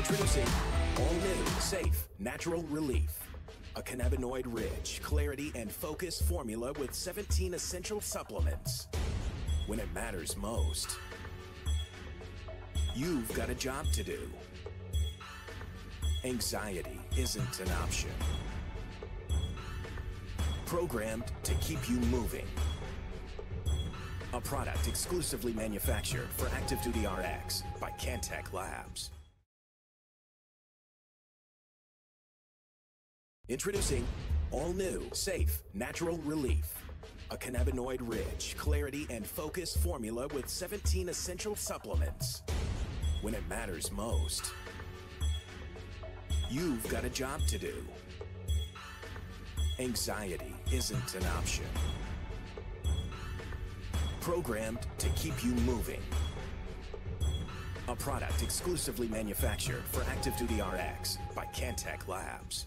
Introducing all-new, safe, natural relief. A cannabinoid-rich, clarity and focus formula with 17 essential supplements. When it matters most, you've got a job to do. Anxiety isn't an option. Programmed to keep you moving. A product exclusively manufactured for Active Duty RX by Cantech Labs. Introducing all-new, safe, natural relief. A cannabinoid-rich, clarity and focus formula with 17 essential supplements. When it matters most, you've got a job to do. Anxiety isn't an option. Programmed to keep you moving. A product exclusively manufactured for Active Duty RX by Cantech Labs.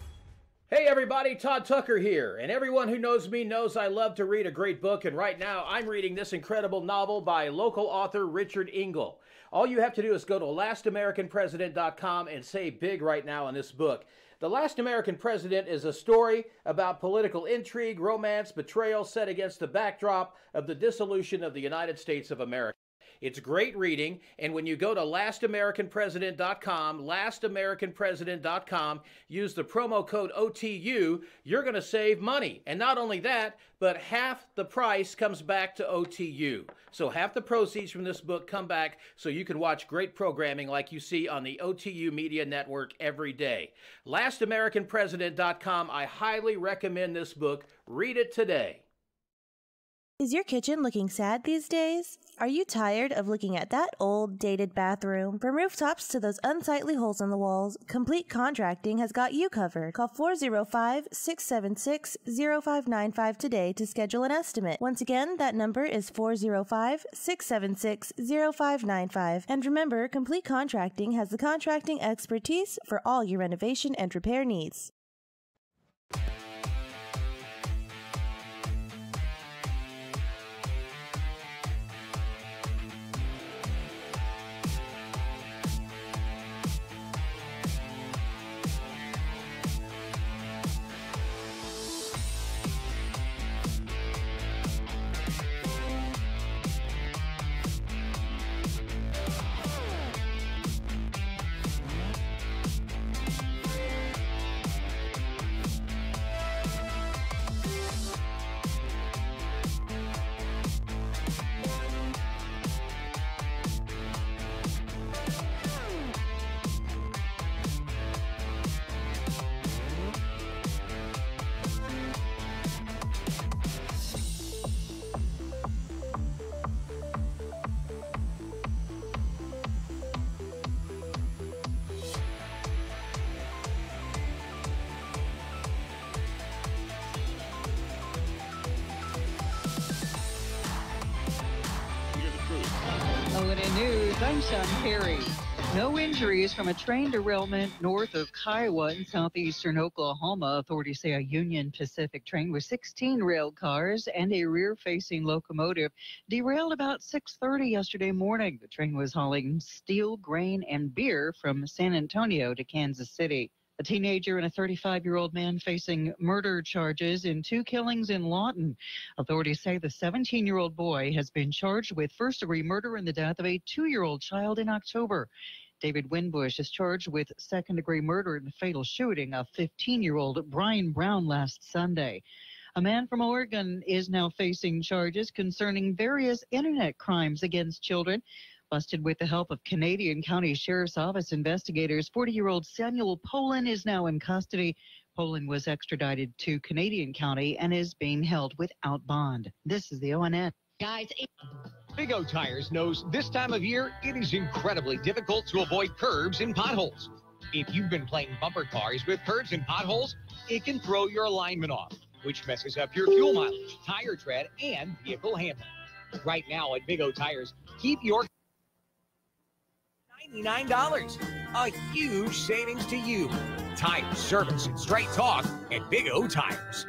Hey everybody, Todd Tucker here, and everyone who knows me knows I love to read a great book, and right now I'm reading this incredible novel by local author Richard Engel. All you have to do is go to LastAmericanPresident.com and say big right now in this book. The Last American President is a story about political intrigue, romance, betrayal set against the backdrop of the dissolution of the United States of America. It's great reading, and when you go to LastAmericanPresident.com, LastAmericanPresident.com, use the promo code OTU, you're going to save money. And not only that, but half the price comes back to OTU. So half the proceeds from this book come back so you can watch great programming like you see on the OTU Media Network every day. LastAmericanPresident.com, I highly recommend this book. Read it today. Is your kitchen looking sad these days? Are you tired of looking at that old, dated bathroom? From rooftops to those unsightly holes in the walls, Complete Contracting has got you covered. Call 405-676-0595 today to schedule an estimate. Once again, that number is 405-676-0595. And remember, Complete Contracting has the contracting expertise for all your renovation and repair needs. ONN News, I'm Sean Perry. No injuries from a train derailment north of Kiowa in southeastern Oklahoma. Authorities say a Union Pacific train with 16 rail cars and a rear-facing locomotive derailed about 6:30 yesterday morning. The train was hauling steel, grain, and beer from San Antonio to Kansas City. A teenager and a 35-year-old man facing murder charges in 2 killings in Lawton. Authorities say the 17-year-old boy has been charged with first-degree murder in the death of a 2-year-old child in October. David Winbush is charged with second-degree murder in the fatal shooting of 15-year-old Brian Brown last Sunday. A man from Oregon is now facing charges concerning various internet crimes against children. Busted with the help of Canadian County Sheriff's Office investigators, 40-year-old Samuel Poland is now in custody. Poland was extradited to Canadian County and is being held without bond. This is the ONN. Guys, Big O Tires knows this time of year it is incredibly difficult to avoid curbs and potholes. If you've been playing bumper cars with curbs and potholes, it can throw your alignment off, which messes up your fuel mileage, tire tread, and vehicle handling. Right now at Big O Tires, keep your $99. A huge savings to you. Tire, service, and straight talk at Big O Tires.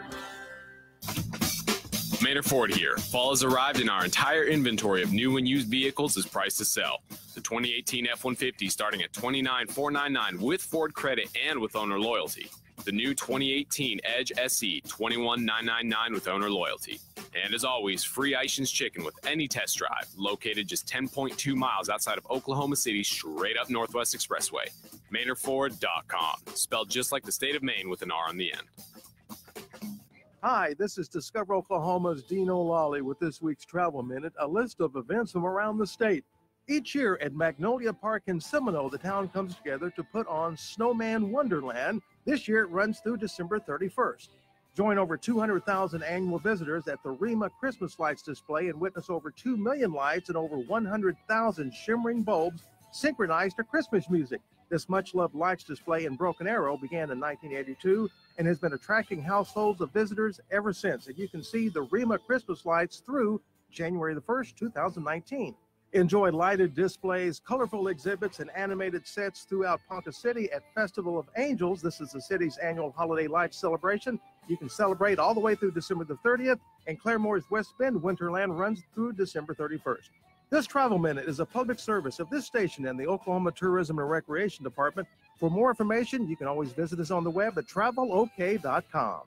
Maynard Ford here. Fall has arrived and our entire inventory of new and used vehicles is priced to sell. The 2018 F-150 starting at $29,499 with Ford credit and with owner loyalty. The new 2018 Edge SE, $21,999 with owner loyalty. And as always, free Ishin's Chicken with any test drive, located just 10.2 miles outside of Oklahoma City, straight up Northwest Expressway. MaynardFord.com, spelled just like the state of Maine with an R on the end. Hi, this is Discover Oklahoma's Dean O'Lally with this week's Travel Minute, a list of events from around the state. Each year at Magnolia Park in Seminole, the town comes together to put on Snowman Wonderland. This year it runs through December 31st. Join over 200,000 annual visitors at the Rima Christmas lights display and witness over 2 million lights and over 100,000 shimmering bulbs synchronized to Christmas music. This much-loved lights display in Broken Arrow began in 1982 and has been attracting households of visitors ever since. And you can see the Rima Christmas lights through January the 1st, 2019. Enjoy lighted displays, colorful exhibits, and animated sets throughout Ponca City at Festival of Angels. This is the city's annual holiday lights celebration. You can celebrate all the way through December the 30th, and Claremore's West Bend Winterland runs through December 31st. This Travel Minute is a public service of this station and the Oklahoma Tourism and Recreation Department. For more information, you can always visit us on the web at travelok.com.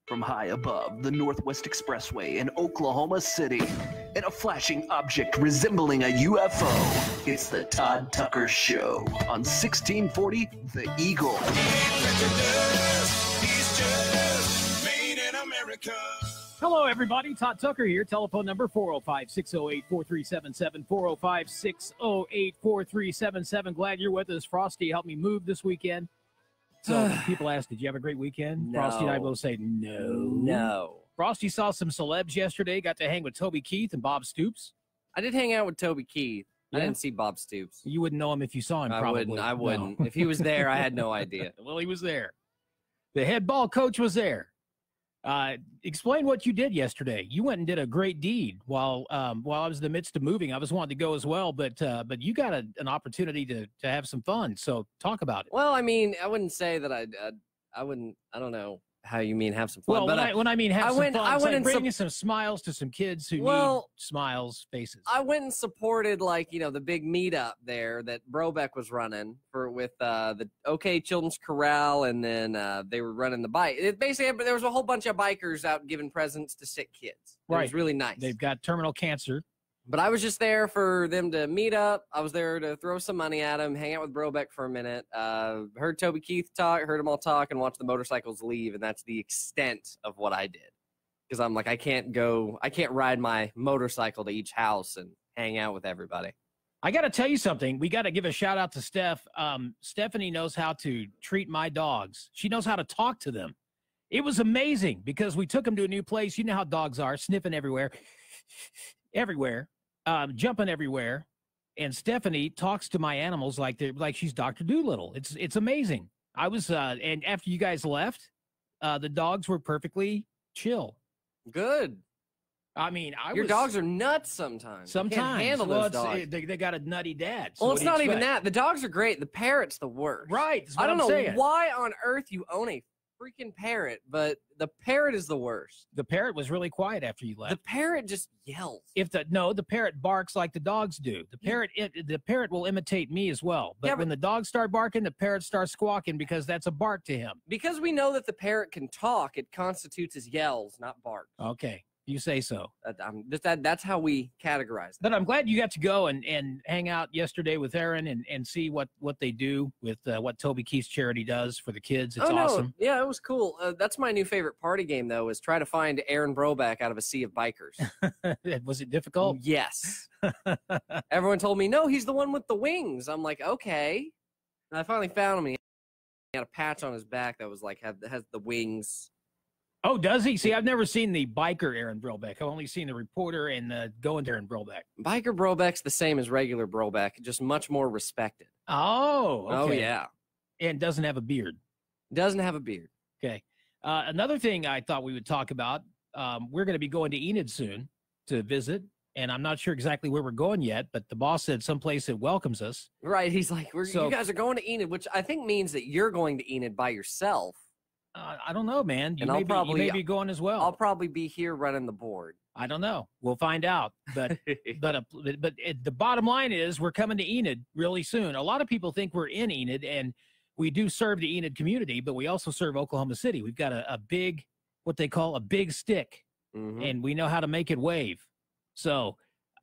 From high above the Northwest Expressway in Oklahoma City, in a flashing object resembling a UFO, it's the Todd Tucker Show on 1640 The Eagle. Hello, everybody. Todd Tucker here. Telephone number 405-608-4377, 405-608-4377. Glad you're with us. Frosty helped me move this weekend. So people ask, did you have a great weekend? No. Frosty and I both say no. No. Frosty saw some celebs yesterday. Got to hang with Toby Keith and Bob Stoops. I did hang out with Toby Keith. Yeah? I didn't see Bob Stoops. You wouldn't know him if you saw him, probably. I wouldn't. If he was there, I had no idea. Well, he was there. The head ball coach was there. Explain what you did yesterday. You went and did a great deed while I was in the midst of moving. I was wanting to go as well, but you got an opportunity to have some fun. So talk about it. Well, I mean, I wouldn't say that I wouldn't. I don't know how you mean have some fun. Well, but when I mean have some fun, I it's went like and bringing some smiles to some kids who need smiles, faces. I went and supported the big meetup there that Brobeck was running with the OK Children's Corral, and then they were running the bike. Basically, there was a whole bunch of bikers out giving presents to sick kids. It was really nice. They've got terminal cancer. But I was just there for them to meet up. I was there to throw some money at them, hang out with Brobeck for a minute. Heard Toby Keith talk, heard them all talk, and watched the motorcycles leave, and that's the extent of what I did. Because I'm like, I can't ride my motorcycle to each house and hang out with everybody. I got to tell you something. We got to give a shout out to Steph. Stephanie knows how to treat my dogs. She knows how to talk to them. It was amazing because we took them to a new place. You know how dogs are, sniffing everywhere. Jumping everywhere, and Stephanie talks to my animals like she's Dr. Doolittle. It's amazing. I was and after you guys left, the dogs were perfectly chill. Good. I mean, your dogs are nuts sometimes. Sometimes can't handle those dogs. They got a nutty dad. So well, it's not even that. The dogs are great. The parrot's the worst. Right. I don't know why on earth you own a freaking parrot, but the parrot is the worst. The parrot was really quiet after you left. The parrot just yells. The parrot barks like the dogs do. The parrot will imitate me as well. But when the dogs start barking, the parrot starts squawking because that's a bark to him. Because we know that the parrot can talk, it constitutes as yells, not barks. Okay. You say so. That's how we categorize that. But I'm glad you got to go and hang out yesterday with Aaron and see what they do with what Toby Keith's charity does for the kids. It's awesome. Yeah, it was cool. That's my new favorite party game, though, is try to find Aaron Brobeck out of a sea of bikers. Was it difficult? Yes. Everyone told me, no, he's the one with the wings. I'm like, okay. And I finally found him. He had a patch on his back that was has the wings. Oh, does he? See, I've never seen the biker Aaron Brobeck. I've only seen the reporter and the going Aaron Brobeck. Biker Brobeck's the same as regular Brobeck, just much more respected. Oh, okay. Oh, yeah. And doesn't have a beard. Doesn't have a beard. Okay. Another thing I thought we would talk about, we're going to be going to Enid soon to visit, and I'm not sure exactly where we're going yet, but the boss said someplace that welcomes us. Right. He's like, you guys are going to Enid, which I think means that you're going to Enid by yourself. I don't know, man. You And may you may be going as well. I'll probably be here running the board. I don't know. We'll find out. But the bottom line is we're coming to Enid really soon. A lot of people think we're in Enid, and we do serve the Enid community, but we also serve Oklahoma City. We've got a big, what they call a big stick, and we know how to make it wave. So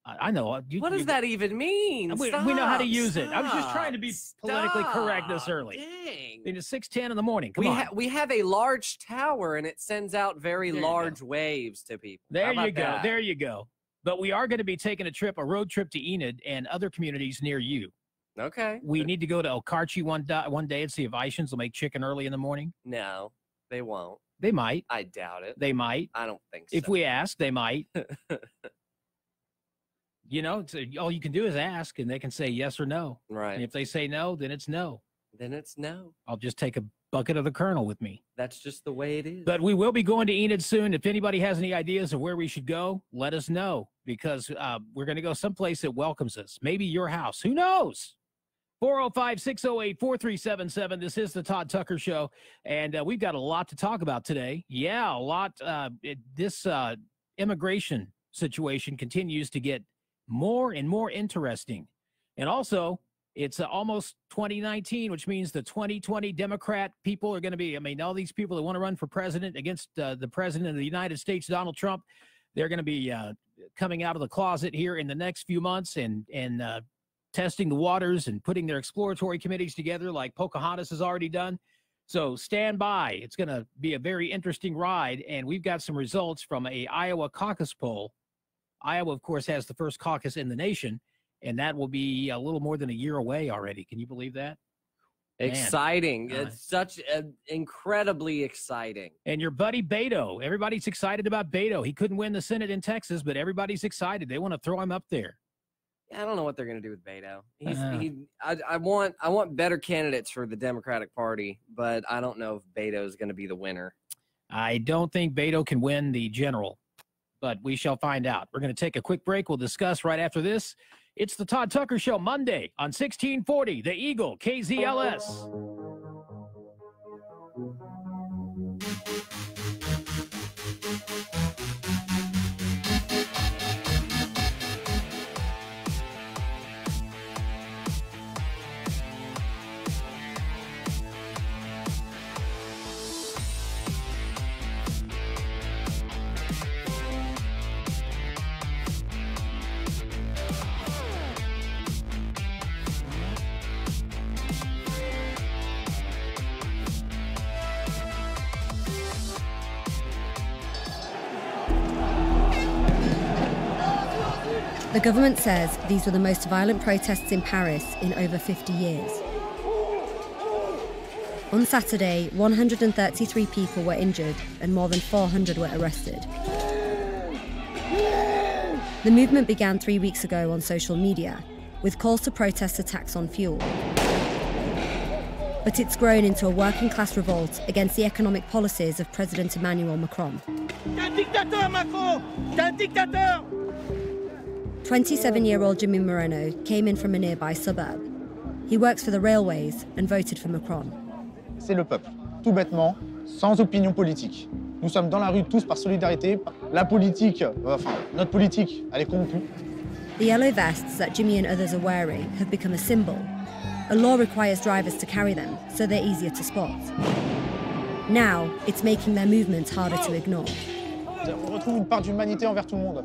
I know. What does that even mean? We know how to use it. I was just trying to be politically correct this early. Dang. It's 6:10 in the morning. Come on. We have a large tower, and it sends out very large waves to people. There you go. There you go. But we are going to be taking a road trip to Enid and other communities near you. Okay. We need to go to Okarche one day and see if Ishans will make chicken early in the morning. No, they won't. They might. I doubt it. They might. I don't think so. If we ask, they might. You know, all you can do is ask, and they can say yes or no. Right. And if they say no, then it's no. Then it's no. I'll just take a bucket of the Colonel with me. That's just the way it is. But we will be going to Enid soon. If anybody has any ideas of where we should go, let us know, because we're going to go someplace that welcomes us. Maybe your house. Who knows? 405-608-4377. This is the Todd Tucker Show, and we've got a lot to talk about today. Yeah, a lot. This immigration situation continues to get more and more interesting. And also, it's almost 2019, which means the 2020 Democrat people are going to be, all these people that want to run for president against the president of the United States, Donald Trump, they're going to be coming out of the closet here in the next few months and testing the waters and putting their exploratory committees together like Pocahontas has already done. So stand by. It's going to be a very interesting ride. And we've got some results from a Iowa caucus poll. Iowa, of course, has the first caucus in the nation, and that will be a little more than a year away already. Can you believe that? Exciting. It's such incredibly exciting. And your buddy Beto, everybody's excited about Beto. He couldn't win the Senate in Texas, but everybody's excited. They want to throw him up there. I don't know what they're going to do with Beto. I want better candidates for the Democratic Party, but I don't know if Beto is going to be the winner. I don't think Beto can win the general, but we shall find out. We're going to take a quick break. We'll discuss right after this. It's the Todd Tucker Show, Monday on 1640, The Eagle, KZLS. The government says these were the most violent protests in Paris in over 50 years. On Saturday, 133 people were injured and more than 400 were arrested. The movement began 3 weeks ago on social media, with calls to protest attacks on fuel. But it's grown into a working-class revolt against the economic policies of President Emmanuel Macron. 27-year-old Jimmy Moreno came in from a nearby suburb. He works for the railways and voted for Macron. C'est le peuple, tout bêtement, sans opinion politique. Nous sommes dans la rue tous par solidarité. La politique, notre politique, elle est corrompue. The yellow vests that Jimmy and others are wearing have become a symbol. A law requires drivers to carry them, so they're easier to spot. Now, it's making their movements harder to ignore. On retrouve une part d'humanité envers tout le monde.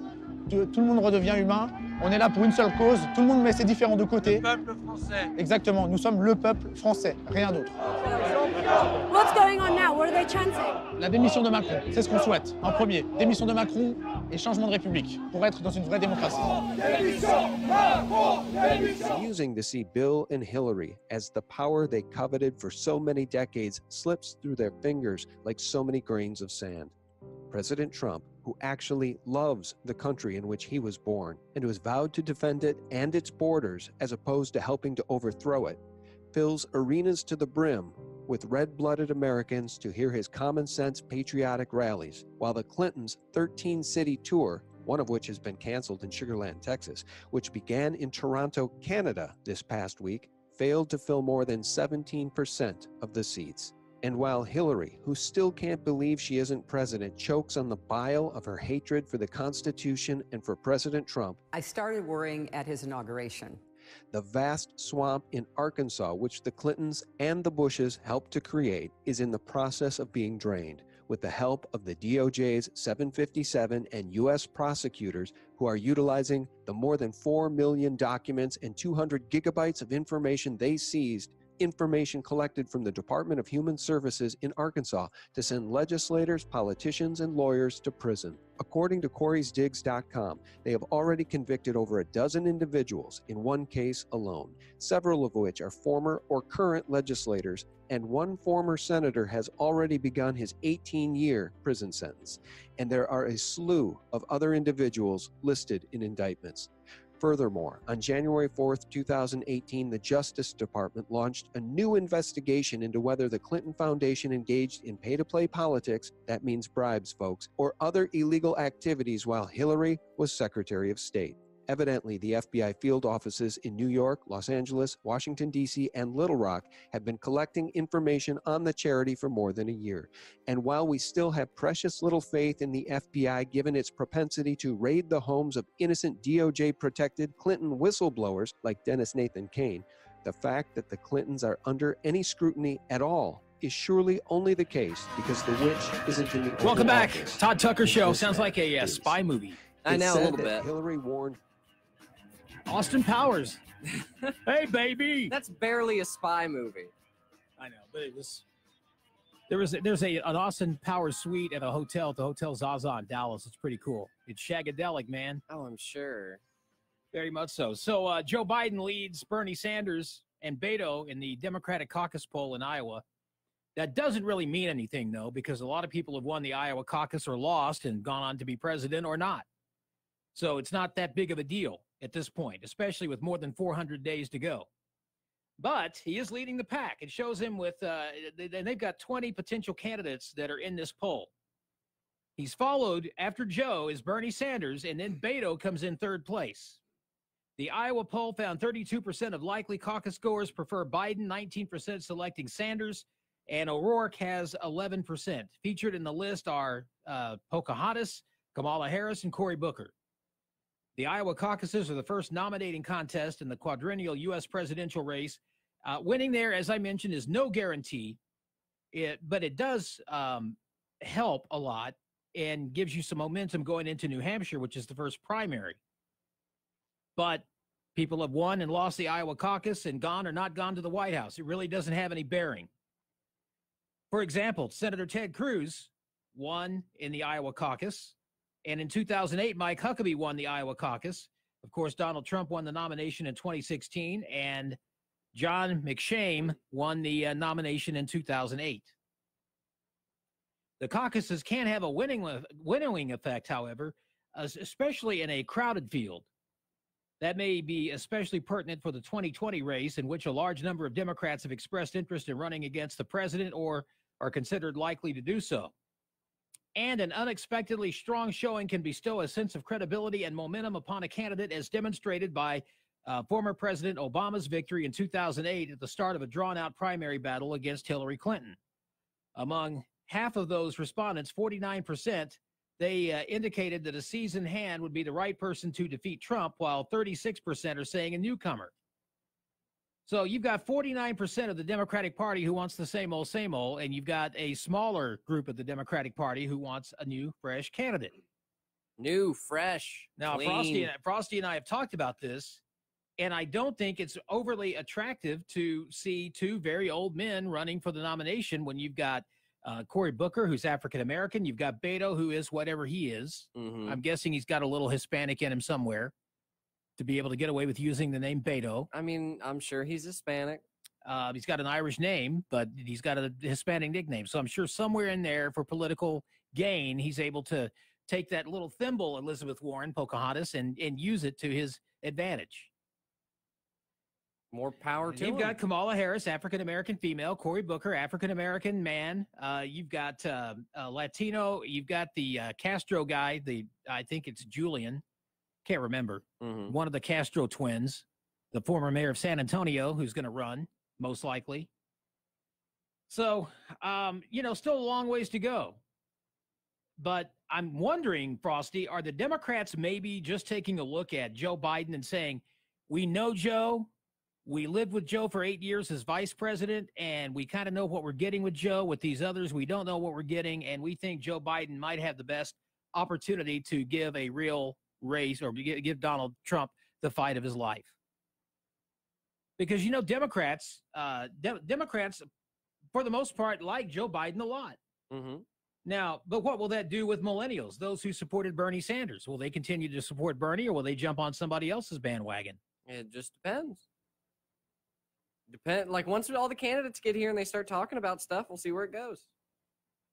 Tout le monde redevient humain. On est là pour une seule cause. Tout le monde met ses différends de côté. Le peuple français. Exactement. Nous sommes le peuple français, rien d'autre. What's going on now? What are they chanting? La démission de Macron, c'est ce qu'on souhaite. En premier, démission de Macron et changement de République pour être dans une vraie démocratie. Refusing to see Bill and Hillary as the power they coveted for so many decades slips through their fingers like so many grains of sand. President Trump, who actually loves the country in which he was born and who has vowed to defend it and its borders as opposed to helping to overthrow it, fills arenas to the brim with red-blooded Americans to hear his common-sense patriotic rallies, while the Clintons' 13-city tour, one of which has been canceled in Sugar Land, Texas, which began in Toronto, Canada this past week, failed to fill more than 17% of the seats. And while Hillary, who still can't believe she isn't president, chokes on the bile of her hatred for the Constitution and for President Trump, I started worrying at his inauguration. the vast swamp in Arkansas, which the Clintons and the Bushes helped to create, is in the process of being drained, with the help of the DOJ's 757 and U.S. prosecutors who are utilizing the more than 4 million documents and 200 gigabytes of information they seized, information collected from the Department of Human Services in Arkansas, to send legislators, politicians, and lawyers to prison. According to Corey'sDigs.com, they have already convicted over a dozen individuals in one case alone, several of which are former or current legislators, and one former senator has already begun his 18-year prison sentence. And there are a slew of other individuals listed in indictments. Furthermore, on January 4th, 2018, the Justice Department launched a new investigation into whether the Clinton Foundation engaged in pay-to-play politics, that means bribes, folks, or other illegal activities while Hillary was Secretary of State. Evidently, the FBI field offices in New York, Los Angeles, Washington, D.C., and Little Rock have been collecting information on the charity for more than a year. And while we still have precious little faith in the FBI given its propensity to raid the homes of innocent DOJ-protected Clinton whistleblowers like Dennis Nathan Cain, the fact that the Clintons are under any scrutiny at all is surely only the case because the witch isn't in the Oval Welcome back. Office. Todd Tucker Show. Sounds like a spy movie. I know, a little that bit. Hillary warned Austin Powers. Hey, baby. That's barely a spy movie. I know, but it was. There's an Austin Powers suite at a hotel at the Hotel Zaza in Dallas. It's pretty cool. It's shagadelic, man. Oh, I'm sure. Very much so. So Joe Biden leads Bernie Sanders and Beto in the Democratic caucus poll in Iowa. That doesn't really mean anything, though, because a lot of people have won the Iowa caucus or lost and gone on to be president or not. So it's not that big of a deal at this point, especially with more than 400 days to go. But he is leading the pack. It shows him with, they've got 20 potential candidates that are in this poll. He's followed after Joe is Bernie Sanders, and then Beto comes in third place. The Iowa poll found 32% of likely caucus goers prefer Biden, 19% selecting Sanders, and O'Rourke has 11%. Featured in the list are Pocahontas, Kamala Harris, and Cory Booker. The Iowa caucuses are the first nominating contest in the quadrennial U.S. presidential race. Winning there, as I mentioned, is no guarantee, but it does help a lot and gives you some momentum going into New Hampshire, which is the first primary. But people have won and lost the Iowa caucus and gone or not gone to the White House. It really doesn't have any bearing. For example, Senator Ted Cruz won in the Iowa caucus. And in 2008, Mike Huckabee won the Iowa caucus. Of course, Donald Trump won the nomination in 2016, and John McShane won the nomination in 2008. The caucuses can have a winnowing effect, however, especially in a crowded field. That may be especially pertinent for the 2020 race, in which a large number of Democrats have expressed interest in running against the president or are considered likely to do so. And an unexpectedly strong showing can bestow a sense of credibility and momentum upon a candidate, as demonstrated by former President Obama's victory in 2008 at the start of a drawn-out primary battle against Hillary Clinton. Among half of those respondents, 49%, they indicated that a seasoned hand would be the right person to defeat Trump, while 36% are saying a newcomer. So you've got 49% of the Democratic Party who wants the same old, and you've got a smaller group of the Democratic Party who wants a new, fresh candidate. New, fresh, now, clean. Frosty and I have talked about this, and I don't think it's overly attractive to see two very old men running for the nomination when you've got Cory Booker, who's African-American. You've got Beto, who is whatever he is. Mm-hmm. I'm guessing he's got a little Hispanic in him somewhere to be able to get away with using the name Beto. I mean, I'm sure he's Hispanic. He's got an Irish name, but he's got a Hispanic nickname. So I'm sure somewhere in there for political gain, he's able to take that little thimble, Elizabeth Warren, Pocahontas, and use it to his advantage. More power to him. You've got Kamala Harris, African-American female, Cory Booker, African-American man. You've got Latino. You've got the Castro guy, I think it's Julian. Can't remember. Mm-hmm. One of the Castro twins, the former mayor of San Antonio, who's going to run, most likely. So, still a long ways to go. But I'm wondering, Frosty, are the Democrats maybe just taking a look at Joe Biden and saying, we know Joe, we lived with Joe for 8 years as vice president, and we kind of know what we're getting with Joe. With these others, we don't know what we're getting, and we think Joe Biden might have the best opportunity to give a real race or give Donald Trump the fight of his life. Because, Democrats, for the most part, like Joe Biden a lot. Mm-hmm. Now, but what will that do with millennials, those who supported Bernie Sanders? Will they continue to support Bernie, or will they jump on somebody else's bandwagon? It just depends. Like, once all the candidates get here and they start talking about stuff, we'll see where it goes.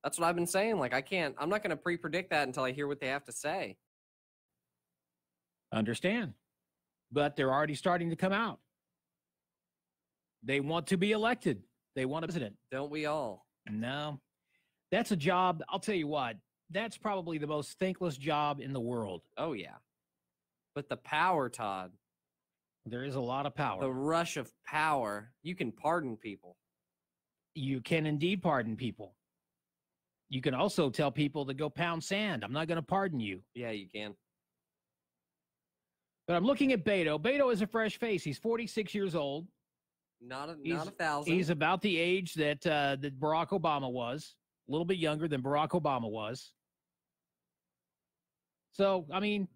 That's what I've been saying. Like, I'm not going to pre-predict that until I hear what they have to say. Understand. But they're already starting to come out. They want to be elected. They want a president. Don't we all? No. That's a job, I'll tell you what, that's probably the most thankless job in the world. Oh, yeah. But the power, Todd. There is a lot of power. The rush of power. You can pardon people. You can indeed pardon people. You can also tell people to go pound sand. I'm not going to pardon you. Yeah, you can. But I'm looking at Beto. Beto is a fresh face. He's 46 years old. Not a thousand. He's about the age that that Barack Obama was. A little bit younger than Barack Obama was. So, I mean,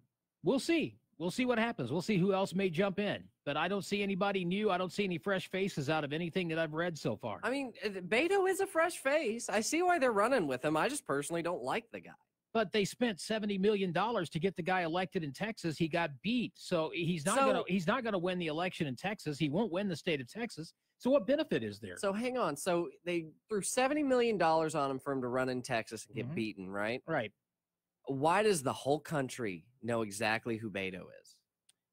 we'll see. We'll see what happens. We'll see who else may jump in. But I don't see anybody new. I don't see any fresh faces out of anything that I've read so far. I mean, Beto is a fresh face. I see why they're running with him. I just personally don't like the guy. But they spent $70 million to get the guy elected in Texas. He got beat. So he's not going to win the election in Texas. He won't win the state of Texas. So what benefit is there? So hang on. So they threw $70 million on him for him to run in Texas and get beaten, right? Right. Why does the whole country know exactly who Beto is?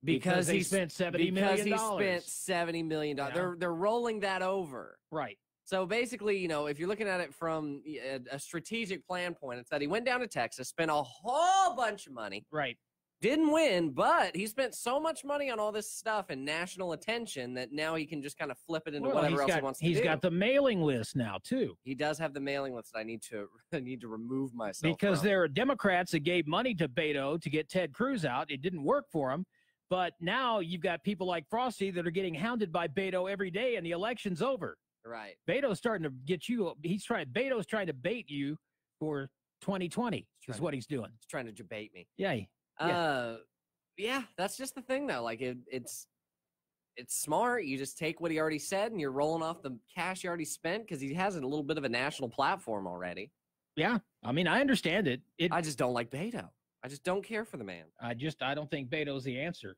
Because he spent $70 million. Because he spent $70 million. Yeah. They're rolling that over. Right. So basically, if you're looking at it from a strategic plan point, it's that he went down to Texas, spent a whole bunch of money. Right. Didn't win, but he spent so much money on all this stuff and national attention that now he can just kind of flip it into whatever else he wants to do. He's got the mailing list now, too. He does have the mailing list that I need to remove myself because from. there are Democrats that gave money to Beto to get Ted Cruz out. It didn't work for him. But now you've got people like Frosty that are getting hounded by Beto every day, and the election's over. Right. Beto's starting to get you. Beto's trying to bait you for 2020 is what he's doing. He's trying to debate me. Yeah. Yeah, that's just the thing, though. Like, it's smart. You just take what he already said, and you're rolling off the cash he already spent because he has a little bit of a national platform already. Yeah. I mean, I understand it. I just don't like Beto. I just don't care for the man. I don't think Beto's the answer.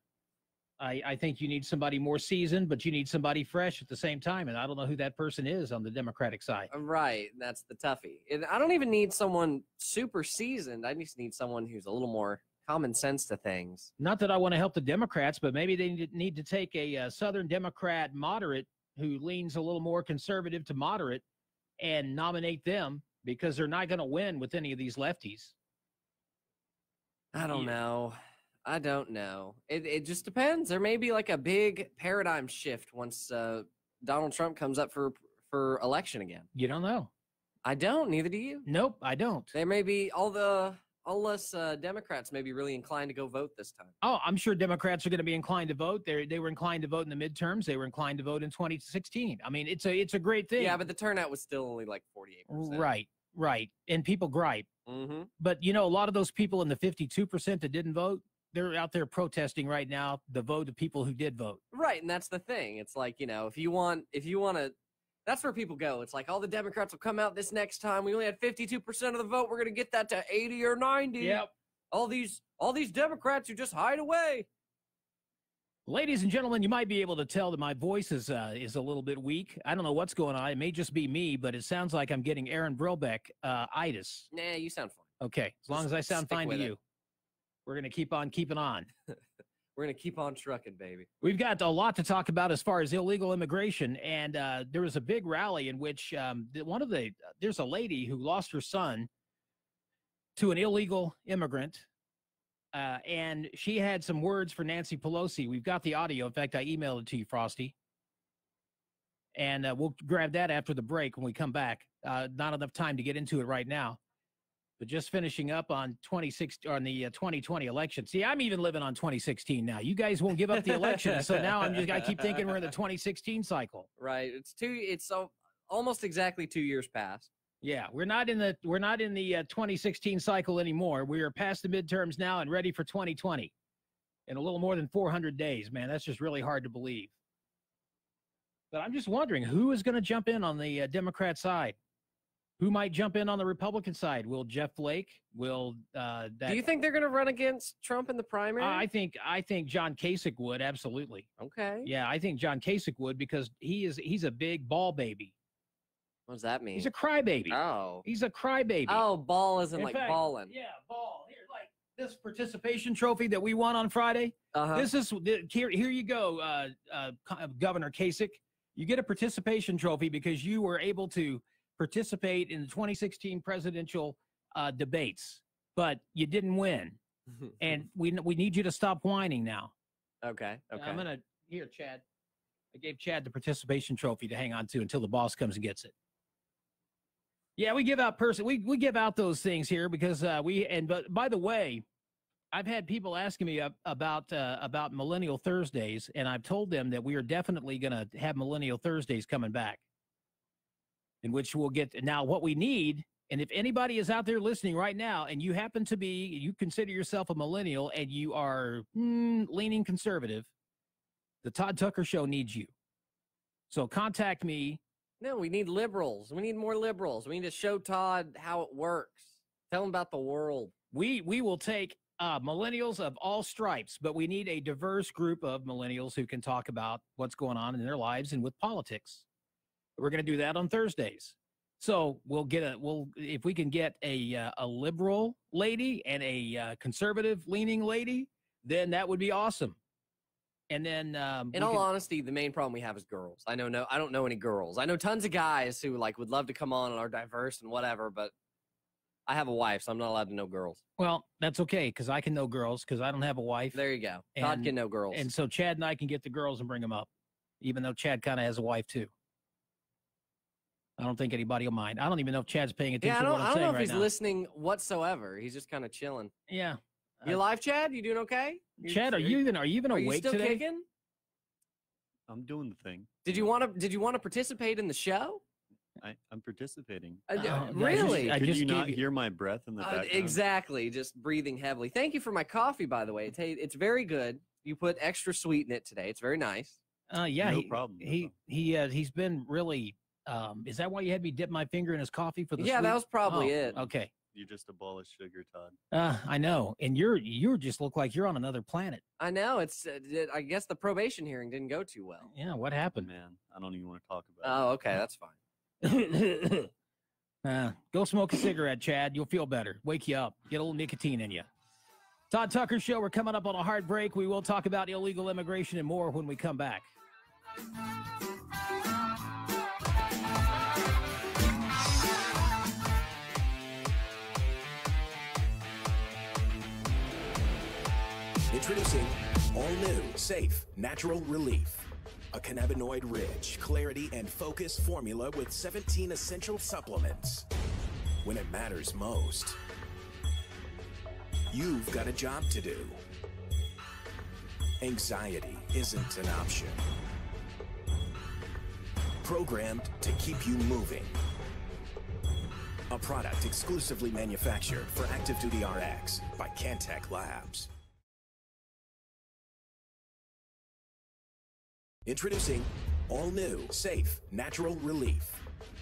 I think you need somebody more seasoned, but you need somebody fresh at the same time, and I don't know who that person is on the Democratic side. Right, that's the toughie. And I don't even need someone super seasoned. I just need someone who's a little more common sense to things. Not that I want to help the Democrats, but maybe they need to take a Southern Democrat moderate who leans a little more conservative to moderate and nominate them because they're not going to win with any of these lefties. I don't know. It just depends. There may be like a big paradigm shift once Donald Trump comes up for election again. You don't know. I don't. Neither do you. Nope, I don't. There may be all us Democrats may be really inclined to go vote this time. Oh, I'm sure Democrats are going to be inclined to vote. They were inclined to vote in the midterms. They were inclined to vote in 2016. I mean, it's a great thing. Yeah, but the turnout was still only like 48%. Right. And people gripe. Mm-hmm. But a lot of those people in the 52% that didn't vote, they're out there protesting right now the vote of people who did vote. Right, and that's the thing. It's like, if you want to, that's where people go. It's like all the Democrats will come out this next time. We only had 52% of the vote. We're going to get that to 80 or 90. Yep. All these Democrats who just hide away. Ladies and gentlemen, you might be able to tell that my voice is a little bit weak. I don't know what's going on. It may just be me, but it sounds like I'm getting Aaron Brillbeck itis. Nah, you sound fine. Okay, as long as I sound fine to you. We're going to keep on keeping on. We're going to keep on trucking, baby. We've got a lot to talk about as far as illegal immigration. And there was a big rally in which there's a lady who lost her son to an illegal immigrant. And she had some words for Nancy Pelosi. We've got the audio. In fact, I emailed it to you, Frosty. And we'll grab that after the break when we come back. Not enough time to get into it right now. But just finishing up on the 2020 election. See, I'm even living on 2016 now. You guys won't give up the election, so now I keep thinking we're in the 2016 cycle. Right. It's almost exactly 2 years past. Yeah, we're not in the 2016 cycle anymore. We are past the midterms now and ready for 2020 in a little more than 400 days. Man, that's just really hard to believe. But I'm just wondering who is going to jump in on the Democrat side. Who might jump in on the Republican side? Will Jeff Flake? Do you think they're going to run against Trump in the primary? I think John Kasich would, absolutely. Okay. Yeah, I think John Kasich would because he's a big ball baby. What does that mean? He's a crybaby. Oh. He's a crybaby. Oh, ball isn't in like fact, balling. Yeah, ball. Here, like this participation trophy that we won on Friday. Uh-huh. Here you go, Governor Kasich. You get a participation trophy because you were able to participate in the 2016 presidential debates, but you didn't win. And we need you to stop whining now. Okay. I'm going to, here, Chad. I gave Chad the participation trophy to hang on to until the boss comes and gets it. Yeah, we give out we give out those things here because but by the way, I've had people asking me about Millennial Thursdays, and I've told them that we are definitely going to have Millennial Thursdays coming back, in which we'll get now what we need. And if anybody is out there listening right now and you consider yourself a millennial and you are leaning conservative, the Todd Tucker Show needs you. So contact me. No, we need liberals. We need more liberals. We need to show Todd how it works. Tell him about the world. We will take millennials of all stripes, but we need a diverse group of millennials who can talk about what's going on in their lives and with politics. We're going to do that on Thursdays. So if we can get a liberal lady and a conservative leaning lady, then that would be awesome. And then, in all honesty, the main problem we have is girls. I don't know any girls. I know tons of guys who would love to come on and are diverse and whatever, but I have a wife, so I'm not allowed to know girls. Well, that's okay because I can know girls because I don't have a wife. There you go. Todd can know girls, and so Chad and I can get the girls and bring them up, even though Chad kind of has a wife too. I don't think anybody will mind. I don't even know if Chad's paying attention to what I'm saying right now. I don't know if he's listening whatsoever. He's just kind of chilling. Yeah. You alive, Chad? You doing okay? Chad, are you even awake you still today? Kicking? I'm doing the thing. Did you want to participate in the show? I'm participating. Really? Could you not hear my breath in the background? Exactly. Just breathing heavily. Thank you for my coffee, by the way. It's very good. You put extra sweet in it today. It's very nice. Yeah. No problem. He's been really. Is that why you had me dip my finger in his coffee for the? Yeah, sweet? that was probably it. Okay. You just abolished sugar, Todd. I know, and you just look like you're on another planet. I know. It's. I guess the probation hearing didn't go too well. Yeah. What happened? Man, I don't even want to talk about it. Oh, okay, that's fine. Go smoke a cigarette, Chad. You'll feel better. Wake you up. Get a little nicotine in you. Todd Tucker Show. We're coming up on a hard break. We will talk about illegal immigration and more when we come back. Introducing all-new, safe, natural relief. A cannabinoid-rich, clarity and focus formula with 17 essential supplements. When it matters most, you've got a job to do. Anxiety isn't an option. Programmed to keep you moving. A product exclusively manufactured for Active Duty RX by Cantech Labs. Introducing all-new, safe, natural relief.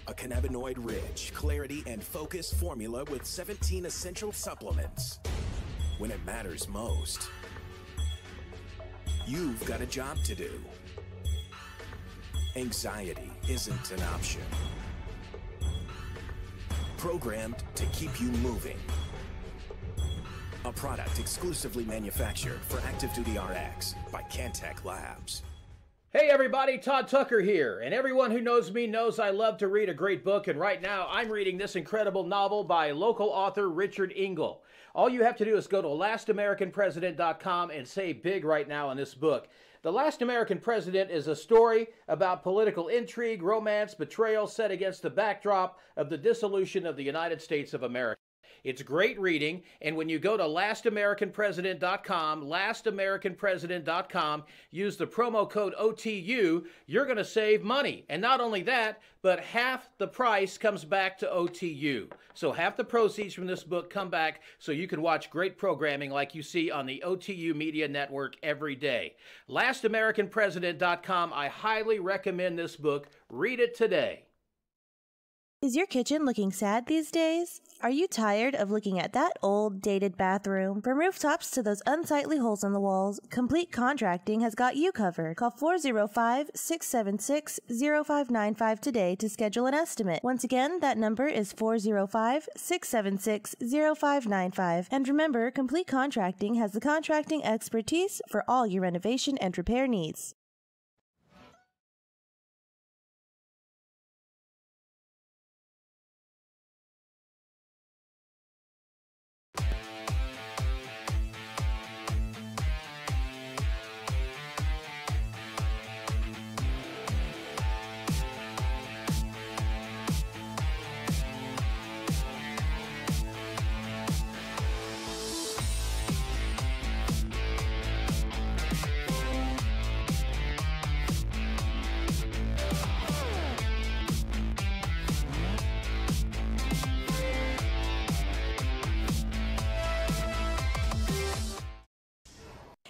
A cannabinoid-rich, clarity and focus formula with 17 essential supplements. When it matters most, you've got a job to do. Anxiety isn't an option. Programmed to keep you moving. A product exclusively manufactured for Active Duty RX by Cantech Labs. Hey everybody, Todd Tucker here, and everyone who knows me knows I love to read a great book, and right now I'm reading this incredible novel by local author Richard Engel. All you have to do is go to LastAmericanPresident.com and save big right now on this book. The Last American President is a story about political intrigue, romance, betrayal set against the backdrop of the dissolution of the United States of America. It's great reading, and when you go to LastAmericanPresident.com, LastAmericanPresident.com, use the promo code OTU, you're going to save money. And not only that, but half the price comes back to OTU. So half the proceeds from this book come back so you can watch great programming like you see on the OTU Media Network every day. LastAmericanPresident.com, I highly recommend this book. Read it today. Is your kitchen looking sad these days? Are you tired of looking at that old, dated bathroom? From rooftops to those unsightly holes in the walls, Complete Contracting has got you covered. Call 405-676-0595 today to schedule an estimate. Once again, that number is 405-676-0595. And remember, Complete Contracting has the contracting expertise for all your renovation and repair needs.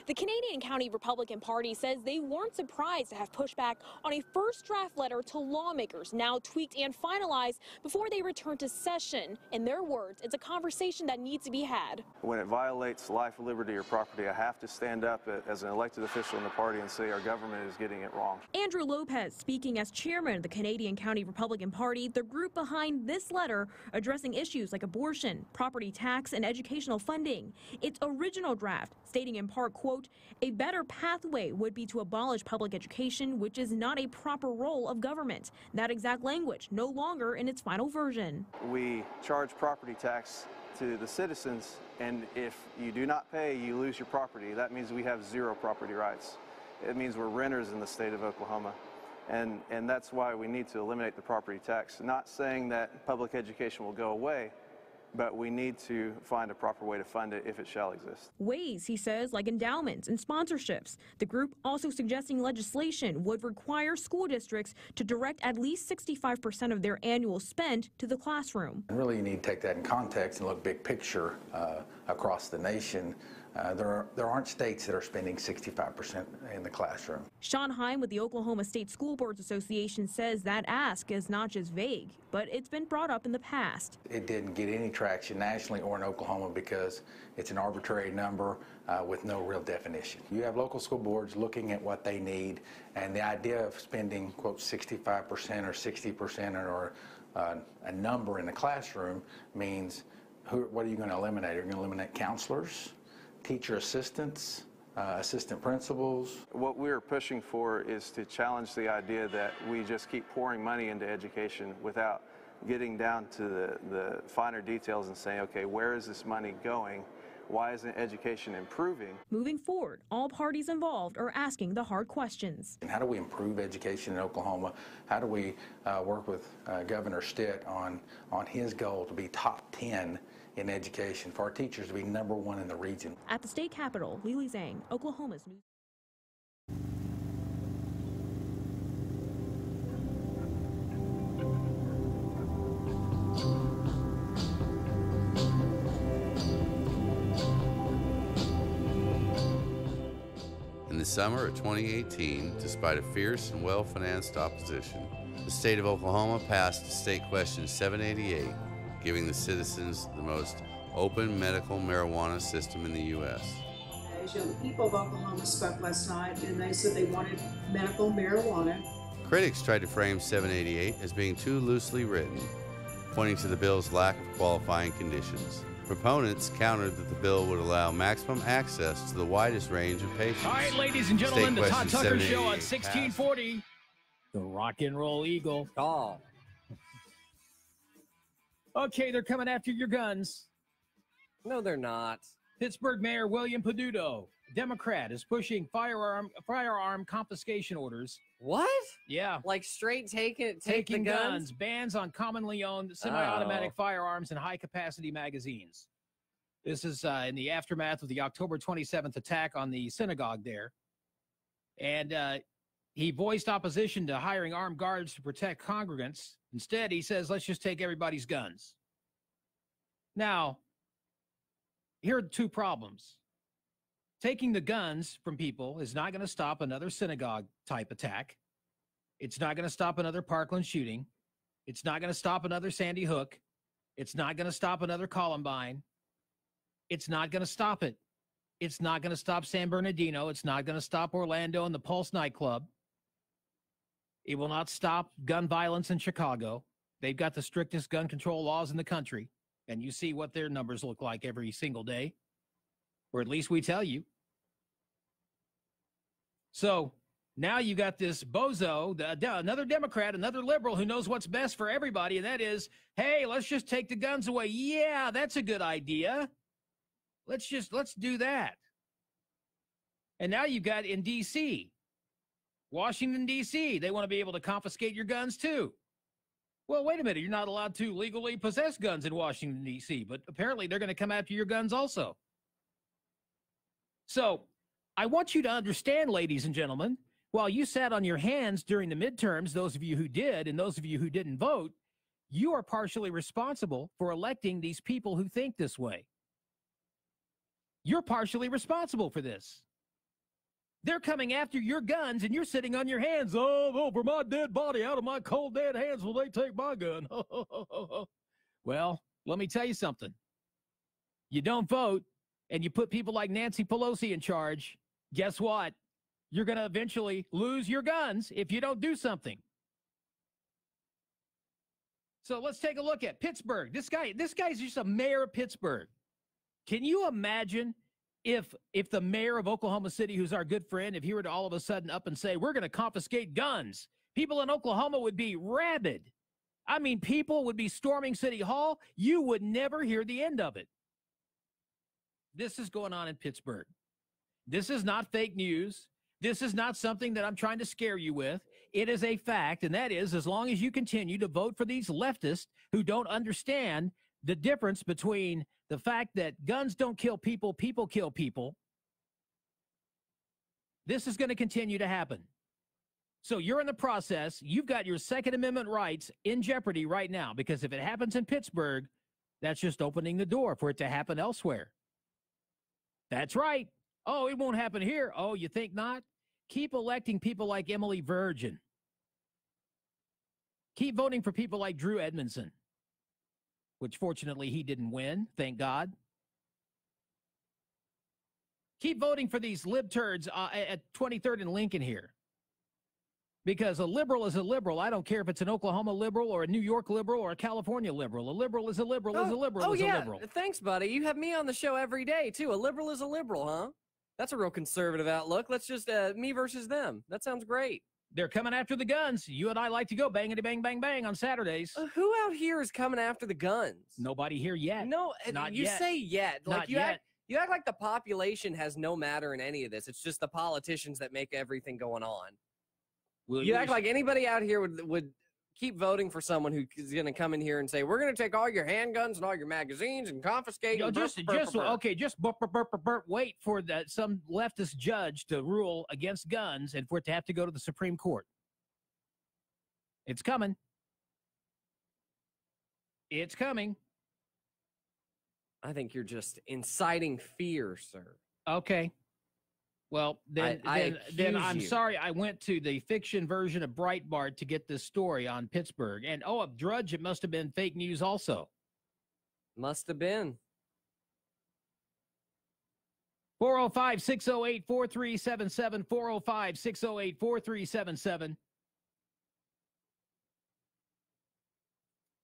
The Canadian County Republican Party says they weren't surprised to have pushback on a first draft letter to lawmakers, now tweaked and finalized before they return to session. In their words, it's a conversation that needs to be had. When it violates life, liberty, or property, I have to stand up as an elected official in the party and say our government is getting it wrong. Andrew Lopez, speaking as chairman of the Canadian County Republican Party, the group behind this letter addressing issues like abortion, property tax, and educational funding. Its original draft stating in part, quote, a better pathway would be to abolish public education, which is not a proper role of government. That exact language no longer in its final version. We charge property tax to the citizens, and if you do not pay, you lose your property. That means we have zero property rights. It means we're renters in the state of Oklahoma. And that's why we need to eliminate the property tax. Not saying that public education will go away, but we need to find a proper way to fund it if it shall exist. Ways, he says, like endowments and sponsorships. The group also suggesting legislation would require school districts to direct at least 65% of their annual spend to the classroom. And really, you need to take that in context and look big picture across the nation. There aren't states that are spending 65% in the classroom. Sean Heim with the Oklahoma State School Boards Association says that ask is not just vague, but it's been brought up in the past. It didn't get any traction nationally or in Oklahoma because it's an arbitrary number with no real definition. You have local school boards looking at what they need, and the idea of spending, quote, 65% or 60% or a number in the classroom means what are you going to eliminate? Are you going to eliminate counselors, teacher assistants, assistant principals? What we're pushing for is to challenge the idea that we just keep pouring money into education without getting down to the finer details and saying, okay, where is this money going? Why isn't education improving? Moving forward, all parties involved are asking the hard questions. And how do we improve education in Oklahoma? How do we work with Governor Stitt on his goal to be top 10 in education, for our teachers to be #1 in the region? At the state capitol, Lily Zhang, Oklahoma's News. In the summer of 2018, despite a fierce and well-financed opposition, the state of Oklahoma passed State Question 788, giving the citizens the most open medical marijuana system in the U.S. As young people of Oklahoma spoke last night, and they said they wanted medical marijuana. Critics tried to frame 788 as being too loosely written, pointing to the bill's lack of qualifying conditions. Proponents countered that the bill would allow maximum access to the widest range of patients. All right, ladies and gentlemen, the Todd Tucker Show on 1640. The Rock and Roll Eagle. Oh. Okay, they're coming after your guns. No, they're not. Pittsburgh Mayor William Peduto, Democrat, is pushing firearm confiscation orders. What? Yeah. Like straight taking Taking the guns? bans on commonly owned semi-automatic firearms and high-capacity magazines. This is in the aftermath of the October 27th attack on the synagogue there. And he voiced opposition to hiring armed guards to protect congregants. Instead, he says, let's just take everybody's guns. Now, here are two problems. Taking the guns from people is not going to stop another synagogue-type attack. It's not going to stop another Parkland shooting. It's not going to stop another Sandy Hook. It's not going to stop another Columbine. It's not going to stop it. It's not going to stop San Bernardino. It's not going to stop Orlando and the Pulse nightclub. It will not stop gun violence in Chicago. They've got the strictest gun control laws in the country, and you see what their numbers look like every single day, or at least we tell you. So now you got this bozo, another Democrat, another liberal who knows what's best for everybody, and that is, hey, let's just take the guns away. Yeah, that's a good idea. Let's do that. And now you've got in D.C., Washington, D.C., they want to be able to confiscate your guns too. Well, wait a minute. You're not allowed to legally possess guns in Washington, D.C., but apparently they're going to come after your guns also. So I want you to understand, ladies and gentlemen, while you sat on your hands during the midterms, those of you who did and those of you who didn't vote, you are partially responsible for electing these people who think this way. You're partially responsible for this. They're coming after your guns, and you're sitting on your hands. Oh, for my dead body, out of my cold dead hands will they take my gun. Well, let me tell you something. You don't vote, and you put people like Nancy Pelosi in charge, guess what? You're going to eventually lose your guns if you don't do something. So let's take a look at Pittsburgh. This guy's just a mayor of Pittsburgh. Can you imagine if the mayor of Oklahoma City, who's our good friend, if he were to all of a sudden up and say, we're going to confiscate guns? People in Oklahoma would be rabid. I mean, people would be storming City Hall. You would never hear the end of it. This is going on in Pittsburgh. This is not fake news. This is not something that I'm trying to scare you with. It is a fact, and that is, as long as you continue to vote for these leftists who don't understand the difference between the fact that guns don't kill people, people kill people, this is going to continue to happen. So you're in the process. You've got your Second Amendment rights in jeopardy right now, because if it happens in Pittsburgh, that's just opening the door for it to happen elsewhere. That's right. Oh, it won't happen here. Oh, you think not? Keep electing people like Emily Virgin. Keep voting for people like Drew Edmondson, which fortunately he didn't win, thank God. Keep voting for these libturds at 23rd and Lincoln here. Because a liberal is a liberal. I don't care if it's an Oklahoma liberal or a New York liberal or a California liberal. A liberal is a liberal is a liberal is a liberal. Thanks, buddy. You have me on the show every day, too. A liberal is a liberal, huh? That's a real conservative outlook. Let's just me versus them. That sounds great. They're coming after the guns. You and I like to go bangity bang bang bang on Saturdays. Who out here is coming after the guns? Nobody here yet. No, not you yet. say yet. Like Not you yet. you act like the population has no matter in any of this. It's just the politicians that make everything going on. You act like anybody out here would keep voting for someone who is going to come in here and say, we're going to take all your handguns and all your magazines and confiscate. Just wait for some leftist judge to rule against guns and for it to have to go to the Supreme Court. It's coming. It's coming. I think you're just inciting fear, sir. Okay. Well, then I'm sorry I went to the fiction version of Breitbart to get this story on Pittsburgh. And, oh, Drudge, it must have been fake news also. Must have been. 405-608-4377, 405-608-4377.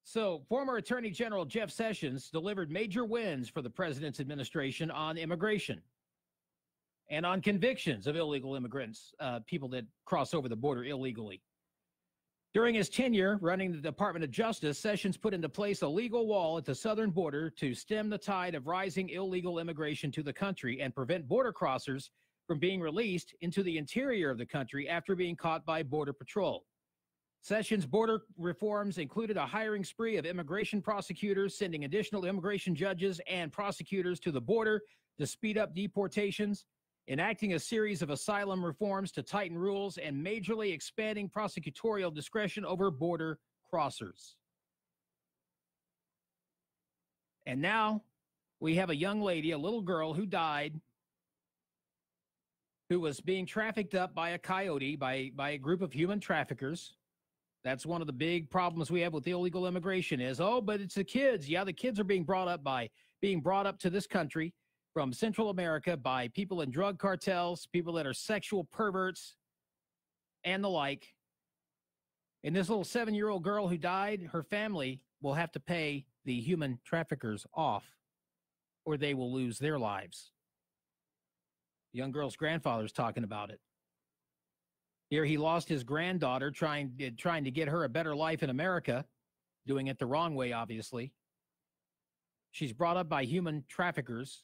So, former Attorney General Jeff Sessions delivered major wins for the president's administration on immigration and on convictions of illegal immigrants, people that cross over the border illegally. During his tenure running the Department of Justice, Sessions put into place a legal wall at the southern border to stem the tide of rising illegal immigration to the country and prevent border crossers from being released into the interior of the country after being caught by Border Patrol. Sessions' border reforms included a hiring spree of immigration prosecutors, sending additional immigration judges and prosecutors to the border to speed up deportations, enacting a series of asylum reforms to tighten rules, and majorly expanding prosecutorial discretion over border crossers. And now we have a young lady, a little girl who died, who was being trafficked up by a coyote, by a group of human traffickers. That's one of the big problems we have with illegal immigration is, oh, but it's the kids. Yeah, the kids are being brought up to this country from Central America by people in drug cartels, people that are sexual perverts, and the like. And this little 7-year-old girl who died, her family will have to pay the human traffickers off, or they will lose their lives. The young girl's grandfather's talking about it. Here he lost his granddaughter trying to get her a better life in America, doing it the wrong way, obviously. She's brought up by human traffickers.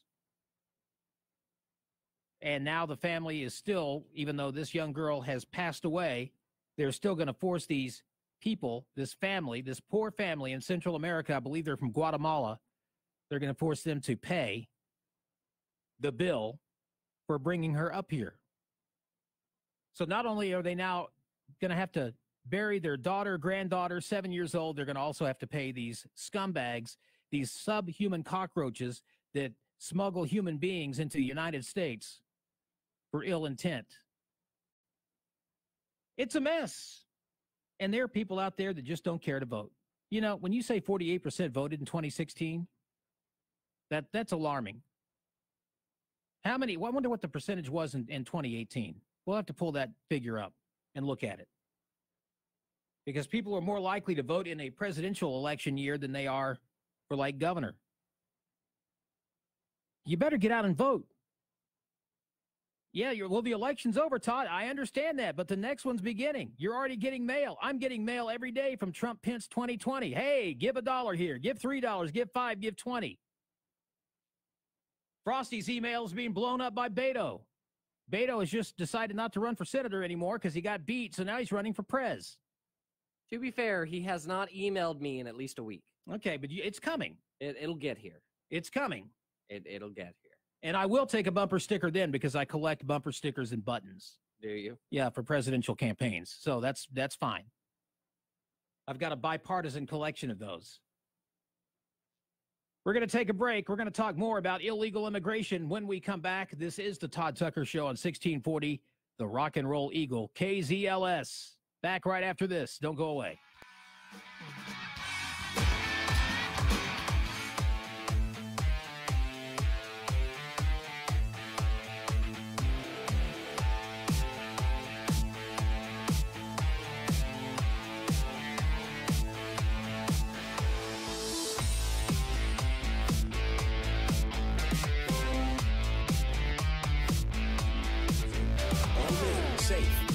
And now the family is still, even though this young girl has passed away, they're still going to force these people, this family, this poor family in Central America, I believe they're from Guatemala, they're going to force them to pay the bill for bringing her up here. So not only are they now going to have to bury their daughter, granddaughter, 7 years old, they're going to also have to pay these scumbags, these subhuman cockroaches that smuggle human beings into the United States for ill intent. It's a mess. And there are people out there that just don't care to vote. You know, when you say 48% voted in 2016, that's alarming. How many? Well, I wonder what the percentage was in 2018. We'll have to pull that figure up and look at it. Because people are more likely to vote in a presidential election year than they are for, like, governor. You better get out and vote. Yeah, well, the election's over, Todd. I understand that, but the next one's beginning. You're already getting mail. I'm getting mail every day from Trump Pence 2020. Hey, give $1 here. Give $3. Give $5. Give $20. Frosty's email is being blown up by Beto. Beto has just decided not to run for senator anymore because he got beat, so now he's running for prez. To be fair, he has not emailed me in at least a week. Okay, but it's coming. It'll get here. It's coming. It'll get here. And I will take a bumper sticker then because I collect bumper stickers and buttons. Do you? Yeah, for presidential campaigns. So that's fine. I've got a bipartisan collection of those. We're going to take a break. We're going to talk more about illegal immigration when we come back. This is the Todd Tucker Show on 1640, the Rock and Roll Eagle, KZLS. Back right after this. Don't go away.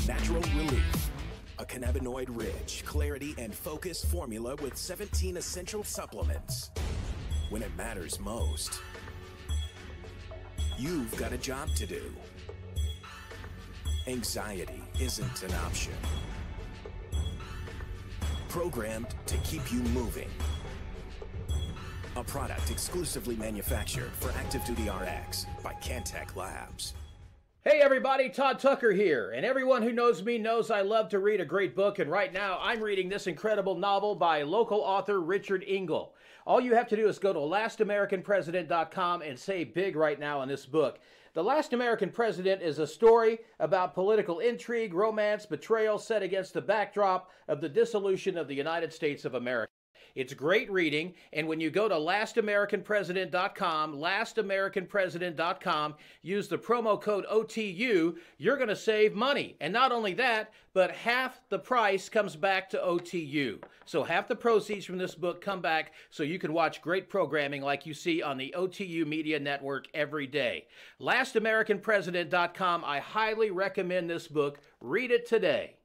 Natural Relief, a cannabinoid-rich, clarity and focus formula with 17 essential supplements. When it matters most, you've got a job to do. Anxiety isn't an option. Programmed to keep you moving. A product exclusively manufactured for Active Duty RX by Cantech Labs. Hey everybody, Todd Tucker here, and everyone who knows me knows I love to read a great book, and right now I'm reading this incredible novel by local author Richard Engel. All you have to do is go to LastAmericanPresident.com and save big right now on this book. The Last American President is a story about political intrigue, romance, betrayal set against the backdrop of the dissolution of the United States of America. It's great reading, and when you go to LastAmericanPresident.com, LastAmericanPresident.com, use the promo code OTU, you're going to save money. And not only that, but half the price comes back to OTU. So half the proceeds from this book come back so you can watch great programming like you see on the OTU Media Network every day. LastAmericanPresident.com, I highly recommend this book. Read it today.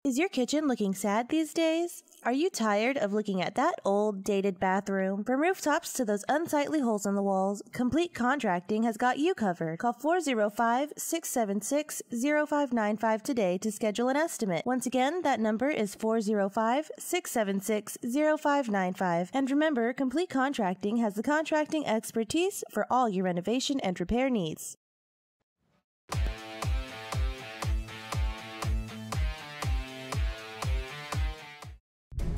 Is your kitchen looking sad these days? Are you tired of looking at that old, dated bathroom? From rooftops to those unsightly holes in the walls, Complete Contracting has got you covered. Call 405-676-0595 today to schedule an estimate. Once again, that number is 405-676-0595. And remember, Complete Contracting has the contracting expertise for all your renovation and repair needs.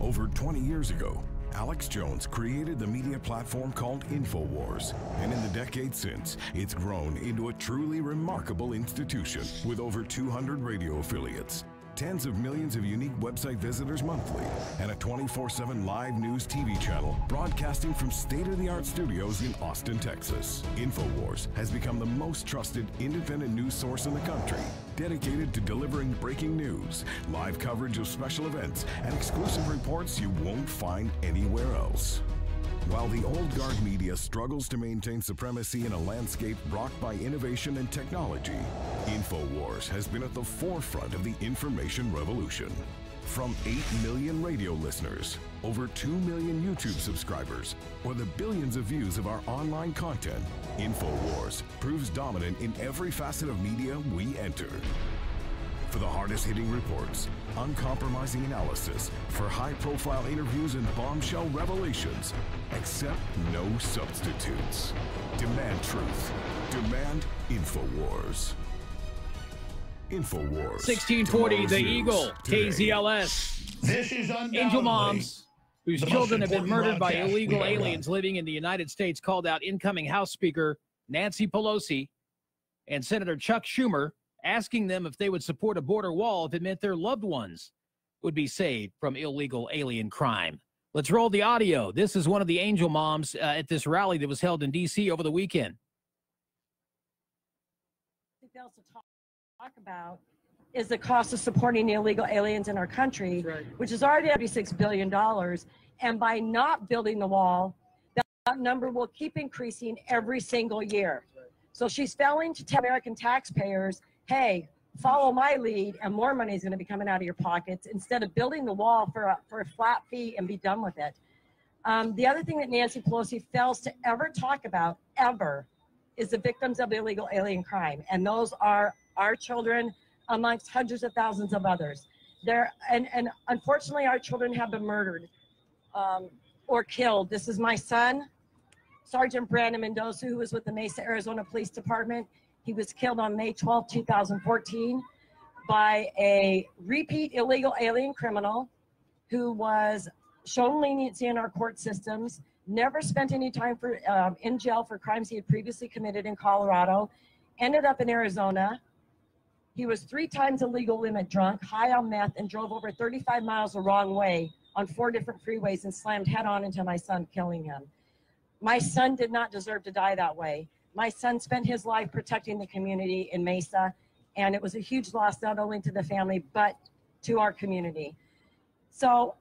Over 20 years ago, Alex Jones created the media platform called InfoWars, and in the decades since, it's grown into a truly remarkable institution with over 200 radio affiliates, tens of millions of unique website visitors monthly, and a 24/7 live news TV channel broadcasting from state-of-the-art studios in Austin, Texas. InfoWars has become the most trusted independent news source in the country, dedicated to delivering breaking news, live coverage of special events, and exclusive reports you won't find anywhere else. While the old guard media struggles to maintain supremacy in a landscape rocked by innovation and technology, InfoWars has been at the forefront of the information revolution. From 8 million radio listeners, over 2 million YouTube subscribers, or the billions of views of our online content, InfoWars proves dominant in every facet of media we enter. For the hardest-hitting reports, uncompromising analysis, for high-profile interviews and bombshell revelations, accept no substitutes. Demand truth. Demand InfoWars. InfoWars. 1640, The Eagle, KZLS. This is Angel moms whose children have been murdered by illegal aliens living in the United States called out incoming House Speaker Nancy Pelosi and Senator Chuck Schumer, asking them if they would support a border wall if it meant their loved ones would be saved from illegal alien crime. Let's roll the audio. This is one of the Angel moms at this rally that was held in D.C. over the weekend. Else to talk about is the cost of supporting the illegal aliens in our country, which is already $36 billion. And by not building the wall, that number will keep increasing every single year. So she's failing to tell American taxpayers, hey, follow my lead and more money is going to be coming out of your pockets instead of building the wall for a flat fee and be done with it. The other thing that Nancy Pelosi fails to ever talk about, ever, is the victims of illegal alien crime. And those are our children amongst hundreds of thousands of others. And unfortunately, our children have been murdered or killed. This is my son, Sergeant Brandon Mendoza, who was with the Mesa, Arizona Police Department. He was killed on May 12, 2014 by a repeat illegal alien criminal who was shown leniency in our court systems, never spent any time in jail for crimes he had previously committed in Colorado, ended up in Arizona. He was 3 times illegal limit drunk, high on meth, and drove over 35 miles the wrong way on 4 different freeways and slammed head on into my son, killing him. My son did not deserve to die that way. My son spent his life protecting the community in Mesa, and it was a huge loss not only to the family, but to our community. So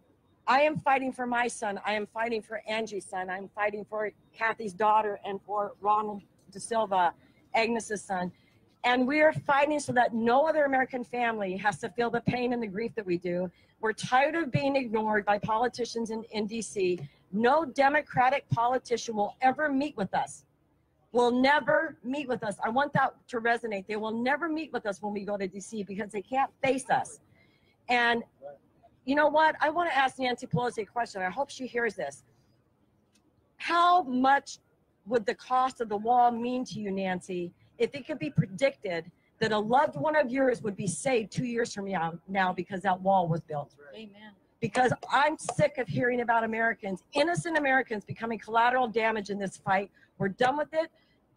I am fighting for my son. I am fighting for Angie's son. I'm fighting for Kathy's daughter and for Ronald De Silva, Agnes's son. And we are fighting so that no other American family has to feel the pain and the grief that we do. We're tired of being ignored by politicians in D.C. No Democratic politician will ever meet with us. Will never meet with us. I want that to resonate. They will never meet with us when we go to D.C. because they can't face us. And you know what? I want to ask Nancy Pelosi a question. I hope she hears this. How much would the cost of the wall mean to you, Nancy, if it could be predicted that a loved one of yours would be saved 2 years from now because that wall was built? Amen. Because I'm sick of hearing about Americans, innocent Americans, becoming collateral damage in this fight. We're done with it.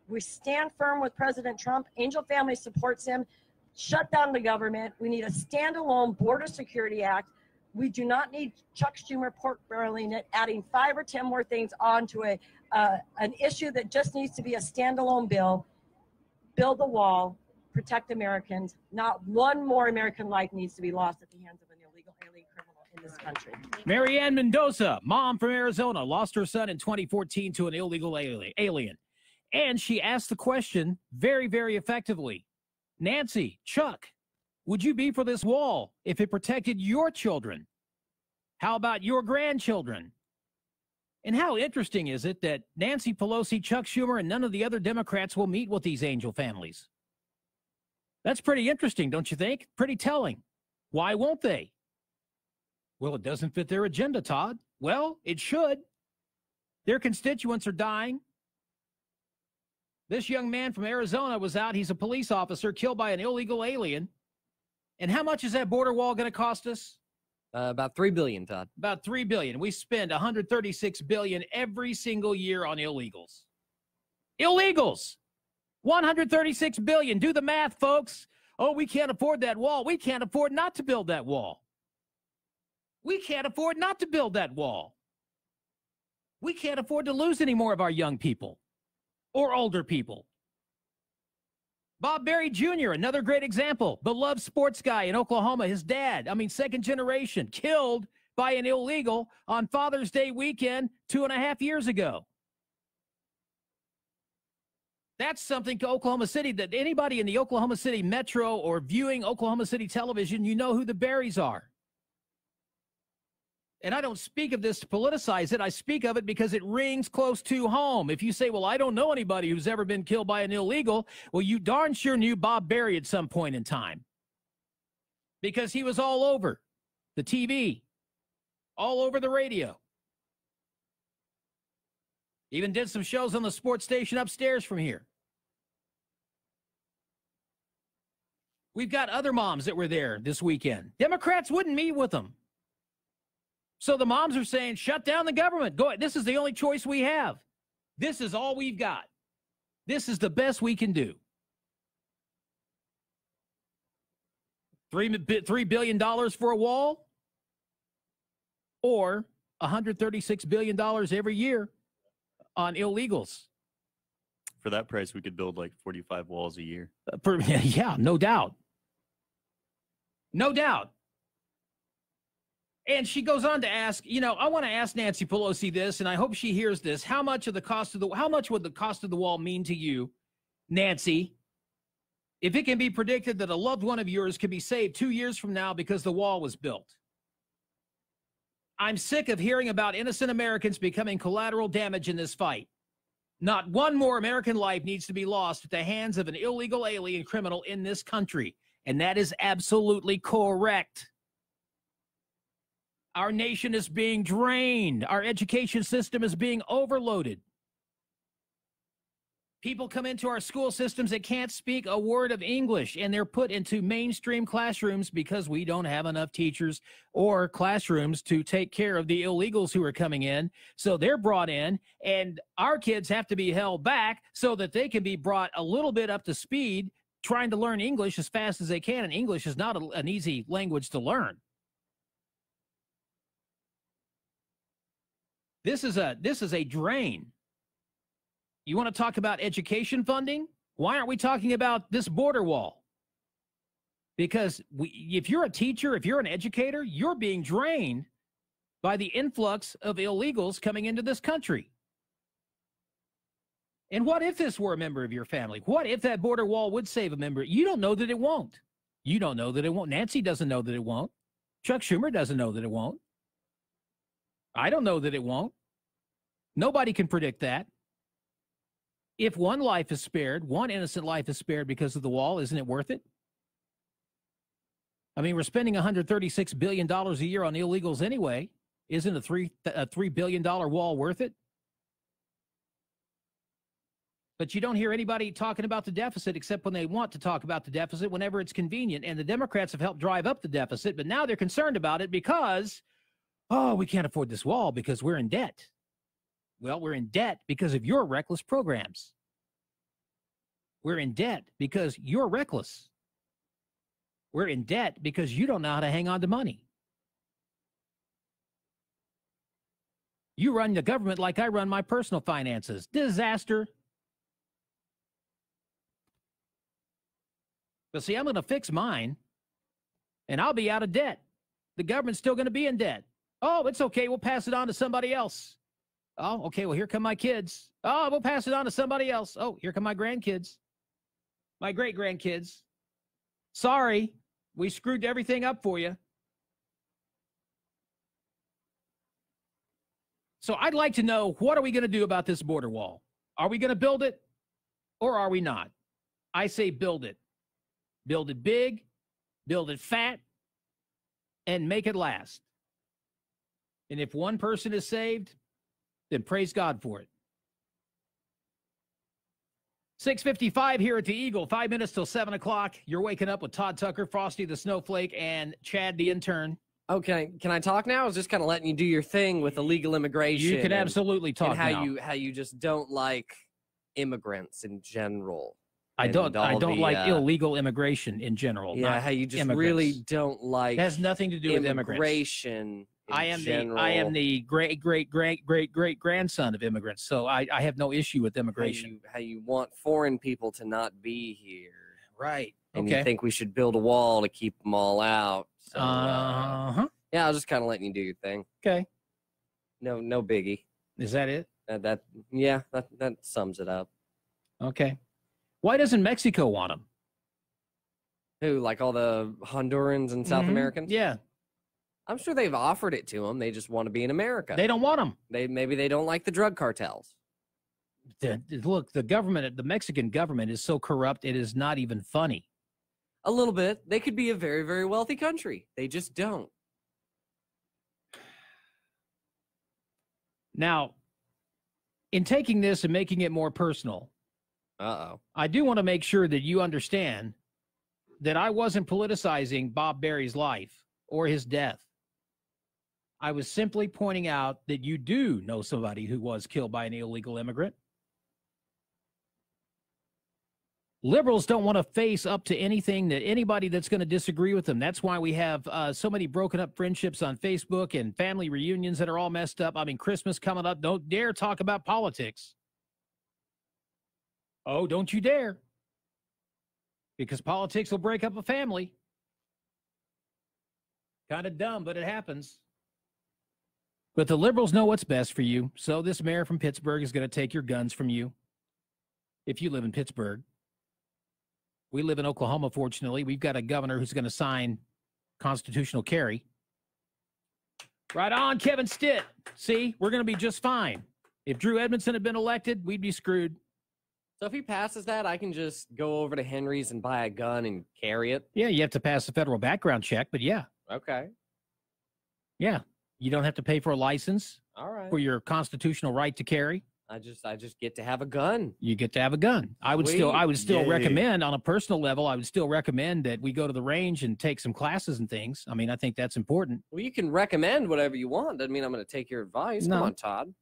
We stand firm with President Trump. Angel Family supports him. Shut down the government. We need a standalone border security act. We do not need Chuck Schumer pork barreling it, adding 5 or 10 more things onto an issue that just needs to be a standalone bill. Build the wall, protect Americans. Not one more American life needs to be lost at the hands of an illegal alien criminal in this country. Marianne Mendoza, mom from Arizona, lost her son in 2014 to an illegal alien. And she asked the question very, very effectively. Nancy, Chuck, would you be for this wall if it protected your children? How about your grandchildren? And how interesting is it that Nancy Pelosi, Chuck Schumer, and none of the other Democrats will meet with these angel families? That's pretty interesting, don't you think? Pretty telling. Why won't they? Well, it doesn't fit their agenda, Todd. Well, it should. Their constituents are dying. This young man from Arizona was out. He's a police officer killed by an illegal alien. And how much is that border wall going to cost us? About $3 billion, Todd. About $3 billion. We spend $136 billion every single year on illegals. Illegals! $136 billion. Do the math, folks. Oh, we can't afford that wall. We can't afford not to build that wall. We can't afford not to build that wall. We can't afford to lose any more of our young people or older people. Bob Berry Jr., another great example. Beloved sports guy in Oklahoma. His dad, second generation, killed by an illegal on Father's Day weekend 2.5 years ago. That's something to Oklahoma City that anybody in the Oklahoma City metro or viewing Oklahoma City television, you know who the Berries are. And I don't speak of this to politicize it. I speak of it because it rings close to home. If you say, well, I don't know anybody who's ever been killed by an illegal, well, you darn sure knew Bob Berry at some point in time. Because he was all over the TV, all over the radio. Even did some shows on the sports station upstairs from here. We've got other moms that were there this weekend. Democrats wouldn't meet with them. So the moms are saying, shut down the government. Go. This is the only choice we have. This is all we've got. This is the best we can do. $3 billion for a wall? Or $136 billion every year on illegals. For that price, we could build like 45 walls a year. Yeah, no doubt. No doubt. And she goes on to ask, I want to ask Nancy Pelosi this, and I hope she hears this. How much would the cost of the wall mean to you, Nancy, if it can be predicted that a loved one of yours could be saved 2 years from now because the wall was built? I'm sick of hearing about innocent Americans becoming collateral damage in this fight. Not one more American life needs to be lost at the hands of an illegal alien criminal in this country. And that is absolutely correct. Our nation is being drained. Our education system is being overloaded. People come into our school systems that can't speak a word of English, and they're put into mainstream classrooms because we don't have enough teachers or classrooms to take care of the illegals who are coming in. So they're brought in, and our kids have to be held back so that they can be brought a little bit up to speed, trying to learn English as fast as they can, and English is not an easy language to learn. This is a drain. You want to talk about education funding? Why aren't we talking about this border wall? Because if you're a teacher, if you're an educator, you're being drained by the influx of illegals coming into this country. And what if this were a member of your family? What if that border wall would save a member? You don't know that it won't. You don't know that it won't. Nancy doesn't know that it won't. Chuck Schumer doesn't know that it won't. I don't know that it won't. Nobody can predict that. If one life is spared, one innocent life is spared because of the wall, isn't it worth it? We're spending $136 billion a year on illegals anyway. Isn't a $3 billion wall worth it? But you don't hear anybody talking about the deficit except when they want to talk about the deficit whenever it's convenient. And the Democrats have helped drive up the deficit, but now they're concerned about it because, we can't afford this wall because we're in debt. Well, we're in debt because of your reckless programs. We're in debt because you're reckless. We're in debt because you don't know how to hang on to money. You run the government like I run my personal finances. Disaster. But see, I'm going to fix mine, and I'll be out of debt. The government's still going to be in debt. Oh, it's okay. We'll pass it on to somebody else. Oh, okay, well, here come my kids. Oh, we'll pass it on to somebody else. Oh, here come my grandkids. My great-grandkids. Sorry, We screwed everything up for you. So I'd like to know, what are we going to do about this border wall? Are we going to build it or are we not? I say build it. Build it big, build it fat, and make it last. And if one person is saved, then praise God for it. 6:55 here at the Eagle. 5 minutes till 7 o'clock. You're waking up with Todd Tucker, Frosty the Snowflake, and Chad the intern. Okay, can I talk now? I was just kind of letting you do your thing with illegal immigration. You can absolutely talk and how now. how you just don't like immigrants in general. I don't the, like illegal immigration in general. Yeah, how you just really don't like. It has nothing to do with immigration. I am the great grandson of immigrants, so I have no issue with immigration. How you want foreign people to not be here, right? And okay. You think we should build a wall to keep them all out. So, yeah, I was just kind of letting you do your thing. Okay. No biggie. Is that it? That sums it up. Okay. Why doesn't Mexico want them? Who, like all the Hondurans and South Americans? Yeah. I'm sure they've offered it to them. They just want to be in America. They don't want them. Maybe they don't like the drug cartels. Look, the Mexican government is so corrupt, it is not even funny. A little bit. They could be a very, very wealthy country. They just don't. Now, in taking this and making it more personal, I do want to make sure that you understand that I wasn't politicizing Bob Berry's life or his death. I was simply pointing out that you do know somebody who was killed by an illegal immigrant. Liberals don't want to face up to anything that anybody that's going to disagree with them. That's why we have so many broken up friendships on Facebook and family reunions that are all messed up. I mean, Christmas coming up. Don't dare talk about politics. Oh, don't you dare. Because politics will break up a family. Kind of dumb, but it happens. But the liberals know what's best for you. So this mayor from Pittsburgh is going to take your guns from you. If you live in Pittsburgh. We live in Oklahoma, fortunately. We've got a governor who's going to sign constitutional carry. Right on, Kevin Stitt. See, we're going to be just fine. If Drew Edmondson had been elected, we'd be screwed. So if he passes that, I can just go over to Henry's and buy a gun and carry it? Yeah, you have to pass a federal background check, but yeah. Okay. Yeah, you don't have to pay for a license. All right. For your constitutional right to carry. I just get to have a gun. You get to have a gun. I would still recommend, on a personal level, I would still recommend that we go to the range and take some classes and things. I mean, I think that's important. Well, you can recommend whatever you want. Doesn't mean I'm going to take your advice. No. Come on, Todd.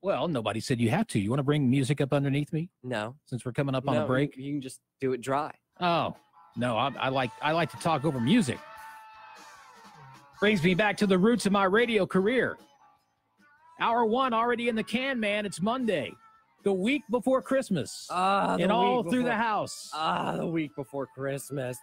Well, nobody said you have to. You want to bring music up underneath me? No. Since we're coming up on a break? You can just do it dry. Oh, no, I like to talk over music. Brings me back to the roots of my radio career. Hour one already in the can, man. It's Monday, the week before Christmas. And all through the house. The week before Christmas.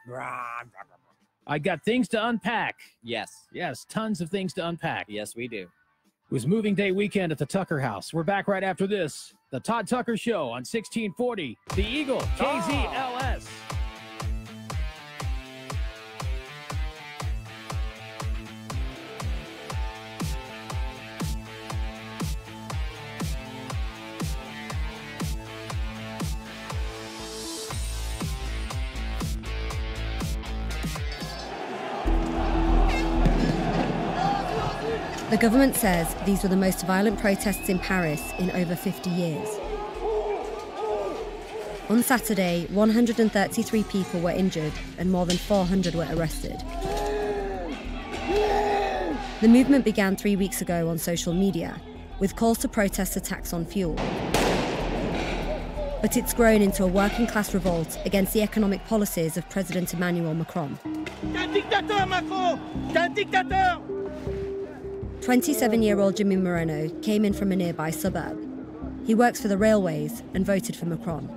I got things to unpack. Yes. Yes, tons of things to unpack. Yes, we do. It was moving day weekend at the Tucker house. We're back right after this. The Todd Tucker Show on 1640. The Eagle, KZLS. The government says these were the most violent protests in Paris in over 50 years. On Saturday, 133 people were injured and more than 400 were arrested. The movement began 3 weeks ago on social media, with calls to protest attacks on fuel. But it's grown into a working-class revolt against the economic policies of President Emmanuel Macron. 27-year-old Jimmy Moreno came in from a nearby suburb. He works for the railways and voted for Macron.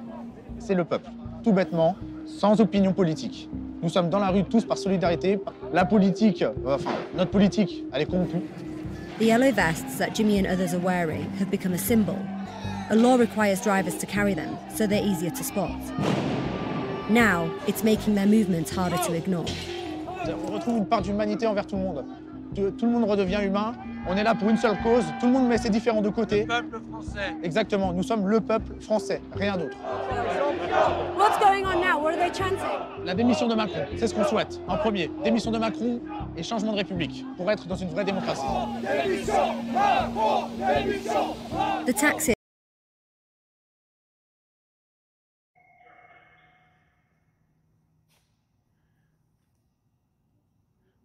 C'est le peuple, tout bêtement, sans opinion politique. Nous sommes dans la rue tous par solidarité. La politique, notre politique, elle est corrompue. The yellow vests that Jimmy and others are wearing have become a symbol. A law requires drivers to carry them, so they're easier to spot. Now, it's making their movements harder to ignore. On retrouve une part d'humanité envers tout le monde. Tout le monde redevient humain. On est là pour une seule cause. Tout le monde met ses différends de côté. Le peuple français. Exactement. Nous sommes le peuple français, rien d'autre. What's going on now? What are they chanting? La démission de Macron, c'est ce qu'on souhaite. En premier, démission de Macron et changement de République pour être dans une vraie démocratie. Démission Macron, démission Macron. The taxes.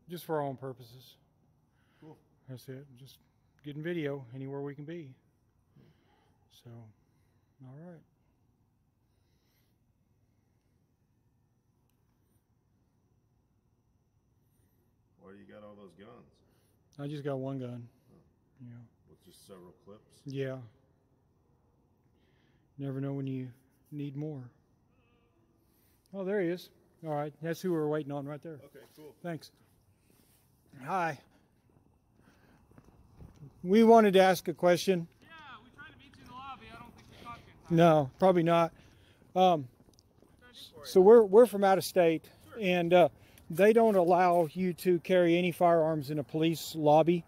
Just for our own purposes. Cool. That's it. Just getting video anywhere we can be. So, all right. Why do you got all those guns? I just got one gun. Yeah. With just several clips? Yeah. Never know when you need more. Oh, there he is. All right. That's who we're waiting on right there. Okay, cool. Thanks. Hi. We wanted to ask a question. Yeah, we tried to meet you in the lobby. I don't think we caught you. No, probably not. So we're from out of state, and they don't allow you to carry any firearms in a police lobby.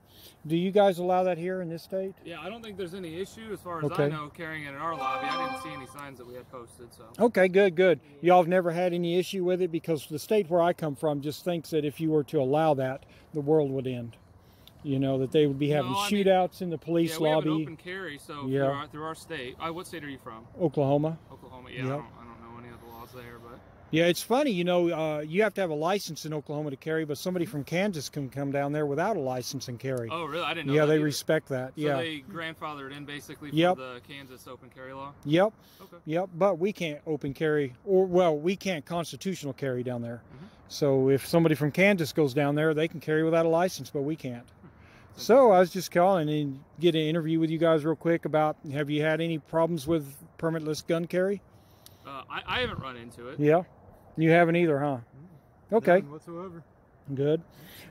Do you guys allow that here in this state? Yeah, I don't think there's any issue as far as Okay. I know carrying it in our lobby. I didn't see any signs that we had posted. So. Okay, good. Y'all have never had any issue with it, because the state where I come from just thinks that if you were to allow that, the world would end. You know, that they would be having shootouts in the police lobby. Yeah, we have an open carry, so Yeah. through our state. What state are you from? Oklahoma. Oklahoma, yeah. Yep. I don't know any of the laws there, but. Yeah, it's funny, you know, you have to have a license in Oklahoma to carry, but somebody from Kansas can come down there without a license and carry. Oh, really? I didn't know Yeah, that they either. respect that. So Yeah. they grandfathered in basically for Yep. the Kansas open carry law? Yep. Okay. Yep. But we can't open carry, or well, we can't constitutional carry down there. So if somebody from Kansas goes down there, they can carry without a license, but we can't. So I was just calling and get an interview with you guys real quick about, have you had any problems with permitless gun carry? I haven't run into it. Yeah. You haven't either, huh? Okay. None whatsoever. Good.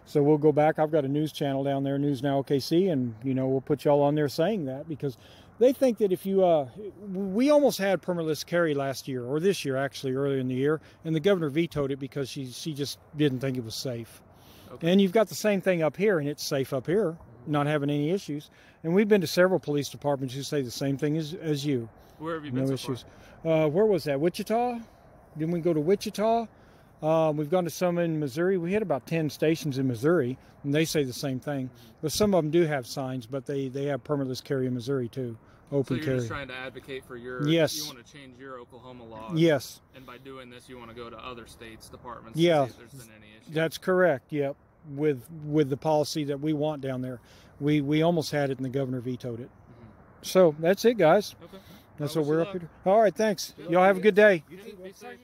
So we'll go back. I've got a news channel down there, News Now OKC, and, you know, we'll put y'all on there saying that, because they think that if you, we almost had permitless carry last year, or this year actually, earlier in the year, and the governor vetoed it because she just didn't think it was safe. Okay. And you've got the same thing up here, and it's safe up here, not having any issues. And we've been to several police departments who say the same thing as you. Where have you been so issues. Where was that? Wichita? Didn't we go to Wichita? We've gone to some in Missouri. We hit about 10 stations in Missouri, and they say the same thing. But some of them do have signs, but they have permitless carry in Missouri too, open so you're carry. just trying to advocate for your, Yes. you want to change your Oklahoma laws. Yes. And by doing this, you want to go to other states' departments Yeah, to see if there's been any issues. that's correct. Yep, with the policy that we want down there. We almost had it, and the governor vetoed it. So that's it, guys. Okay. That's what we're up here. All right, thanks. Y'all have a good day. You too. Be safe.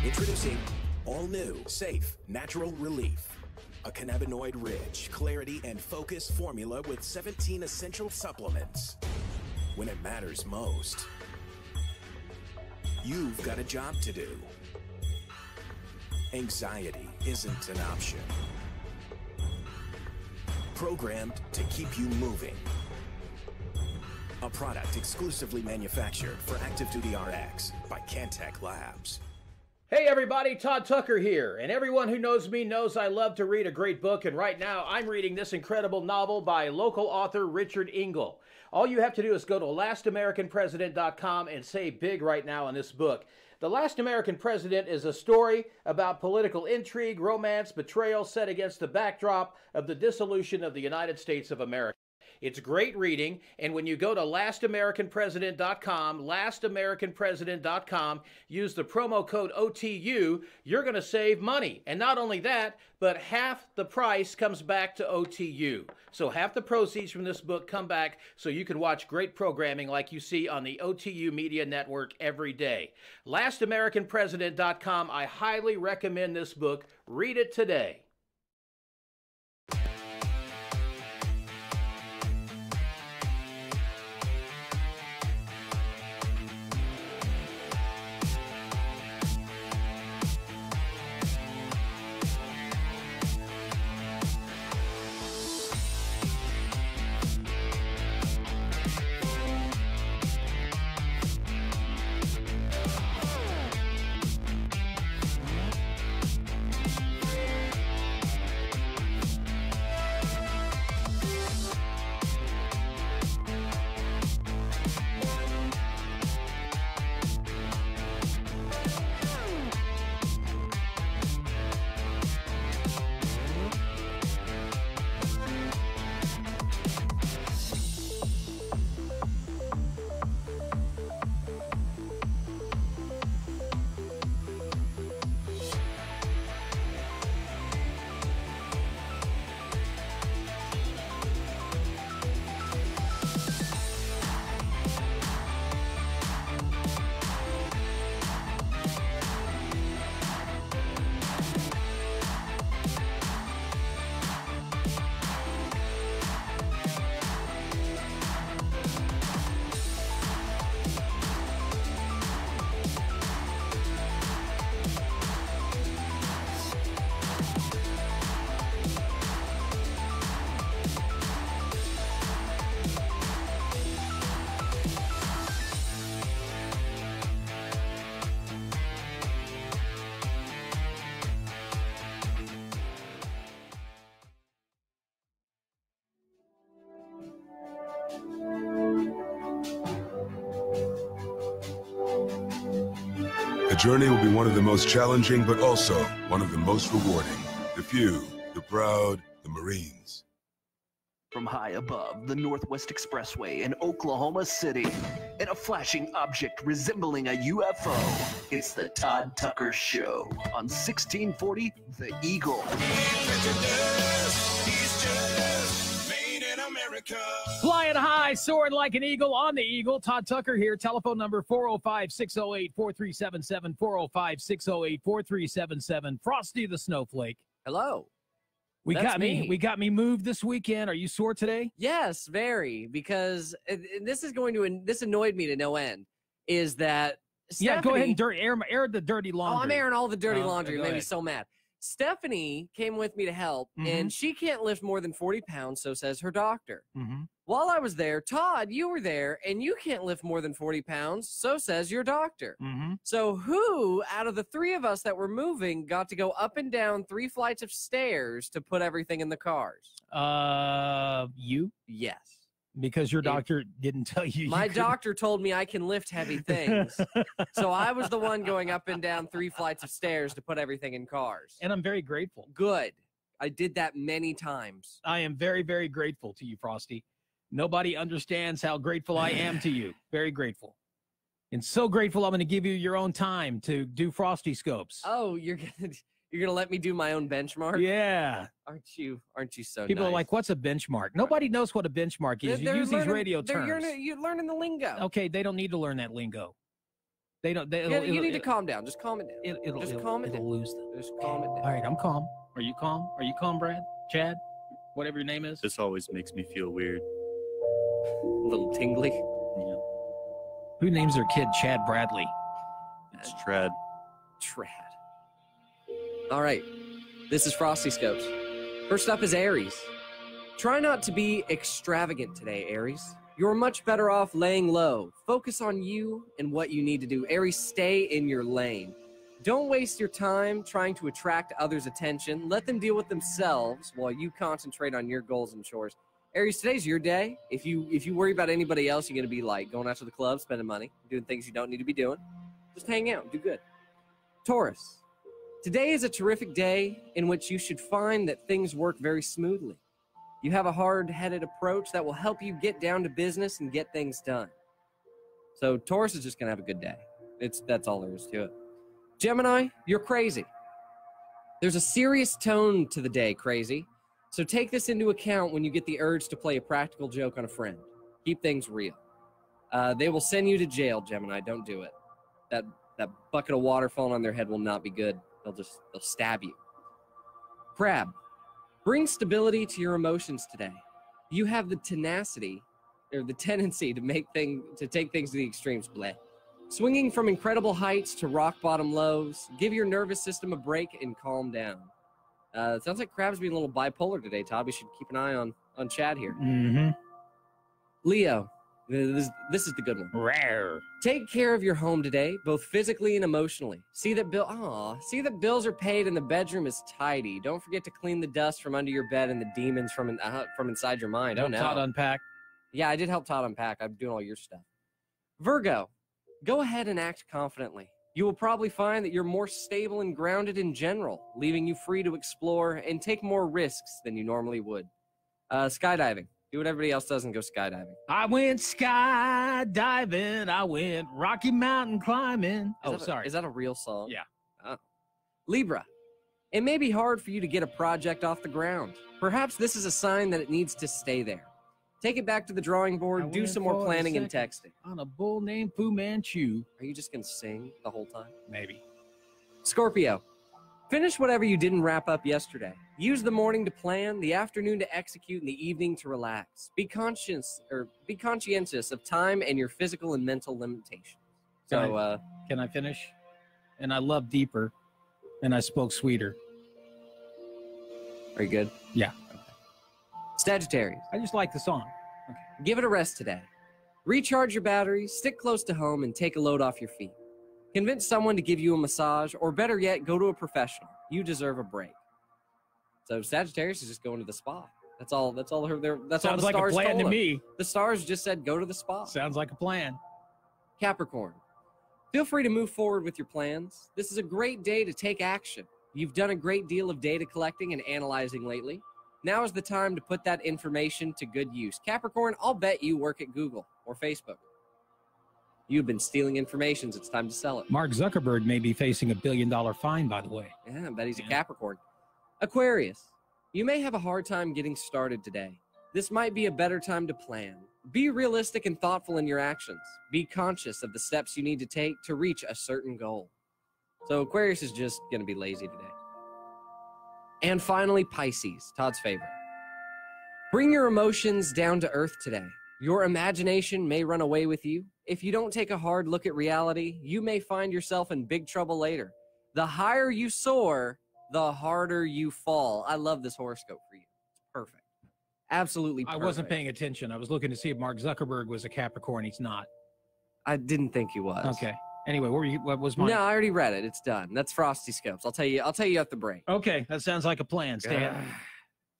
Introducing all new, safe, natural relief. A cannabinoid-rich, clarity and focus formula with 17 essential supplements. When it matters most, you've got a job to do. Anxiety isn't an option. Programmed to keep you moving. A product exclusively manufactured for Active Duty RX by Cantech Labs. Hey everybody, Todd Tucker here, and everyone who knows me knows I love to read a great book, and right now I'm reading this incredible novel by local author Richard Engel. All you have to do is go to LastAmericanPresident.com and say big right now in this book. The Last American President is a story about political intrigue, romance, betrayal set against the backdrop of the dissolution of the United States of America. It's great reading, and when you go to LastAmericanPresident.com, LastAmericanPresident.com, use the promo code OTU, you're going to save money. And not only that, but half the price comes back to OTU. So half the proceeds from this book come back so you can watch great programming like you see on the OTU Media Network every day. LastAmericanPresident.com, I highly recommend this book. Read it today. The journey will be one of the most challenging, but also one of the most rewarding. The few, the proud, the Marines. From high above the Northwest Expressway in Oklahoma City, in a flashing object resembling a UFO, it's the Todd Tucker Show on 1640 The Eagle. Flying high, soaring like an eagle on the Eagle. Todd Tucker here. Telephone number 405-608-4377, 405-608-4377. Frosty the Snowflake. Hello. We That's got me moved this weekend. Are you sore today? Yes, very, because this annoyed me to no end. Is that Stephanie, yeah? Go ahead and air the dirty laundry. Oh, I'm airing all the dirty laundry. It made me ahead. so mad. Stephanie came with me to help, and she can't lift more than 40 pounds, so says her doctor. While I was there, Todd, you were there, and you can't lift more than 40 pounds, so says your doctor. So who, out of the three of us that were moving, got to go up and down 3 flights of stairs to put everything in the cars? You? Yes. Because your doctor didn't tell you. My doctor told me I can lift heavy things. So I was the one going up and down 3 flights of stairs to put everything in cars. And I'm very grateful. Good. I did that many times. I am very, very grateful to you, Frosty. Nobody understands how grateful I am to you. Very grateful. And so grateful I'm going to give you your own time to do Frosty Scopes. Oh, you're gonna let me do my own benchmark? Yeah. Aren't you so People nice? are like, what's a benchmark? Nobody knows what a benchmark is. You use these radio terms. You're learning the lingo. Okay, they don't need to learn that lingo. They don't. You need to calm down. Just calm it down. Just calm it down. Lose them. Just calm it down. All right, I'm calm. Are you calm? Are you calm, Brad? Chad? Whatever your name is? This always makes me feel weird. A little tingly. Yeah. Who names their kid Chad Bradley? It's Trad. Trad. All right. This is Frosty Scopes. First up is Aries. Try not to be extravagant today, Aries. You're much better off laying low. Focus on you and what you need to do. Aries, stay in your lane. Don't waste your time trying to attract others' attention. Let them deal with themselves while you concentrate on your goals and chores. Aries, today's your day. If you worry about anybody else, you're going to be like going out to the club, spending money, doing things you don't need to be doing. Just hang out, do good. Taurus. Today is a terrific day in which you should find that things work very smoothly. You have a hard-headed approach that will help you get down to business and get things done. So Taurus is just going to have a good day. That's all there is to it. Gemini, you're crazy. There's a serious tone to the day, crazy. So take this into account when you get the urge to play a practical joke on a friend. Keep things real. They will send you to jail, Gemini. Don't do it. That bucket of water falling on their head will not be good. They'll stab you. Crab, bring stability to your emotions today. You have the tenacity or the tendency to take things to the extremes. Bleh. Swinging from incredible heights to rock bottom lows. Give your nervous system a break and calm down. It sounds like Crab's being a little bipolar today, Todd. We should keep an eye on Chad here. Leo, this is the good one. Rare. Take care of your home today, both physically and emotionally. See that bills are paid and the bedroom is tidy. Don't forget to clean the dust from under your bed and the demons from inside your mind. Oh no. Todd unpack. Yeah, I did help Todd unpack. I'm doing all your stuff. Virgo, go ahead and act confidently. You will probably find that you're more stable and grounded in general, leaving you free to explore and take more risks than you normally would. Skydiving. Do what everybody else does and go skydiving. I went skydiving. I went Rocky Mountain climbing. Is that a real song? Yeah. Oh. Libra. It may be hard for you to get a project off the ground. Perhaps this is a sign that it needs to stay there. Take it back to the drawing board, do some more planning and texting. On a bull named Fu Manchu. Are you just going to sing the whole time? Maybe. Scorpio. Finish whatever you didn't wrap up yesterday. Use the morning to plan, the afternoon to execute, and the evening to relax. Be conscientious of time and your physical and mental limitations. So, can I finish? And I love deeper, and I spoke sweeter. Are you good? Yeah. Sagittarius. I just like the song. Okay. Give it a rest today. Recharge your batteries, stick close to home, and take a load off your feet. Convince someone to give you a massage, or better yet, go to a professional. You deserve a break. So Sagittarius is just going to the spa. That's all. That's all the Sounds like stars a plan told to him. me. The stars just said go to the spa. Sounds like a plan. Capricorn. Feel free to move forward with your plans. This is a great day to take action. You've done a great deal of data collecting and analyzing lately. Now is the time to put that information to good use. Capricorn, I'll bet you work at Google or Facebook. You've been stealing information. It's time to sell it. Mark Zuckerberg may be facing a $1 billion fine, by the way. Yeah, I bet he's a Capricorn. Aquarius, you may have a hard time getting started today. This might be a better time to plan. Be realistic and thoughtful in your actions. Be conscious of the steps you need to take to reach a certain goal. So Aquarius is just going to be lazy today. And finally, Pisces, Todd's favorite. Bring your emotions down to earth today. Your imagination may run away with you. If you don't take a hard look at reality, you may find yourself in big trouble later. The higher you soar, the harder you fall. I love this horoscope for you. It's perfect. Absolutely perfect. I wasn't paying attention. I was looking to see if Mark Zuckerberg was a Capricorn. He's not. I didn't think he was. Okay. Anyway, what was mine? No, I already read it. It's done. That's Frosty Scopes. I'll tell you at the break. Okay, that sounds like a plan, Stan.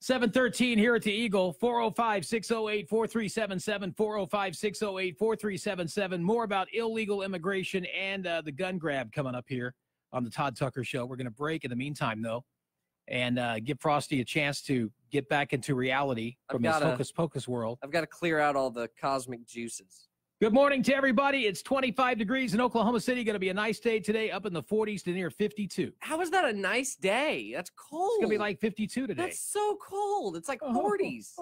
7:13 here at the Eagle. 405-608-4377. 405-608-4377. More about illegal immigration and the gun grab coming up here on the Todd Tucker Show. We're going to break in the meantime, though, and give Frosty a chance to get back into reality from his hocus pocus world. I've got to clear out all the cosmic juices. Good morning to everybody. It's 25 degrees in Oklahoma City. Going to be a nice day today, up in the 40s to near 52. How is that a nice day? That's cold. It's going to be like 52 today. That's so cold. It's like 40s.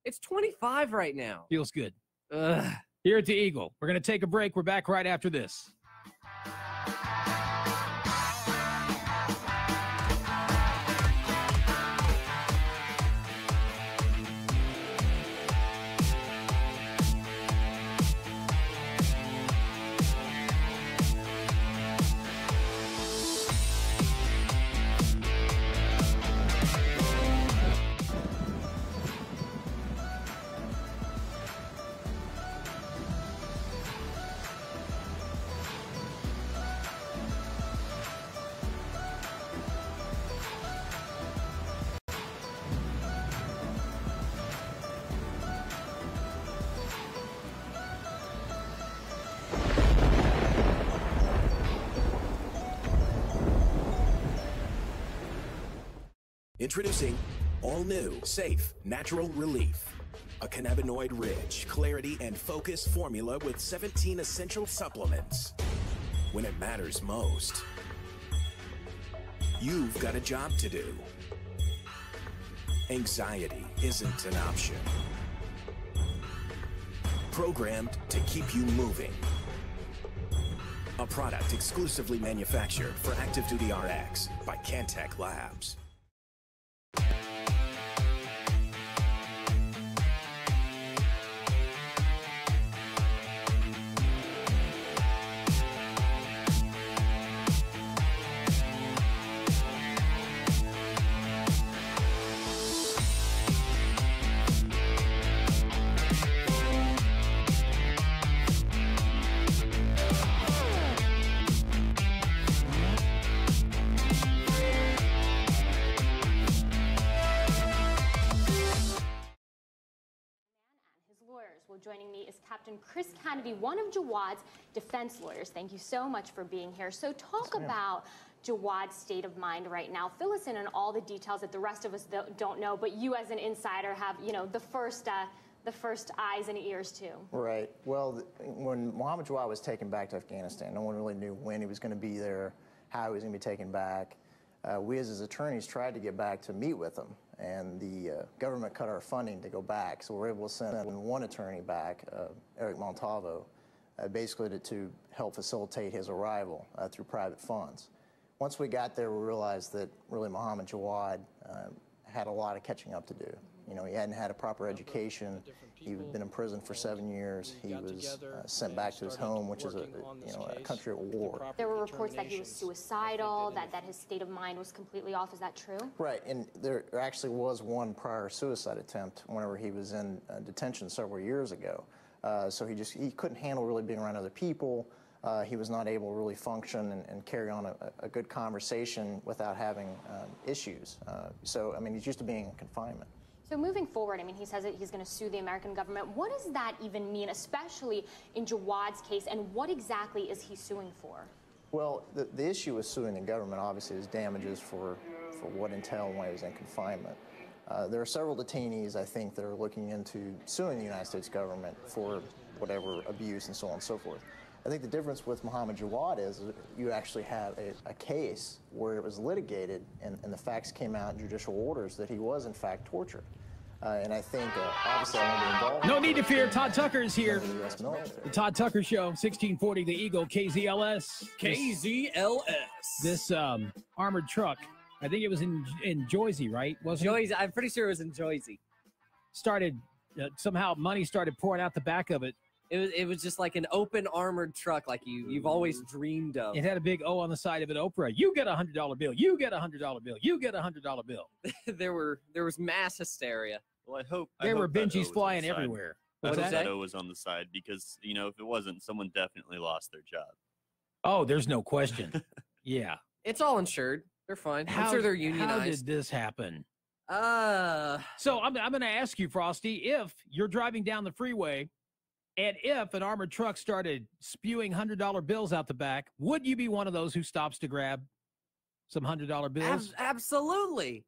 It's 25 right now. Feels good. Ugh. Here at the Eagle, we're going to take a break. We're back right after this. Introducing all new, safe, natural relief. A cannabinoid-rich, clarity and focus formula with 17 essential supplements. When it matters most, you've got a job to do. Anxiety isn't an option. Programmed to keep you moving. A product exclusively manufactured for Active Duty RX by Cantech Labs. Well, joining me is Captain Chris Kennedy, one of Jawad's defense lawyers. Thank you so much for being here. So talk about Jawad's state of mind right now. Fill us in on all the details that the rest of us don't know, but you as an insider have, the first eyes and ears too. Right. Well, when Mohammed Jawad was taken back to Afghanistan, no one really knew when he was going to be there, how he was going to be taken back. We as his attorneys tried to get back to meet with him, and the government cut our funding to go back, so we were able to send one attorney back, Eric Montalvo, basically to help facilitate his arrival through private funds. Once we got there, we realized that really Mohammed Jawad had a lot of catching up to do. He hadn't had a proper education. He'd been in prison for 7 years. He was sent back to his home, which is a country at war. There were reports that he was suicidal, that his state of mind was completely off. Is that true? Right, and there actually was one prior suicide attempt whenever he was in detention several years ago. So he couldn't handle really being around other people. He was not able to really function and carry on a good conversation without having issues. So, I mean, he's used to being in confinement. So moving forward, I mean, he says that he's going to sue the American government. What does that even mean, especially in Jawad's case, and what exactly is he suing for? Well, the issue with suing the government, obviously, is damages for what entailed when he was in confinement. There are several detainees, I think, that are looking into suing the United States government for whatever abuse and so on and so forth. I think the difference with Mohammed Jawad is you actually have a case where it was litigated and the facts came out in judicial orders that he was, in fact, tortured. And I think, obviously, I want to be involved. No need to fear. Todd Tucker is here. The US military. The Todd Tucker Show, 1640 The Eagle, KZLS. This armored truck, I think it was in Joyzy, right? Wasn't Joyzy, it? I'm pretty sure it was in Joyzy. Started, somehow money started pouring out the back of it. It was just like an open armored truck like you've always dreamed of. It had a big O on the side of it, Oprah. You get $100 bill. You get $100 bill. You get $100 bill. there was mass hysteria. Well, I hope there were that O Benjis was flying on the side. everywhere. I What's hope that? that O was on the side because, you know, if it wasn't, someone definitely lost their job. Oh, there's no question. Yeah. It's all insured. They're fine. I'm sure they're unionized. How did this happen? So I'm going to ask you, Frosty, if you're driving down the freeway and if an armored truck started spewing $100 bills out the back, would you be one of those who stops to grab some $100 bills? Absolutely.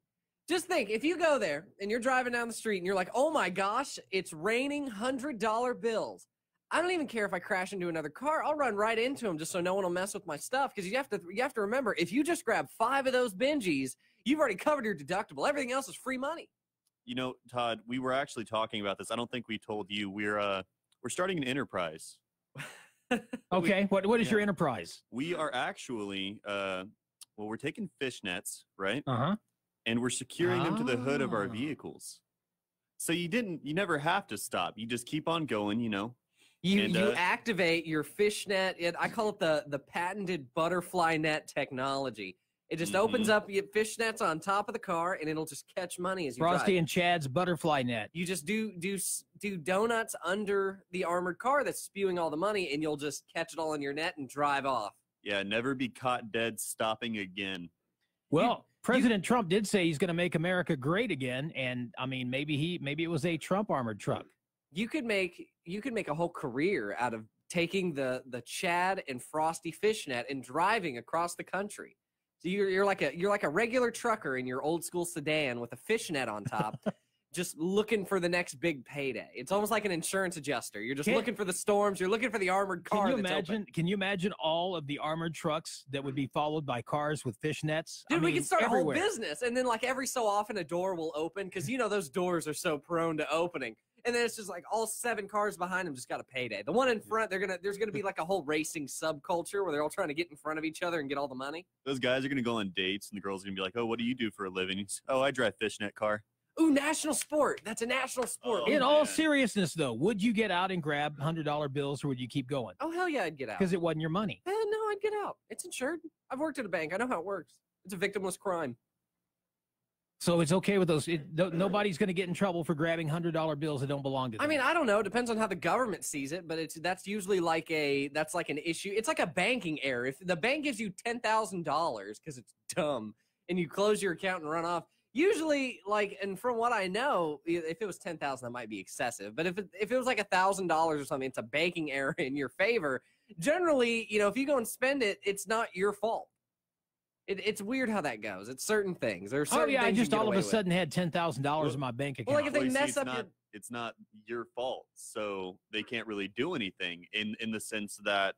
Just think, if you go there and you're driving down the street and you're like, oh my gosh, it's raining $100 bills. I don't even care if I crash into another car. I'll run right into them just so no one will mess with my stuff. Because you have to remember, if you just grab 5 of those Benjis, you've already covered your deductible. Everything else is free money. You know, Todd, we were actually talking about this. I don't think we told you. We're starting an enterprise. Okay, what is your enterprise? We are actually, we're taking fishnets, right? Uh-huh. And we're securing them to the hood of our vehicles. So you never have to stop. You just keep on going, you know. You activate your fishnet. I call it the patented butterfly net technology. It just opens up your fishnets on top of the car, and it'll just catch money as you Frosty drive. and Chad's butterfly net. You just do donuts under the armored car that's spewing all the money, and you'll just catch it all in your net and drive off. Yeah, never be caught dead stopping again. Well, President Trump did say he's going to make America great again, and I mean, maybe it was a Trump armored truck. You could make a whole career out of taking the Chad and Frosty fishnet and driving across the country. So you're like a regular trucker in your old school sedan with a fishnet on top, just looking for the next big payday. It's almost like an insurance adjuster. You're just looking for the storms. You're looking for the armored car. Can you imagine all of the armored trucks that would be followed by cars with fishnets? Dude, we could start everywhere. a whole business, and then like every so often a door will open because you know those doors are so prone to opening. And then it's just like all 7 cars behind them just got a payday. The one in front, there's gonna be like a whole racing subculture where they're all trying to get in front of each other and get all the money. Those guys are gonna go on dates, and the girls are gonna be like, "Oh, what do you do for a living?" "Oh, I drive fishnet car." Ooh, national sport. That's a national sport. In all seriousness, though, would you get out and grab $100 bills, or would you keep going? Oh, hell yeah, I'd get out. Because it wasn't your money. No, I'd get out. It's insured. I've worked at a bank. I know how it works. It's a victimless crime. So it's okay with those. Nobody's going to get in trouble for grabbing $100 bills that don't belong to them. I mean, I don't know. It depends on how the government sees it, but that's usually like an issue. It's like a banking error. If the bank gives you $10,000 because it's dumb, and you close your account and run off, usually, like, and from what I know, if it was $10,000, that might be excessive. But if it was like $1,000 or something, it's a banking error in your favor. Generally, you know, if you go and spend it, it's not your fault. It's weird how that goes. It's certain things. There are certain things I just you get all of away a with. sudden had $10,000 in my bank account. Well, like if they mess up it's not your fault, so they can't really do anything in the sense that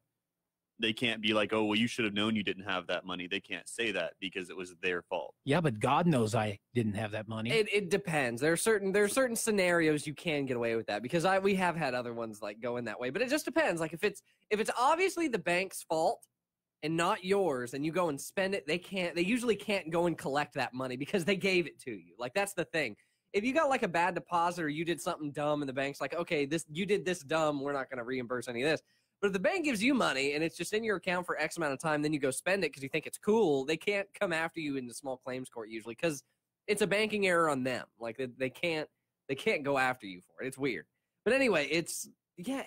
they can't be like, "Oh, well, you should have known you didn't have that money." They can't say that because it was their fault. Yeah, but God knows I didn't have that money. It depends. There are certain scenarios you can get away with that because we have had other ones like go in that way. But it just depends. Like if it's obviously the bank's fault and not yours, and you go and spend it, they usually can't go and collect that money because they gave it to you. Like that's the thing. If you got like a bad deposit or you did something dumb and the bank's like, okay, you did this dumb, we're not going to reimburse any of this. But if the bank gives you money and it's just in your account for X amount of time, then you go spend it because you think it's cool, they can't come after you in the small claims court usually because it's a banking error on them. Like they can't go after you for it. It's weird. But anyway,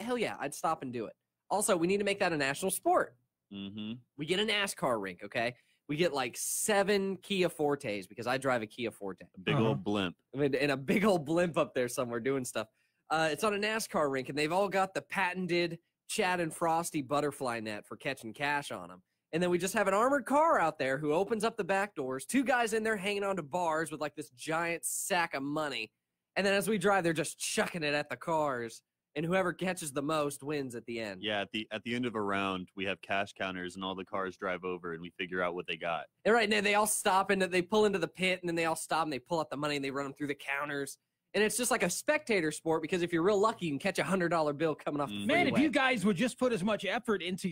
hell yeah, I'd stop and do it. Also, we need to make that a national sport. Mm-hmm. We get a NASCAR rink, okay? we get like 7 Kia Fortes because I drive a Kia Forte. A big old blimp. And a big old blimp up there somewhere doing stuff. It's on a NASCAR rink, and they've all got the patented Chad and Frosty butterfly net for catching cash on them. And then we just have an armored car out there who opens up the back doors, 2 guys in there hanging onto bars with like this giant sack of money. And then as we drive, they're just chucking it at the cars. And whoever catches the most wins at the end. Yeah, at the end of a round, we have cash counters, and all the cars drive over, and we figure out what they got. And right now, they all stop, and they pull into the pit, and then they all stop, and they pull out the money, and they run them through the counters. And it's just like a spectator sport, because if you're real lucky, you can catch a $100 bill coming off the freeway. Man, if you guys would just put as much effort into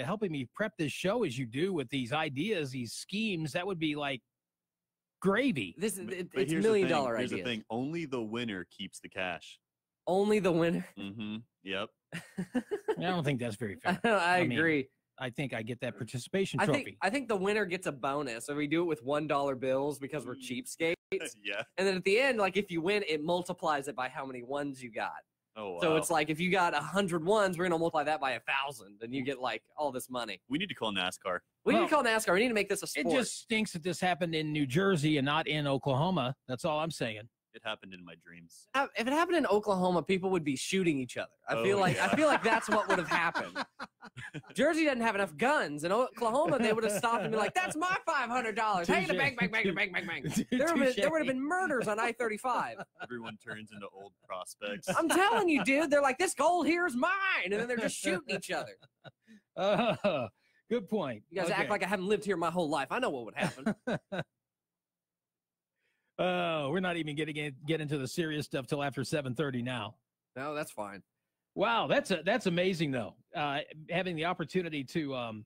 helping me prep this show as you do with these ideas, these schemes, that would be like gravy. It's But here's $1 million the thing. ideas. Here's the thing. Only the winner keeps the cash. Only the winner? Mm-hmm. Yep. I don't think that's very fair. I agree. I think I get that participation trophy. I think the winner gets a bonus. So we do it with $1 bills because we're cheapskates. Yeah. And then at the end, like if you win, it multiplies it by how many ones you got. Oh, wow. So it's like if you got 100 ones, we're gonna multiply that by 1,000, and you get like all this money. We need to call NASCAR. We need to call NASCAR. We need to make this a sport. It just stinks that this happened in New Jersey and not in Oklahoma. That's all I'm saying. It happened in my dreams. If it happened in Oklahoma, people would be shooting each other. I feel like that's what would have happened. Jersey doesn't have enough guns. In Oklahoma, they would have stopped and been like, "That's my $500. Hey, the bang, bang, bang, bang, bang, bang." There would have been murders on I-35. Everyone turns into old prospects. I'm telling you, dude. They're like, "This gold here is mine," and then they're just shooting each other. Good point. You guys act like I haven't lived here my whole life. I know what would happen. We're not even get into the serious stuff till after 7:30 now. No, that's fine. Wow, that's amazing though. Having the opportunity to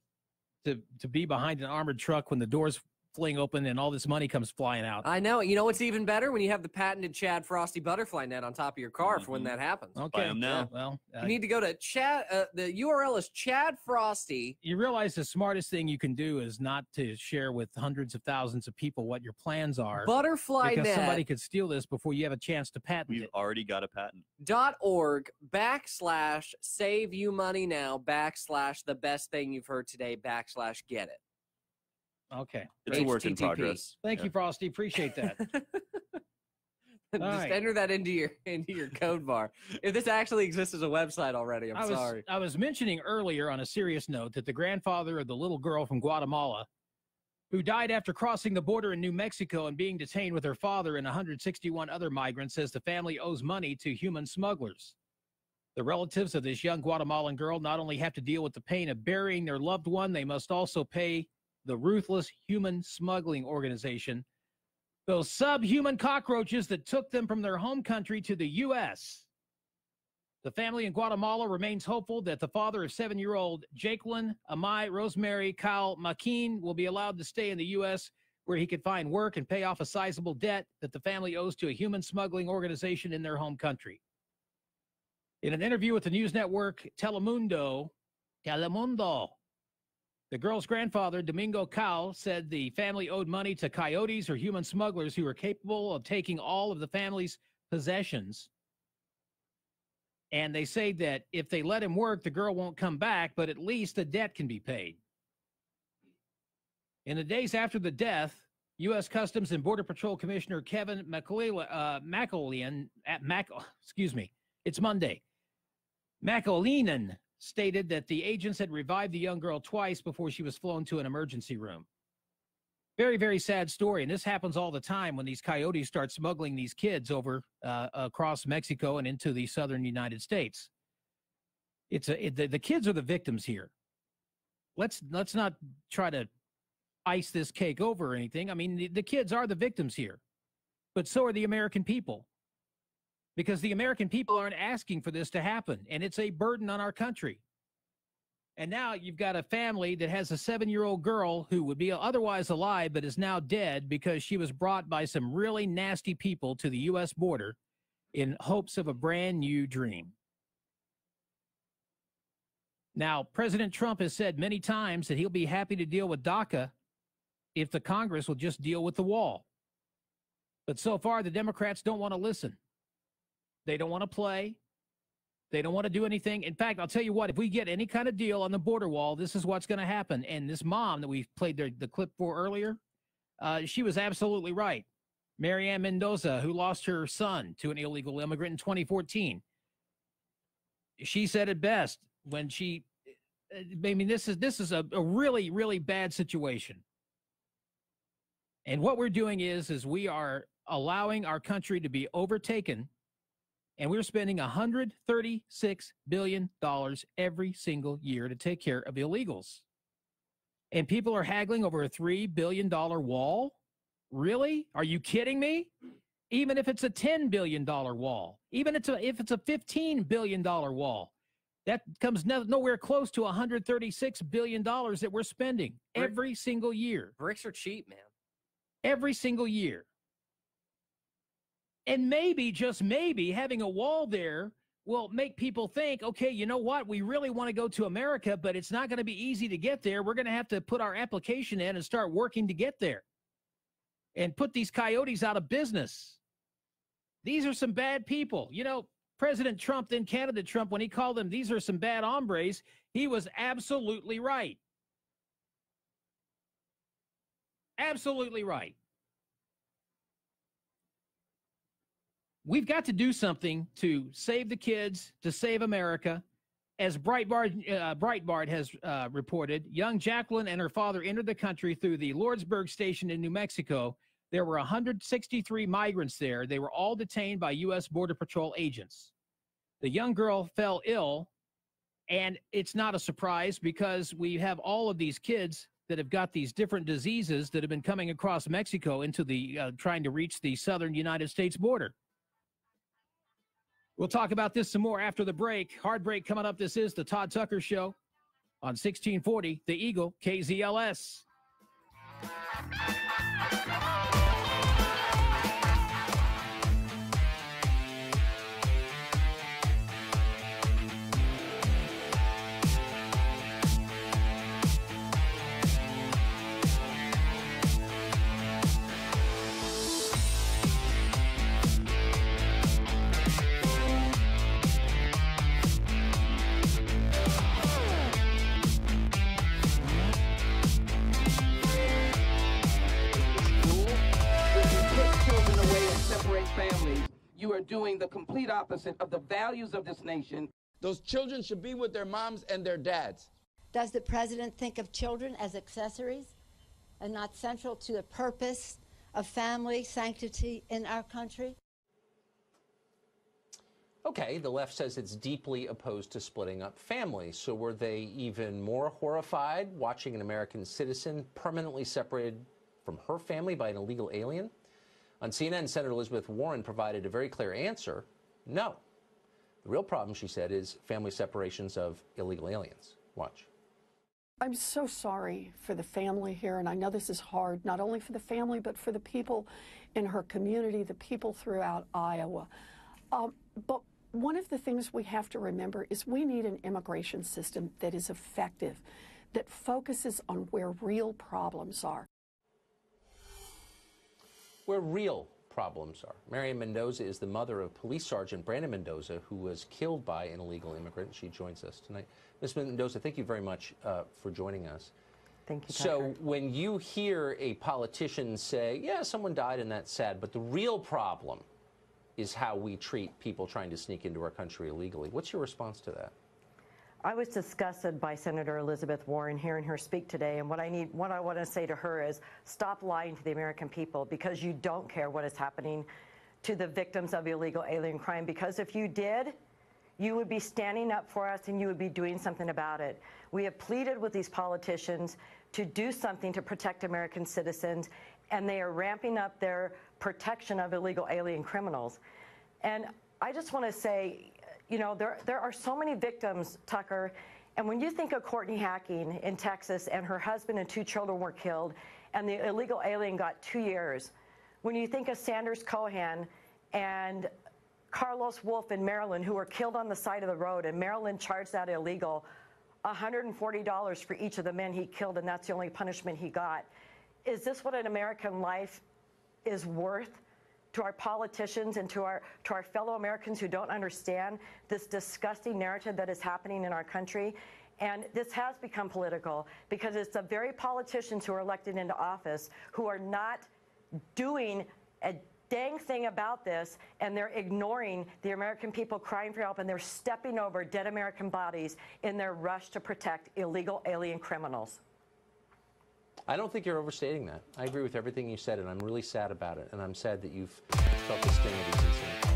be behind an armored truck when the doors fling open and all this money comes flying out. I know. You know what's even better? When you have the patented Chad Frosty butterfly net on top of your car for when that happens. Okay. Buy 'em now. Well, you need to go to Chad. The URL is Chad Frosty. You realize the smartest thing you can do is not to share with hundreds of thousands of people what your plans are. Butterfly because net. somebody could steal this before you have a chance to patent it. Already got a patent. .org/save you money now / the best thing you've heard today / get it. Okay. It's a work in progress. Thank you, Frosty. Appreciate that. Just right. enter that into your code bar. If this actually exists as a website already, I'm sorry. I was mentioning earlier on a serious note that the grandfather of the little girl from Guatemala who died after crossing the border in New Mexico and being detained with her father and 161 other migrants says the family owes money to human smugglers. The relatives of this young Guatemalan girl not only have to deal with the pain of burying their loved one, they must also pay the ruthless human smuggling organization, those subhuman cockroaches that took them from their home country to the U.S. The family in Guatemala remains hopeful that the father of 7-year-old Jacqueline Amai Rosemary Kyle Makin will be allowed to stay in the U.S., where he could find work and pay off a sizable debt that the family owes to a human smuggling organization in their home country. In an interview with the news network Telemundo, the girl's grandfather, Domingo Cal, said the family owed money to coyotes or human smugglers who were capable of taking all of the family's possessions. And they say that if they let him work, the girl won't come back, but at least the debt can be paid. In the days after the death, U.S. Customs and Border Patrol Commissioner Kevin it's Monday. McAleenan stated that the agents had revived the young girl twice before she was flown to an emergency room. Very, very sad story. And this happens all the time when these coyotes start smuggling these kids over across Mexico and into the southern United States. The kids are the victims here. Let's not try to ice this cake over or anything. I mean, the kids are the victims here, but so are the American people. Because the American people aren't asking for this to happen, and it's a burden on our country. And now you've got a family that has a 7-year-old girl who would be otherwise alive but is now dead because she was brought by some really nasty people to the U.S. border in hopes of a brand new dream. Now, President Trump has said many times that he'll be happy to deal with DACA if the Congress will just deal with the wall. But so far, the Democrats don't want to listen. They don't want to play. They don't want to do anything. In fact, I'll tell you what, if we get any kind of deal on the border wall, this is what's going to happen. And this mom that we played the clip for earlier, she was absolutely right. Marianne Mendoza, who lost her son to an illegal immigrant in 2014. She said it best when she, I mean, this is a really, really bad situation. And what we're doing is we are allowing our country to be overtaken, and we're spending $136 billion every single year to take care of illegals. And people are haggling over a $3 billion wall? Really? Are you kidding me? Even if it's a $10 billion wall, even if it's a $15 billion wall, that comes nowhere close to $136 billion that we're spending every single year. Bricks are cheap, man. Every single year. And maybe, just maybe, having a wall there will make people think, okay, you know what? We really want to go to America, but it's not going to be easy to get there. We're going to have to put our application in and start working to get there and put these coyotes out of business. These are some bad people. You know, President Trump, then candidate Trump, when he called them, these are some bad hombres, he was absolutely right. Absolutely right. We've got to do something to save the kids, to save America. As Breitbart has reported, young Jacqueline and her father entered the country through the Lordsburg station in New Mexico. There were 163 migrants there. They were all detained by U.S. Border Patrol agents. The young girl fell ill, and it's not a surprise because we have all of these kids that have got these different diseases that have been coming across Mexico into the trying to reach the southern United States border. We'll talk about this some more after the break. Hard break coming up. This is the Todd Tucker Show on 1640, The Eagle, KZLS. Families, you are doing the complete opposite of the values of this nation. Those children should be with their moms and their dads. Does the president think of children as accessories and not central to the purpose of family sanctity in our country? Okay, the left says it's deeply opposed to splitting up families. So were they even more horrified watching an American citizen permanently separated from her family by an illegal alien? On CNN, Senator Elizabeth Warren provided a very clear answer: no. The real problem, she said, is family separations of illegal aliens. Watch. I'm so sorry for the family here, and I know this is hard, not only for the family, but for the people in her community, the people throughout Iowa. But one of the things we have to remember is we need an immigration system that is effective, that focuses on where real problems are. Where real problems are. Marianne Mendoza is the mother of Police Sergeant Brandon Mendoza, who was killed by an illegal immigrant. She joins us tonight. Ms. Mendoza, thank you very much for joining us. Thank you, So Tucker. when you hear a politician say, yeah, someone died and that's sad, but the real problem is how we treat people trying to sneak into our country illegally, what's your response to that? I was disgusted by Senator Elizabeth Warren hearing her speak today, and what I want to say to her is stop lying to the American people, because you don't care what is happening to the victims of illegal alien crime, because if you did, you would be standing up for us and you would be doing something about it. We have pleaded with these politicians to do something to protect American citizens, and they are ramping up their protection of illegal alien criminals. And I just want to say, you know, there are so many victims, Tucker, and when you think of Courtney Hacking in Texas and her husband and 2 children were killed and the illegal alien got 2 years, when you think of Sanders Cohen and Carlos Wolf in Maryland, who were killed on the side of the road, and Maryland charged that illegal $140 for each of the men he killed, and that's the only punishment he got. Is this what an American life is worth? to our politicians and to our fellow Americans who don't understand this disgusting narrative that is happening in our country. And this has become political because it's the very politicians who are elected into office who are not doing a dang thing about this, and they're ignoring the American people crying for help, and they're stepping over dead American bodies in their rush to protect illegal alien criminals. I don't think you're overstating that. I agree with everything you said, and I'm really sad about it. And I'm sad that you've felt the sting of these incidents.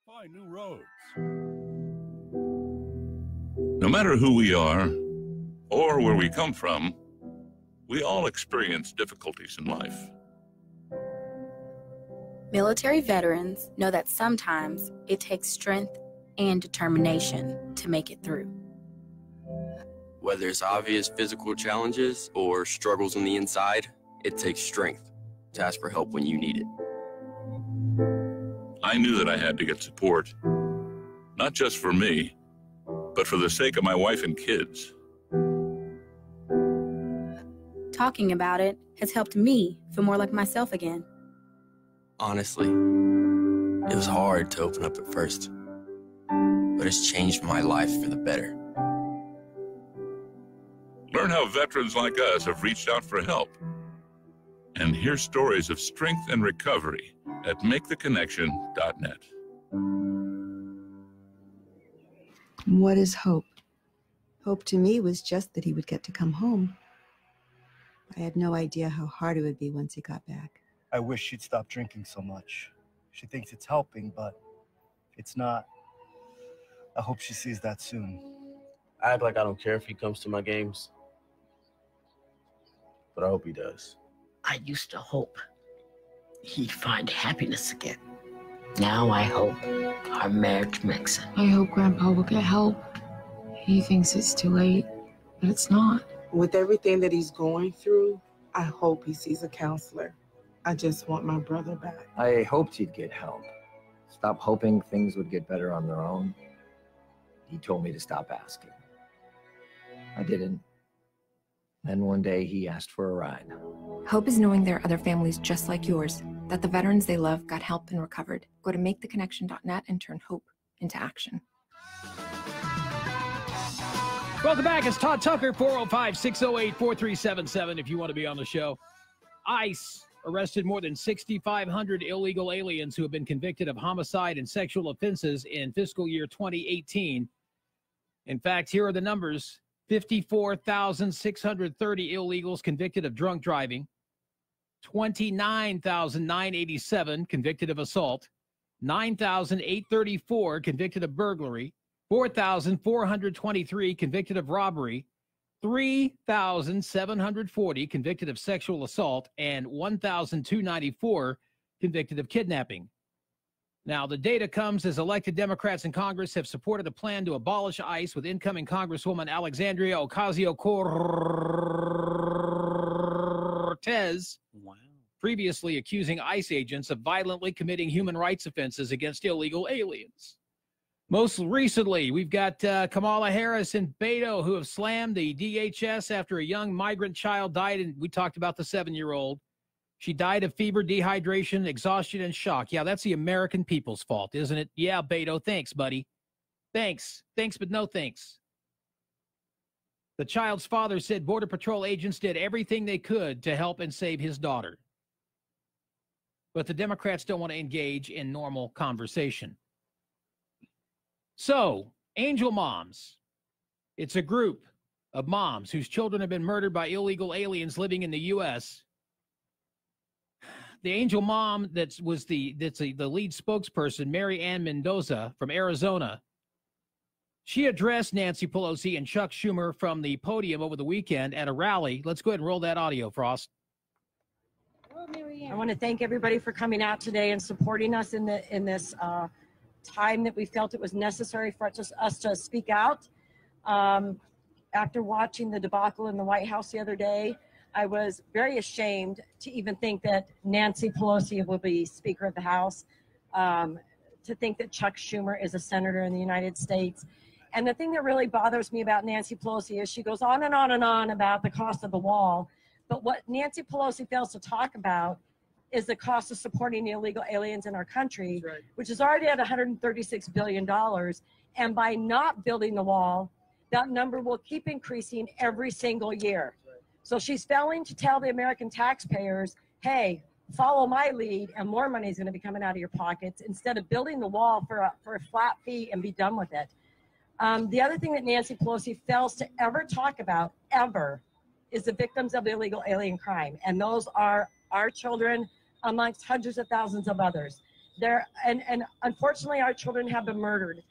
Find new roads. No matter who we are or where we come from, we all experience difficulties in life. Military veterans know that sometimes it takes strength and determination to make it through. Whether it's obvious physical challenges or struggles on the inside, it takes strength to ask for help when you need it. I knew that I had to get support, not just for me, but for the sake of my wife and kids. Talking about it has helped me feel more like myself again. Honestly, it was hard to open up at first, but it's changed my life for the better. Learn how veterans like us have reached out for help, and hear stories of strength and recovery at maketheconnection.net. What is hope? Hope to me was just that he would get to come home. I had no idea how hard it would be once he got back. I wish she'd stop drinking so much. She thinks it's helping, but it's not. I hope she sees that soon. I act like I don't care if he comes to my games, but I hope he does. I used to hope he'd find happiness again. Now I hope our marriage makes it. I hope Grandpa will get help. He thinks it's too late, but it's not. With everything that he's going through, I hope he sees a counselor. I just want my brother back. I hoped he'd get help. Stop hoping things would get better on their own. He told me to stop asking. I didn't. Then one day he asked for a ride. Hope is knowing there are other families just like yours, that the veterans they love got help and recovered. Go to maketheconnection.net and turn hope into action. Welcome back. It's Todd Tucker, 405-608-4377 if you want to be on the show. ICE arrested more than 6,500 illegal aliens who have been convicted of homicide and sexual offenses in fiscal year 2018. In fact, here are the numbers. 54,630 illegals convicted of drunk driving, 29,987 convicted of assault, 9,834 convicted of burglary, 4,423 convicted of robbery, 3,740 convicted of sexual assault, and 1,294 convicted of kidnapping. Now, the data comes as elected Democrats in Congress have supported a plan to abolish ICE, with incoming Congresswoman Alexandria Ocasio-Cortez previously accusing ICE agents of violently committing human rights offenses against illegal aliens. Most recently, we've got Kamala Harris and Beto, who have slammed the DHS after a young migrant child died, and we talked about the 7-year-old. She died of fever, dehydration, exhaustion, and shock. Yeah, that's the American people's fault, isn't it? Yeah, Beto, thanks, buddy. Thanks. Thanks, but no thanks. The child's father said Border Patrol agents did everything they could to help and save his daughter. but the Democrats don't want to engage in normal conversation. So, Angel Moms. It's a group of moms whose children have been murdered by illegal aliens living in the U.S. The Angel Mom that's the lead spokesperson, Mary Ann Mendoza from Arizona, she addressed Nancy Pelosi and Chuck Schumer from the podium over the weekend at a rally. Let's go ahead and roll that audio, Frost. I want to thank everybody for coming out today and supporting us in this time that we felt it was necessary for us to speak out. After watching the debacle in the White House the other day, I was very ashamed to even think that Nancy Pelosi will be Speaker of the House, to think that Chuck Schumer is a senator in the United States. And the thing that really bothers me about Nancy Pelosi is she goes on and on and on about the cost of the wall. But what Nancy Pelosi fails to talk about is the cost of supporting the illegal aliens in our country, right, which is already at $136 billion. And by not building the wall, that number will keep increasing every single year. Right. So she's failing to tell the American taxpayers, hey, follow my lead and more money is going to be coming out of your pockets instead of building the wall for a flat fee and be done with it. The other thing that Nancy Pelosi fails to ever talk about, ever, is the victims of illegal alien crime. And those are our children amongst hundreds of thousands of others. And unfortunately, our children have been murdered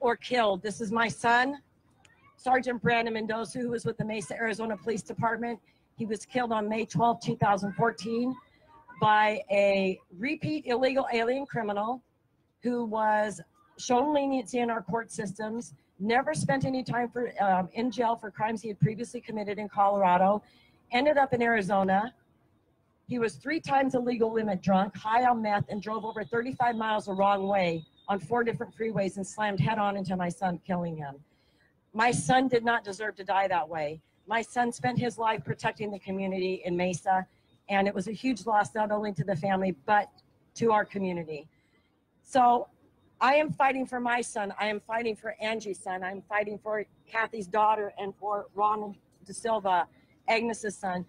or killed. This is my son, Sergeant Brandon Mendoza, who was with the Mesa, Arizona Police Department. He was killed on May 12, 2014 by a repeat illegal alien criminal who was shown leniency in our court systems, never spent any time in jail for crimes he had previously committed in Colorado, ended up in Arizona. He was 3 times a legal limit drunk, high on meth, and drove over 35 miles the wrong way on 4 different freeways and slammed head on into my son, killing him. My son did not deserve to die that way. My son spent his life protecting the community in Mesa, and it was a huge loss not only to the family, but to our community. So I am fighting for my son. I am fighting for Angie's son. I'm fighting for Kathy's daughter and for Ronald De Silva, Agnes's son.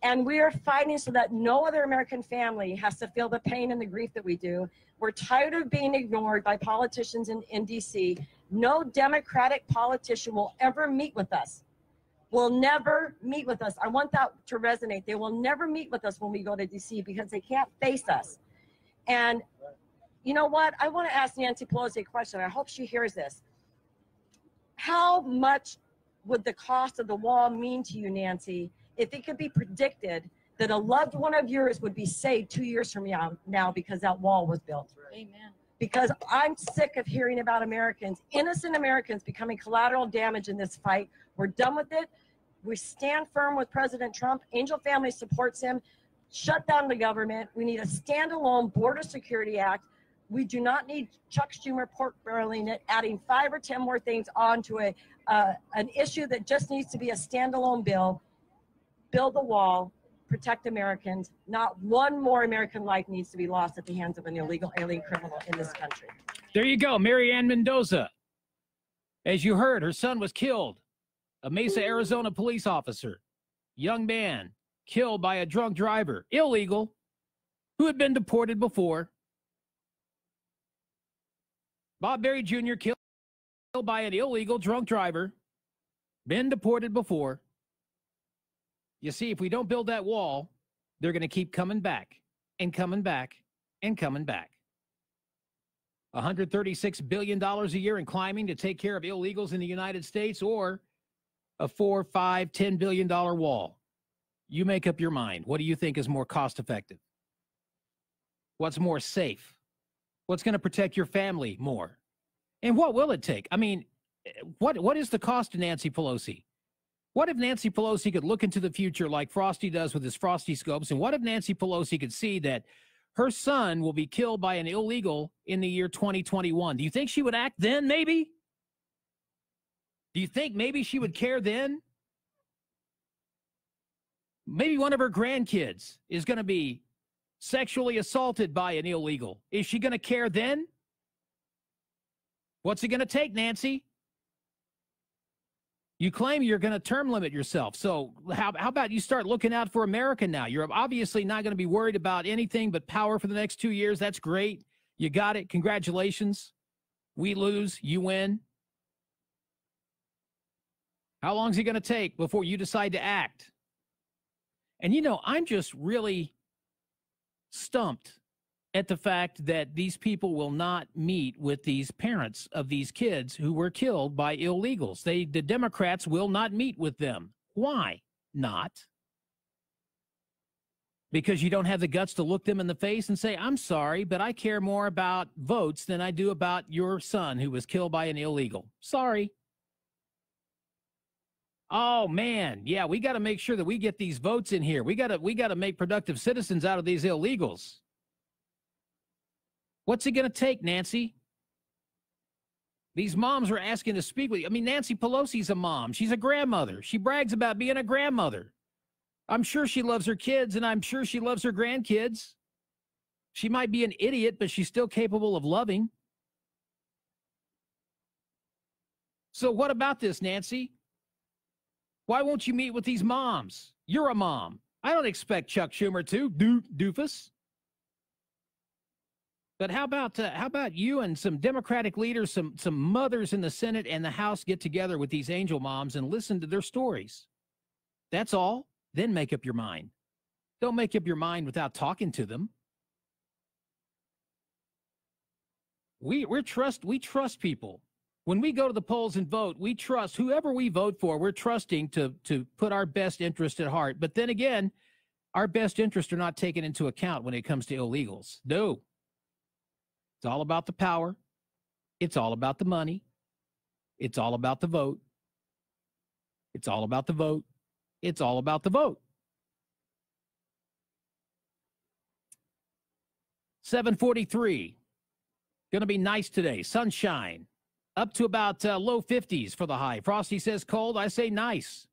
And we are fighting so that no other American family has to feel the pain and the grief that we do. We're tired of being ignored by politicians in D.C. No Democratic politician will ever meet with us. Will never meet with us. I want that to resonate. They will never meet with us when we go to D.C. because they can't face us. And you know what? I want to ask Nancy Pelosi a question. I hope she hears this. How much would the cost of the wall mean to you, Nancy, if it could be predicted that a loved one of yours would be saved 2 years from now because that wall was built? Amen. Because I'm sick of hearing about Americans, innocent Americans, becoming collateral damage in this fight. We're done with it. We stand firm with President Trump. Angel Family supports him. Shut down the government. We need a standalone Border Security Act. We do not need Chuck Schumer pork barreling it, adding 5 or 10 more things onto an issue that just needs to be a standalone bill. Build the wall, protect Americans. Not one more American life needs to be lost at the hands of an illegal alien criminal in this country. There you go, Mary Ann Mendoza. As you heard, her son was killed. A Mesa, Arizona police officer, young man, killed by a drunk driver, illegal, who had been deported before. Bob Berry Jr. killed by an illegal drunk driver, been deported before. You see, if we don't build that wall, they're going to keep coming back and coming back and coming back. $136 billion a year in climbing to take care of illegals in the United States, or a $4, $5, $10 billion wall. You make up your mind. What do you think is more cost effective? What's more safe? What's going to protect your family more? And what will it take? I mean, what is the cost to Nancy Pelosi? What if Nancy Pelosi could look into the future like Frosty does with his Frosty scopes? And what if Nancy Pelosi could see that her son will be killed by an illegal in the year 2021? Do you think she would act then, maybe? Do you think maybe she would care then? Maybe one of her grandkids is going to be sexually assaulted by an illegal. Is she going to care then? What's it going to take, Nancy? You claim you're going to term limit yourself. So how about you start looking out for America now? You're obviously not going to be worried about anything but power for the next 2 years. That's great. You got it. Congratulations. We lose. You win. How long is it going to take before you decide to act? And, you know, I'm just really stumped at the fact that these people will not meet with these parents of these kids who were killed by illegals. The Democrats will not meet with them. Why not? Because you don't have the guts to look them in the face and say, I'm sorry, but I care more about votes than I do about your son who was killed by an illegal. Sorry. Oh, man. Yeah, we got to make sure that we get these votes in here. We got to make productive citizens out of these illegals. What's it going to take, Nancy? These moms are asking to speak with you. I mean, Nancy Pelosi's a mom. She's a grandmother. She brags about being a grandmother. I'm sure she loves her kids, and I'm sure she loves her grandkids. She might be an idiot, but she's still capable of loving. So what about this, Nancy? Why won't you meet with these moms? You're a mom. I don't expect Chuck Schumer to, doofus. But how about you and some Democratic leaders, some mothers in the Senate and the House get together with these angel moms and listen to their stories? That's all. Then make up your mind. Don't make up your mind without talking to them. We trust people. When we go to the polls and vote, we trust whoever we vote for. We're trusting to put our best interest at heart. But then again, our best interests are not taken into account when it comes to illegals. No. It's all about the power. It's all about the money. It's all about the vote. It's all about the vote. It's all about the vote. 7:43. Going to be nice today. Sunshine. Up to about low 50s for the high. Frosty says cold. I say nice.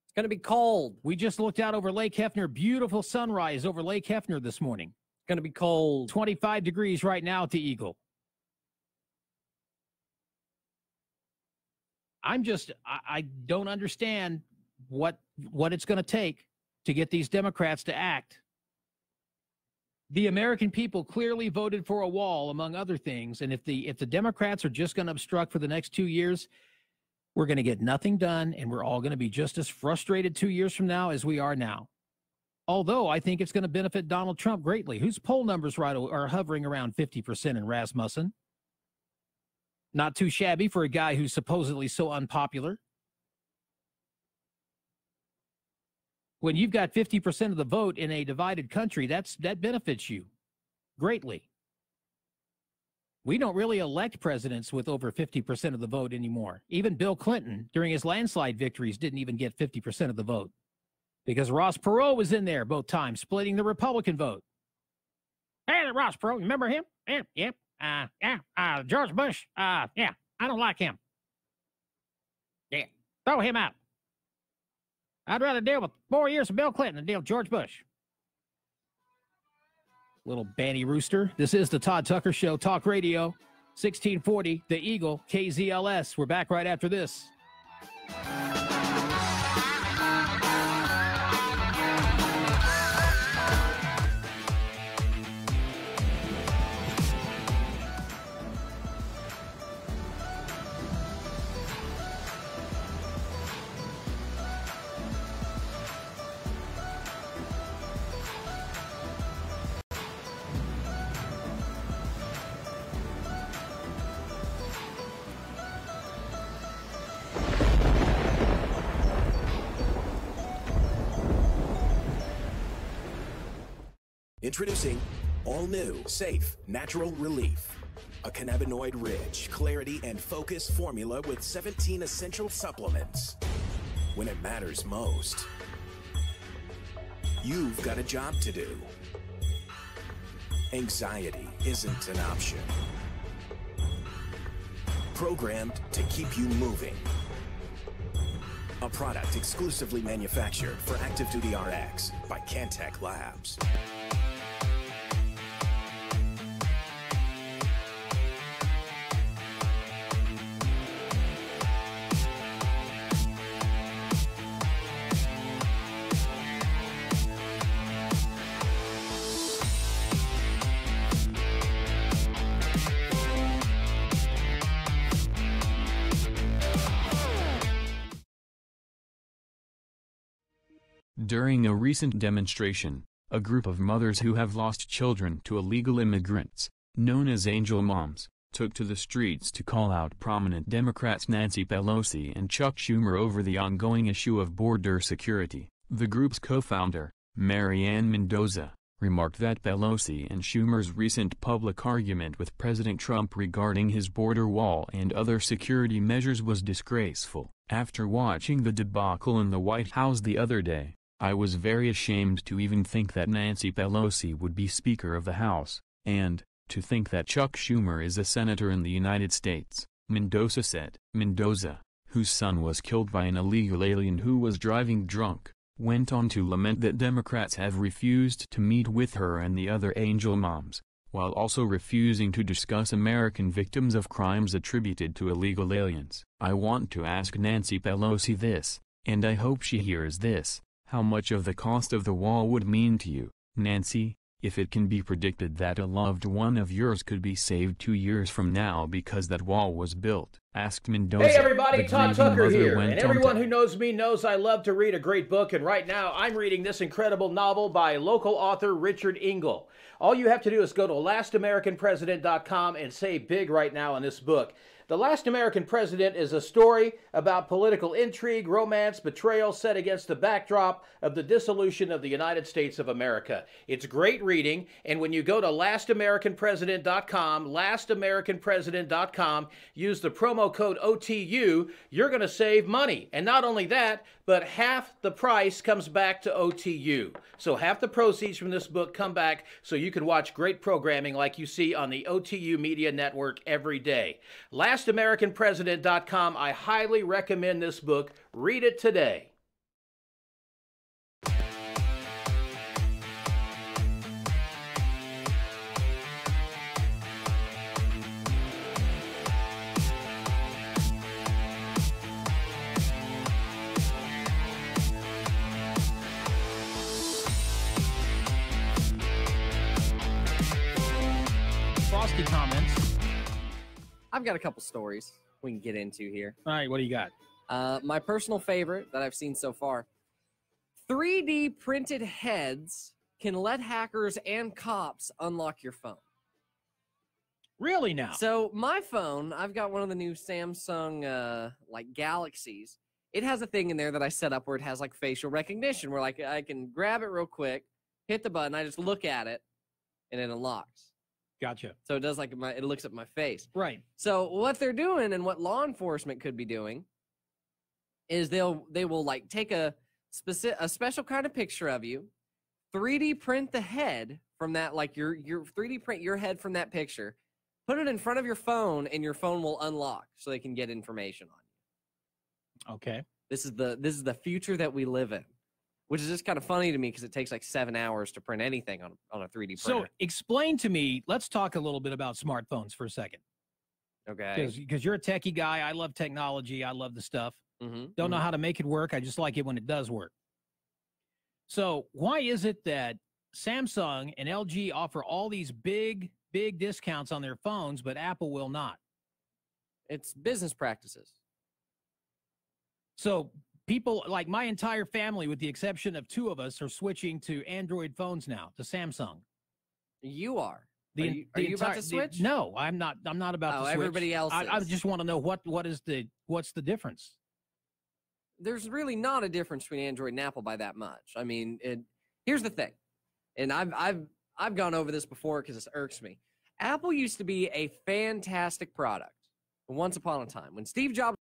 It's going to be cold. We just looked out over Lake Hefner. Beautiful sunrise over Lake Hefner this morning. It's going to be cold. 25 degrees right now at the Eagle. I don't understand what it's going to take to get these Democrats to act. The American people clearly voted for a wall, among other things. And if the Democrats are just going to obstruct for the next 2 years, we're going to get nothing done, and we're all going to be just as frustrated 2 years from now as we are now. Although I think it's going to benefit Donald Trump greatly, whose poll numbers are hovering around 50% in Rasmussen. Not too shabby for a guy who's supposedly so unpopular. When you've got 50% of the vote in a divided country, that benefits you greatly. We don't really elect presidents with over 50% of the vote anymore. Even Bill Clinton, during his landslide victories, didn't even get 50% of the vote because Ross Perot was in there both times, splitting the Republican vote. Hey, Ross Perot, remember him? Yep. George Bush. Yeah, I don't like him. Yeah, throw him out. I'd rather deal with 4 years of Bill Clinton than deal with George Bush. Little banny rooster. This is the Todd Tucker Show, Talk Radio, 1640, The Eagle, KZLS. We're back right after this. Introducing all new, safe, natural relief. A cannabinoid-rich, clarity and focus formula with 17 essential supplements. When it matters most, you've got a job to do. Anxiety isn't an option. Programmed to keep you moving. A product exclusively manufactured for Active Duty RX by Cantech Labs. During a recent demonstration, a group of mothers who have lost children to illegal immigrants, known as Angel Moms, took to the streets to call out prominent Democrats Nancy Pelosi and Chuck Schumer over the ongoing issue of border security. The group's co-founder, Marianne Mendoza, remarked that Pelosi and Schumer's recent public argument with President Trump regarding his border wall and other security measures was disgraceful. After watching the debacle in the White House the other day, I was very ashamed to even think that Nancy Pelosi would be Speaker of the House, and to think that Chuck Schumer is a senator in the United States, Mendoza said. Mendoza, whose son was killed by an illegal alien who was driving drunk, went on to lament that Democrats have refused to meet with her and the other Angel Moms, while also refusing to discuss American victims of crimes attributed to illegal aliens. I want to ask Nancy Pelosi this, and I hope she hears this. How much of the cost of the wall would mean to you, Nancy, if it can be predicted that a loved one of yours could be saved 2 years from now because that wall was built? Asked Mendoza. Hey everybody, Todd Tucker here, went and everyone who knows me knows I love to read a great book, and right now I'm reading this incredible novel by local author Richard Engel. All you have to do is go to LastAmericanPresident.com and save big right now on this book. The Last American President is a story about political intrigue, romance, betrayal set against the backdrop of the dissolution of the United States of America. It's great reading, and when you go to LastAmericanPresident.com, LastAmericanPresident.com, use the promo code OTU, you're going to save money. And not only that, but half the price comes back to OTU. So half the proceeds from this book come back so you can watch great programming like you see on the OTU Media Network every day. LastAmericanPresident.com. I highly recommend this book. Read it today. Frosty comments. I've got a couple stories we can get into here. All right, what do you got? My personal favorite that I've seen so far. 3D printed heads can let hackers and cops unlock your phone. Really now? So my phone, I've got one of the new Samsung like Galaxies. It has a thing in there that I set up where it has like facial recognition, where like I can grab it real quick, hit the button, I just look at it, and it unlocks. Gotcha. So it does like it looks at my face. Right. So what they're doing and what law enforcement could be doing is they will like take a special kind of picture of you, 3D print the head from that, like your 3D print your head from that picture, put it in front of your phone, and your phone will unlock so they can get information on you. Okay. This is the future that we live in, which is just kind of funny to me because it takes like 7 hours to print anything on a 3D printer. So explain to me, let's talk a little bit about smartphones for a second. Okay. Because you're a techie guy. I love technology. I love the stuff. Mm-hmm. Know how to make it work. I just like it when it does work. So why is it that Samsung and LG offer all these big discounts on their phones, but Apple will not? It's business practices. So people, like my entire family, with the exception of 2 of us, are switching to Android phones now, to Samsung. You are. Are you about to switch? No, I'm not. I'm not about to switch. Everybody else I is. just want to know what's the difference. There's really not a difference between Android and Apple by that much. I mean, here's the thing, and I've gone over this before because it irks me. Apple used to be a fantastic product once upon a time. When Steve Jobs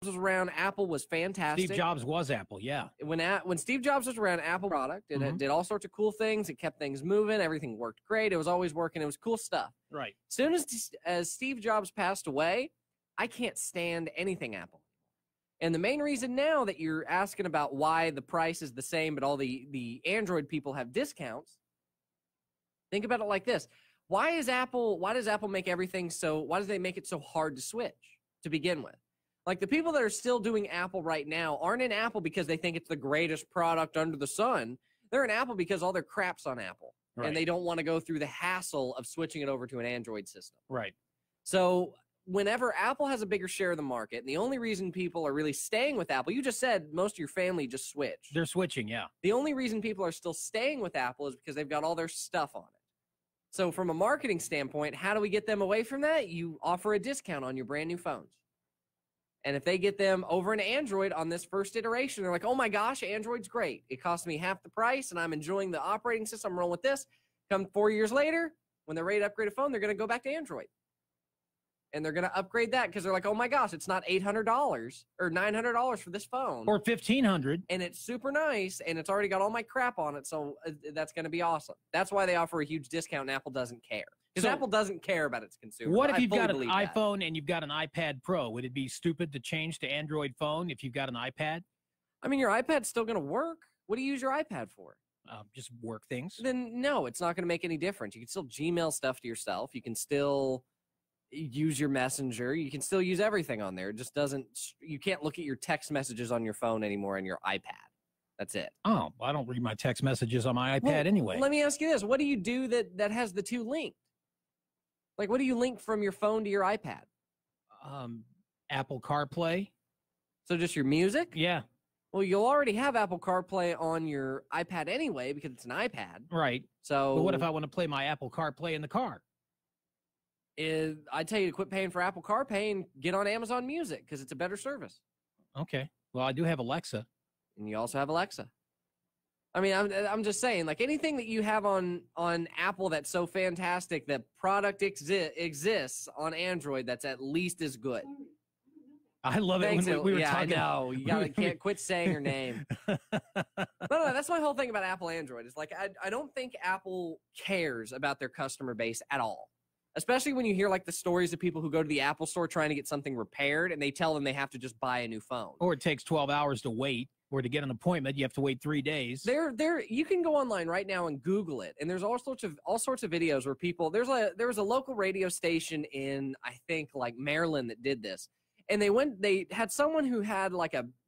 was around, Apple was fantastic. Steve Jobs was Apple, yeah. When Steve Jobs was around, Apple product, it did all sorts of cool things. It kept things moving. Everything worked great. It was always working. It was cool stuff. Right. As soon as Steve Jobs passed away, I can't stand anything Apple. And the main reason now that you're asking about why the price is the same, but all the Android people have discounts, think about it like this. Why does Apple make everything so, why do they make it so hard to switch to begin with? Like the people that are still doing Apple right now aren't in Apple because they think it's the greatest product under the sun. They're in Apple because all their crap's on Apple. Right. And they don't want to go through the hassle of switching it over to an Android system. Right. So whenever Apple has a bigger share of the market, and the only reason people are really staying with Apple, you just said most of your family just switched. They're switching, yeah. The only reason people are still staying with Apple is because they've got all their stuff on it. So from a marketing standpoint, how do we get them away from that? You offer a discount on your brand new phones. And if they get them over an Android on this first iteration, they're like, oh my gosh, Android's great. It cost me half the price, and I'm enjoying the operating system. I'm rolling with this. Come 4 years later, when they're ready to upgrade a phone, they're going to go back to Android. And they're going to upgrade that because they're like, oh my gosh, it's not $800 or $900 for this phone. Or $1,500. And it's super nice, and it's already got all my crap on it, so that's going to be awesome. That's why they offer a huge discount, and Apple doesn't care. Because Apple doesn't care about its consumers. What if you've got an iPhone and you've got an iPad Pro? Would it be stupid to change to Android phone if you've got an iPad? I mean, your iPad's still going to work. What do you use your iPad for? Just work things. Then no, it's not going to make any difference. You can still Gmail stuff to yourself. You can still use your Messenger. You can still use everything on there. It just doesn't. You can't look at your text messages on your phone anymore on your iPad. That's it. Oh, I don't read my text messages on my iPad anyway. Let me ask you this: what do you do that has the two linked? Like, what do you link from your phone to your iPad? Apple CarPlay. So just your music? Yeah. Well, you'll already have Apple CarPlay on your iPad anyway because it's an iPad. Right. So, but what if I want to play my Apple CarPlay in the car? I tell you to quit paying for Apple CarPlay and get on Amazon Music because it's a better service. Okay. Well, I do have Alexa. And you also have Alexa. I mean, I'm just saying, like, anything that you have on Apple that's so fantastic that product exists on Android that's at least as good. I love it when we were talking. I know. You can't quit saying her name. No, that's my whole thing about Apple Android. It's like, I don't think Apple cares about their customer base at all. Especially when you hear, like, the stories of people who go to the Apple store trying to get something repaired, and they tell them they have to just buy a new phone. Or it takes 12 hours to wait. Or to get an appointment, you have to wait 3 days. You can go online right now and Google it, and there's all sorts of videos where people. There was a local radio station in, I think, like Maryland that did this, and they had someone who had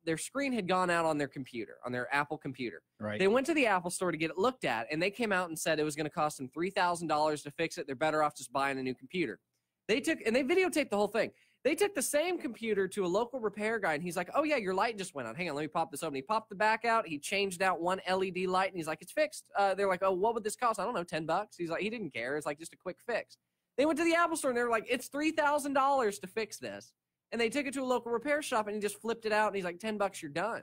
their screen had gone out on their computer, on their Apple computer. Right. They went to the Apple store to get it looked at, and they came out and said it was going to cost them $3,000 to fix it. They're better off just buying a new computer. They videotaped the whole thing. They took the same computer to a local repair guy, and he's like, oh, yeah, your light just went on. Hang on, let me pop this open. He popped the back out. He changed out one LED light, and he's like, it's fixed. They're like, oh, what would this cost? I don't know, $10. He's like, he didn't care. It's like just a quick fix. They went to the Apple store, and they were like, it's $3,000 to fix this. And they took it to a local repair shop, and he just flipped it out, and he's like, $10, you're done.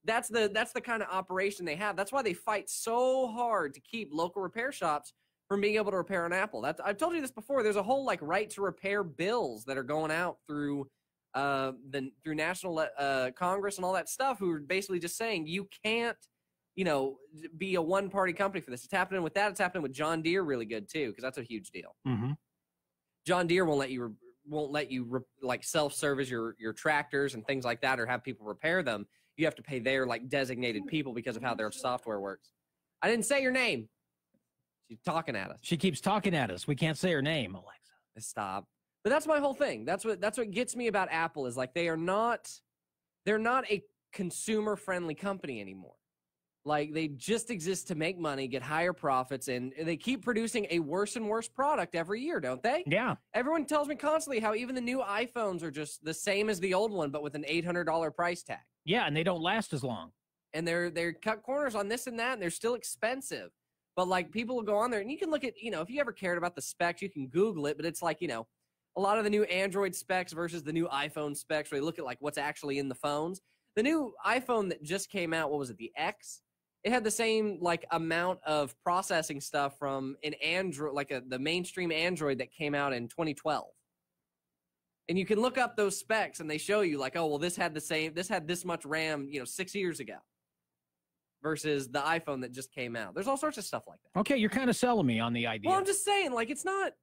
That's the kind of operation they have. That's why they fight so hard to keep local repair shops from being able to repair an Apple. I've told you this before. There's a whole right to repair bills that are going out through through National Congress and all that stuff, who are basically just saying you can't, be a one-party company for this. It's happening with that. It's happening with John Deere really good too, because that's a huge deal. Mm-hmm. John Deere won't let you self-service your tractors and things like that, or have people repair them. You have to pay their designated people because of how their software works. I didn't say your name. She's talking at us. She keeps talking at us. We can't say her name, Alexa. Stop. But that's my whole thing. That's what gets me about Apple is they're not a consumer-friendly company anymore. They just exist to make money, get higher profits, and they keep producing a worse and worse product every year, don't they? Yeah. Everyone tells me constantly how even the new iPhones are just the same as the old one, but with an $800 price tag. Yeah, and they don't last as long. And they're cut corners on this and that, and they're still expensive. But people will go on there, and you can look at, if you ever cared about the specs, you can Google it. But it's a lot of the new Android specs versus the new iPhone specs, where they look at what's actually in the phones. The new iPhone that just came out, what was it, the X? It had the same amount of processing stuff from an Android, the mainstream Android that came out in 2012. And you can look up those specs, and they show you this had this much RAM, 6 years ago, versus the iPhone that just came out. There's all sorts of stuff like that. Okay, you're kind of selling me on the idea. Well, I'm just saying, it's not,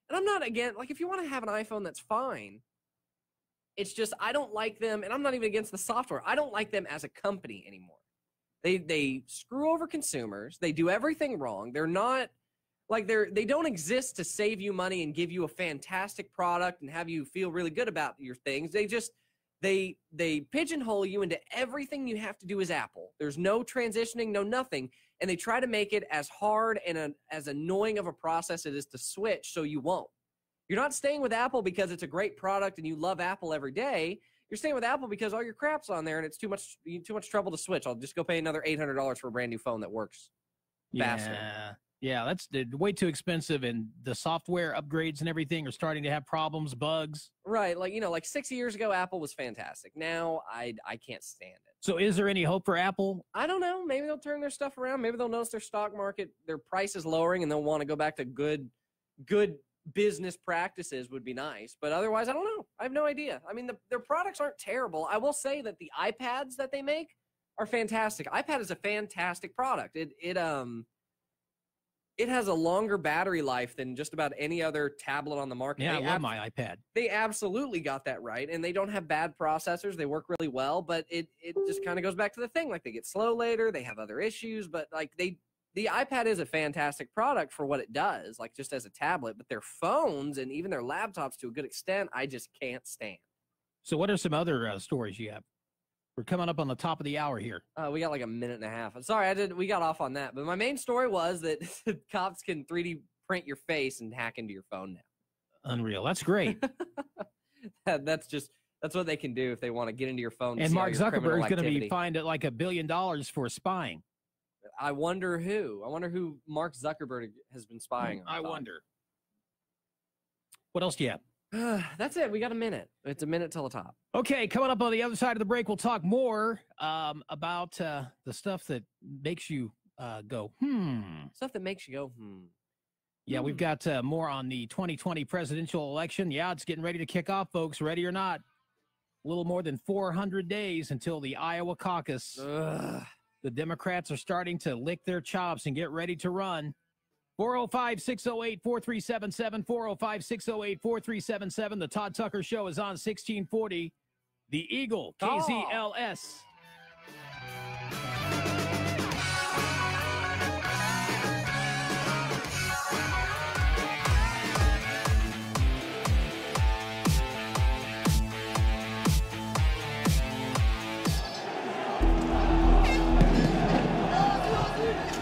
and I'm not, again, if you want to have an iPhone, that's fine. It's just, I don't like them, and I'm not even against the software. I don't like them as a company anymore. They screw over consumers. They do everything wrong. They're not, they don't exist to save you money and give you a fantastic product and have you feel really good about your things. They just, They pigeonhole you into everything you have to do as Apple. There's no transitioning, no nothing. And they try to make it as hard and as annoying of a process it is to switch so you won't. You're not staying with Apple because it's a great product and you love Apple every day. You're staying with Apple because all your crap's on there and it's too much trouble to switch. I'll just go pay another $800 for a brand new phone that works faster. Yeah, that's way too expensive, and the software upgrades and everything are starting to have problems, bugs. Right, like 6 years ago, Apple was fantastic. Now, I can't stand it. So is there any hope for Apple? I don't know. Maybe they'll turn their stuff around. Maybe they'll notice their stock market, their price is lowering, and they'll want to go back to good business practices would be nice. But otherwise, I don't know. I have no idea. I mean, their products aren't terrible. I will say that the iPads that they make are fantastic. iPad is a fantastic product. It has a longer battery life than just about any other tablet on the market. Yeah, I love my iPad. They absolutely got that right, and they don't have bad processors. They work really well, but it just kind of goes back to the thing. Like, they get slow later. They have other issues, but like the iPad is a fantastic product for what it does, like just as a tablet, but their phones and even their laptops to a good extent, I just can't stand. So what are some other stories you have? We're coming up on the top of the hour here. We got like a minute and a half. Sorry, we got off on that. But my main story was that cops can 3D print your face and hack into your phone now. Unreal. That's great. That's what they can do if they want to get into your phone. And Mark Zuckerberg is going to be fined at like $1 billion for spying. I wonder who. I wonder who Mark Zuckerberg has been spying on. I wonder. What else do you have? That's it. We got a minute. It's a minute till the top. Okay, coming up on the other side of the break, we'll talk more about the stuff that makes you go, Stuff that makes you go, Yeah, we've got more on the 2020 presidential election. Yeah, it's getting ready to kick off, folks. Ready or not. A little more than 400 days until the Iowa caucus. The Democrats are starting to lick their chops and get ready to run. 405-608-4377, 405-608-4377. The Todd Tucker Show is on 1640. The Eagle, KZLS.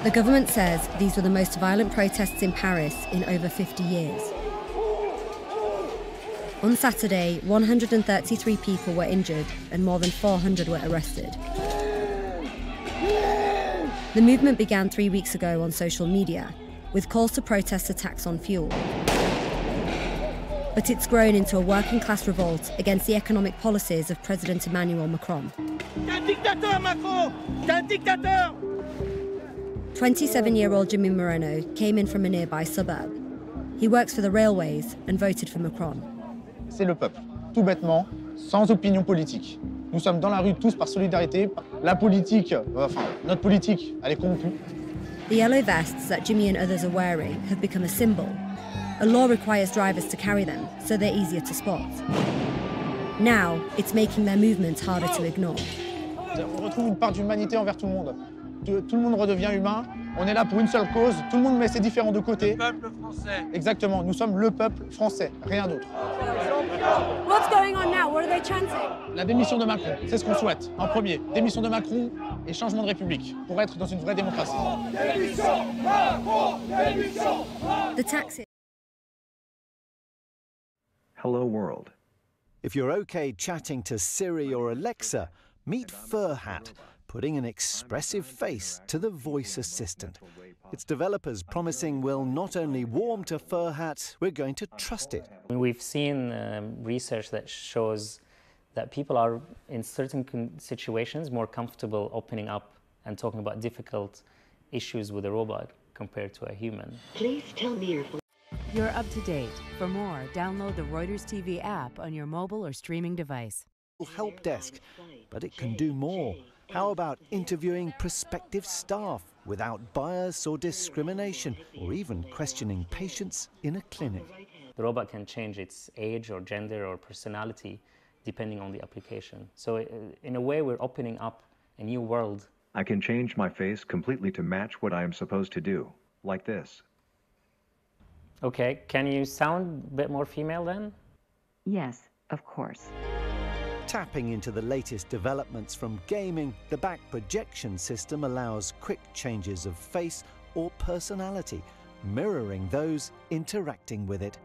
The government says these were the most violent protests in Paris in over 50 years. On Saturday, 133 people were injured and more than 400 were arrested. The movement began 3 weeks ago on social media, with calls to protest attacks on fuel. But it's grown into a working-class revolt against the economic policies of President Emmanuel Macron. 27-year-old Jimmy Moreno came in from a nearby suburb. He works for the railways and voted for Macron. C'est le peuple, tout bêtement, sans opinion politique. Nous sommes dans la rue tous par solidarité. La politique, notre politique, elle est corrompue. The yellow vests that Jimmy and others are wearing have become a symbol. A law requires drivers to carry them, so they're easier to spot. Now, it's making their movements harder to ignore. On retrouve une part d'humanité envers tout le monde. Tout le monde redevient humain. On est là pour une seule cause. Tout le monde met ses différends de côté. Le peuple français. Exactement. Nous sommes le peuple français, rien d'autre. What's going on now? What are they chanting? La démission de Macron, c'est ce qu'on souhaite. En premier, démission de Macron et changement de République pour être dans une vraie démocratie. Démission Macron, démission. The taxi. Hello world. If you're okay chatting to Siri or Alexa, meet Furhat, putting an expressive face to the voice assistant. Its developers promising we'll not only warm to Furhat, we're going to trust it. We've seen research that shows that people are, in certain situations, more comfortable opening up and talking about difficult issues with a robot compared to a human. Please tell me your... You're up to date. For more, download the Reuters TV app on your mobile or streaming device. Help desk, but it can do more. How about interviewing prospective staff without bias or discrimination, or even questioning patients in a clinic? The robot can change its age or gender or personality depending on the application. So in a way, we're opening up a new world. I can change my face completely to match what I am supposed to do, like this. Okay, can you sound a bit more female then? Yes, of course. Tapping into the latest developments from gaming, the back projection system allows quick changes of face or personality, mirroring those interacting with it.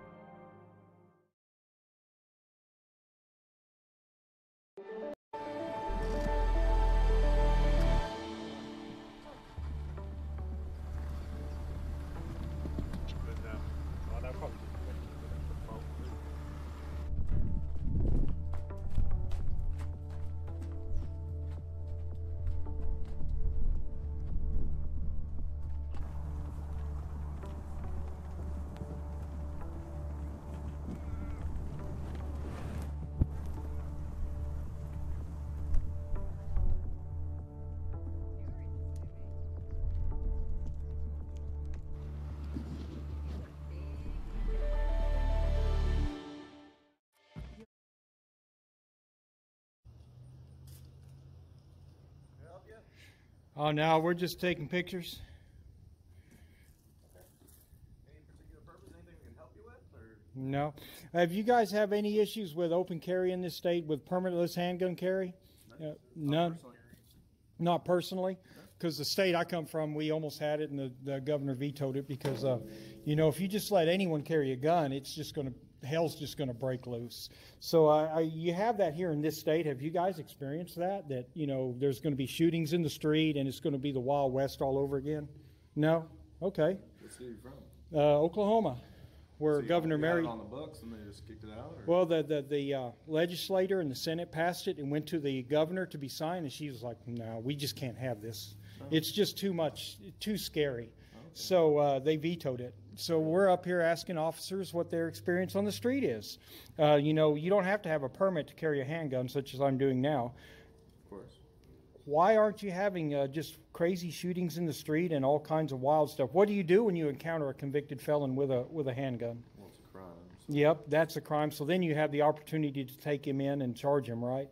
Oh, no, we're just taking pictures. Any particular purpose? Anything we can help you with? Or? No. Have you guys have any issues with open carry in this state with permitless handgun carry? None? Not personally? Because the state I come from, we almost had it, and the governor vetoed it because, you know, if you just let anyone carry a gun, it's just going to, hell's just going to break loose. So you have that here in this state. Have you guys experienced that? That, you know, there's going to be shootings in the street and it's going to be the Wild West all over again? No? Okay. What city are you from? Oklahoma, where So Governor Mary. Had it on the books and they just kicked it out? Or? Well, the legislator and the Senate passed it and went to the governor to be signed, and she was like, no, we just can't have this. Oh. It's just too much, too scary. Oh, okay. So they vetoed it. So we're up here asking officers what their experience on the street is. You know, you don't have to have a permit to carry a handgun, such as I'm doing now. Of course. Why aren't you having just crazy shootings in the street and all kinds of wild stuff? What do you do when you encounter a convicted felon with a handgun? Well, it's a crime. So. Yep, that's a crime. So then you have the opportunity to take him in and charge him, right?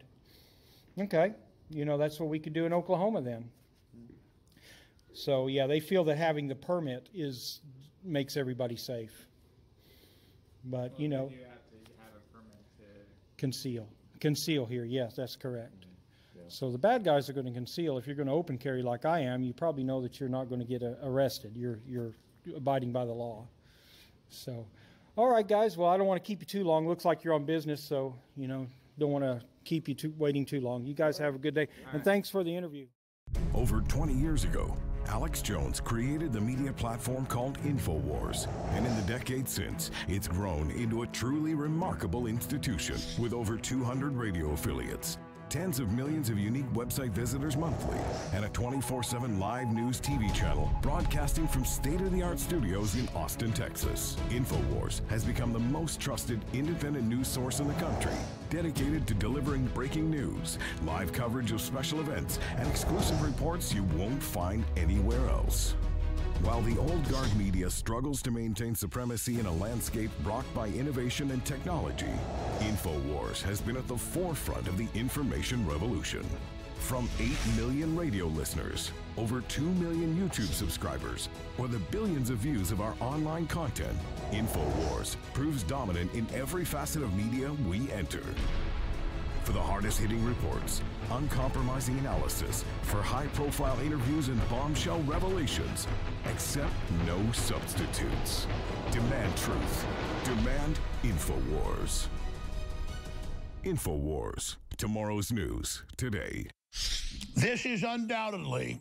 Okay. You know, that's what we could do in Oklahoma then. So, yeah, they feel that having the permit makes everybody safe. But, well, you know, you have to have a permit to conceal here. Yes, that's correct. Yeah. So the bad guys are going to conceal. If you're going to open carry like I am, you probably know that you're not going to get arrested. You're abiding by the law. So, all right, guys. Well, I don't want to keep you too long. Looks like you're on business, so, you know, don't want to keep you waiting too long. You guys have a good day. And thanks for the interview. Over 20 years ago, Alex Jones created the media platform called InfoWars, and in the decades since, it's grown into a truly remarkable institution with over 200 radio affiliates, tens of millions of unique website visitors monthly, and a 24/7 live news TV channel broadcasting from state-of-the-art studios in Austin, Texas. InfoWars has become the most trusted independent news source in the country, dedicated to delivering breaking news, live coverage of special events, and exclusive reports you won't find anywhere else. While the old guard media struggles to maintain supremacy in a landscape rocked by innovation and technology, InfoWars has been at the forefront of the information revolution. From 8 million radio listeners, over 2 million YouTube subscribers, or the billions of views of our online content, InfoWars proves dominant in every facet of media we enter. For the hardest-hitting reports, uncompromising analysis, for high-profile interviews and bombshell revelations, accept no substitutes. Demand truth. Demand InfoWars. InfoWars. Tomorrow's news today. This is undoubtedly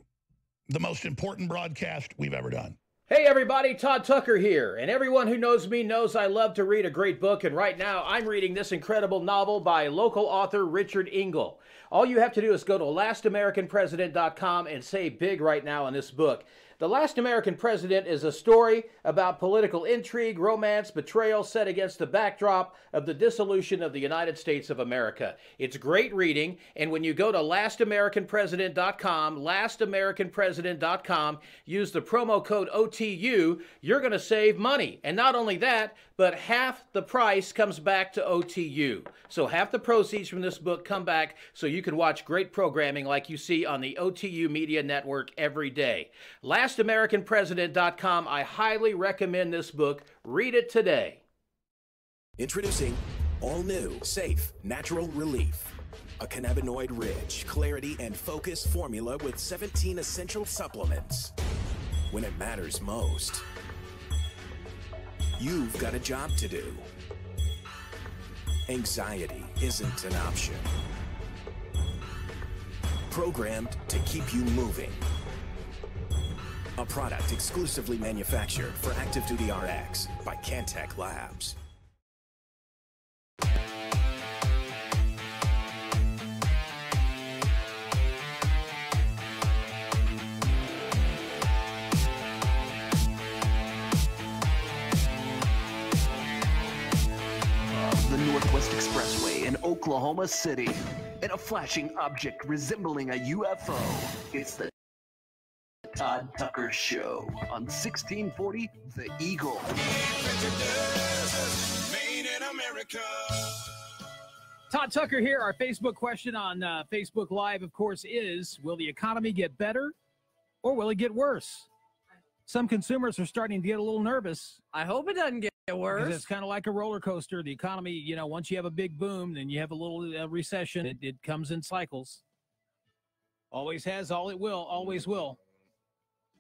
the most important broadcast we've ever done. Hey everybody, Todd Tucker here, and everyone who knows me knows I love to read a great book, and right now I'm reading this incredible novel by local author Richard Engel. All you have to do is go to LastAmericanPresident.com and save big right now on this book. The Last American President is a story about political intrigue, romance, betrayal set against the backdrop of the dissolution of the United States of America. It's great reading, and when you go to LastAmericanPresident.com, LastAmericanPresident.com, use the promo code OTU, you're going to save money. And not only that, but half the price comes back to OTU. So half the proceeds from this book come back so you can watch great programming like you see on the OTU Media Network every day. LastAmericanPresident.com. I highly recommend this book. Read it today. Introducing all new, safe, natural relief. A cannabinoid-rich, clarity and focus formula with 17 essential supplements. When it matters most, you've got a job to do. Anxiety isn't an option. Programmed to keep you moving. A product exclusively manufactured for Active Duty RX by Cantech Labs. The Northwest Expressway in Oklahoma City, and a flashing object resembling a UFO. It's the Todd Tucker Show on 1640 The Eagle. Made in America. Todd Tucker here. Our Facebook question on Facebook Live, of course, is, will the economy get better or will it get worse? Some consumers are starting to get a little nervous. I hope it doesn't get worse. Because it's kind of like a roller coaster. The economy, you know, once you have a big boom, then you have a little recession. It comes in cycles. Always has, always will.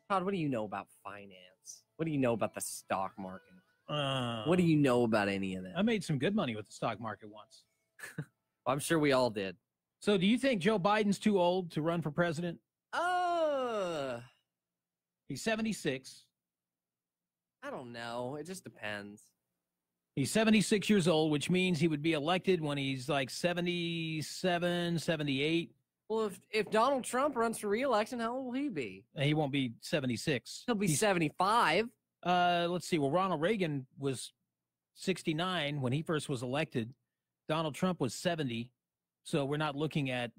Todd, what do you know about finance? What do you know about the stock market? What do you know about any of that? I made some good money with the stock market once. I'm sure we all did. So do you think Joe Biden's too old to run for president? He's 76. I don't know. It just depends. He's 76 years old, which means he would be elected when he's like 77, 78. Well, if Donald Trump runs for re-election, how old will he be? He won't be 76. He'll be 75. Let's see. Well, Ronald Reagan was 69 when he first was elected. Donald Trump was 70. So we're not looking at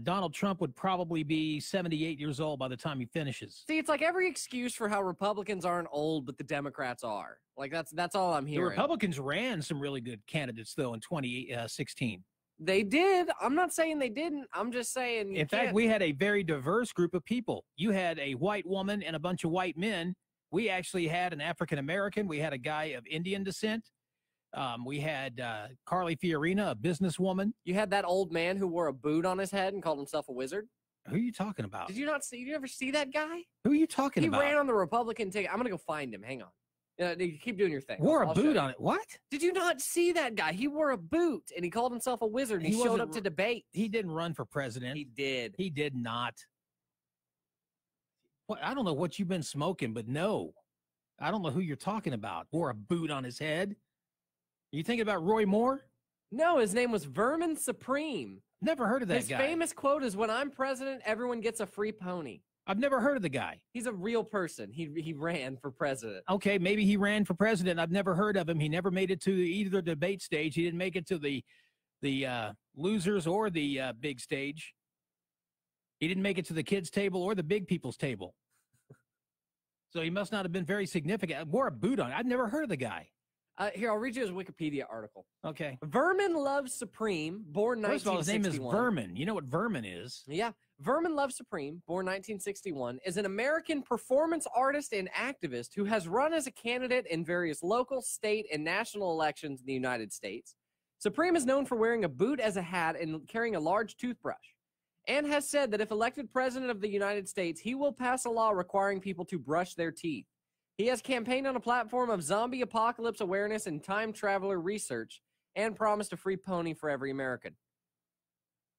Donald Trump would probably be 78 years old by the time he finishes. See, it's like every excuse for how Republicans aren't old, but the Democrats are. Like that's all I'm hearing. The Republicans ran some really good candidates though in 2016. They did. I'm not saying they didn't. I'm just saying. In fact, we had a very diverse group of people. You had a white woman and a bunch of white men. We actually had an African American. We had a guy of Indian descent. We had Carly Fiorina, a businesswoman. You had that old man who wore a boot on his head and called himself a wizard. Who are you talking about? Did you not see? You ever see that guy? Who are you talking about? He ran on the Republican ticket. I'm gonna go find him. Hang on. You keep doing your thing. Wore a boot on it. What? Did you not see that guy? He wore a boot and he called himself a wizard. And he showed up to debate. He didn't run for president. He did. He did not. What? I don't know what you've been smoking, but no, I don't know who you're talking about. Wore a boot on his head. Are you thinking about Roy Moore? No, his name was Vermin Supreme. Never heard of that His guy. famous quote is, "When I'm president, everyone gets a free pony." I've never heard of the guy. He's a real person. He ran for president. Okay, maybe he ran for president. I've never heard of him. He never made it to either debate stage. He didn't make it to the losers or the big stage. He didn't make it to the kids' table or the big people's table. So he must not have been very significant. Wore a boot on. I've never heard of the guy. Here, I'll read you his Wikipedia article. Okay. Vermin Love Supreme, born 1961. First of all, his name is Vermin. You know what Vermin is? Yeah. Vermin Love Supreme, born 1961, is an American performance artist and activist who has run as a candidate in various local, state, and national elections in the United States. Supreme is known for wearing a boot as a hat and carrying a large toothbrush, and has said that if elected president of the United States, he will pass a law requiring people to brush their teeth. He has campaigned on a platform of zombie apocalypse awareness and time traveler research and promised a free pony for every American.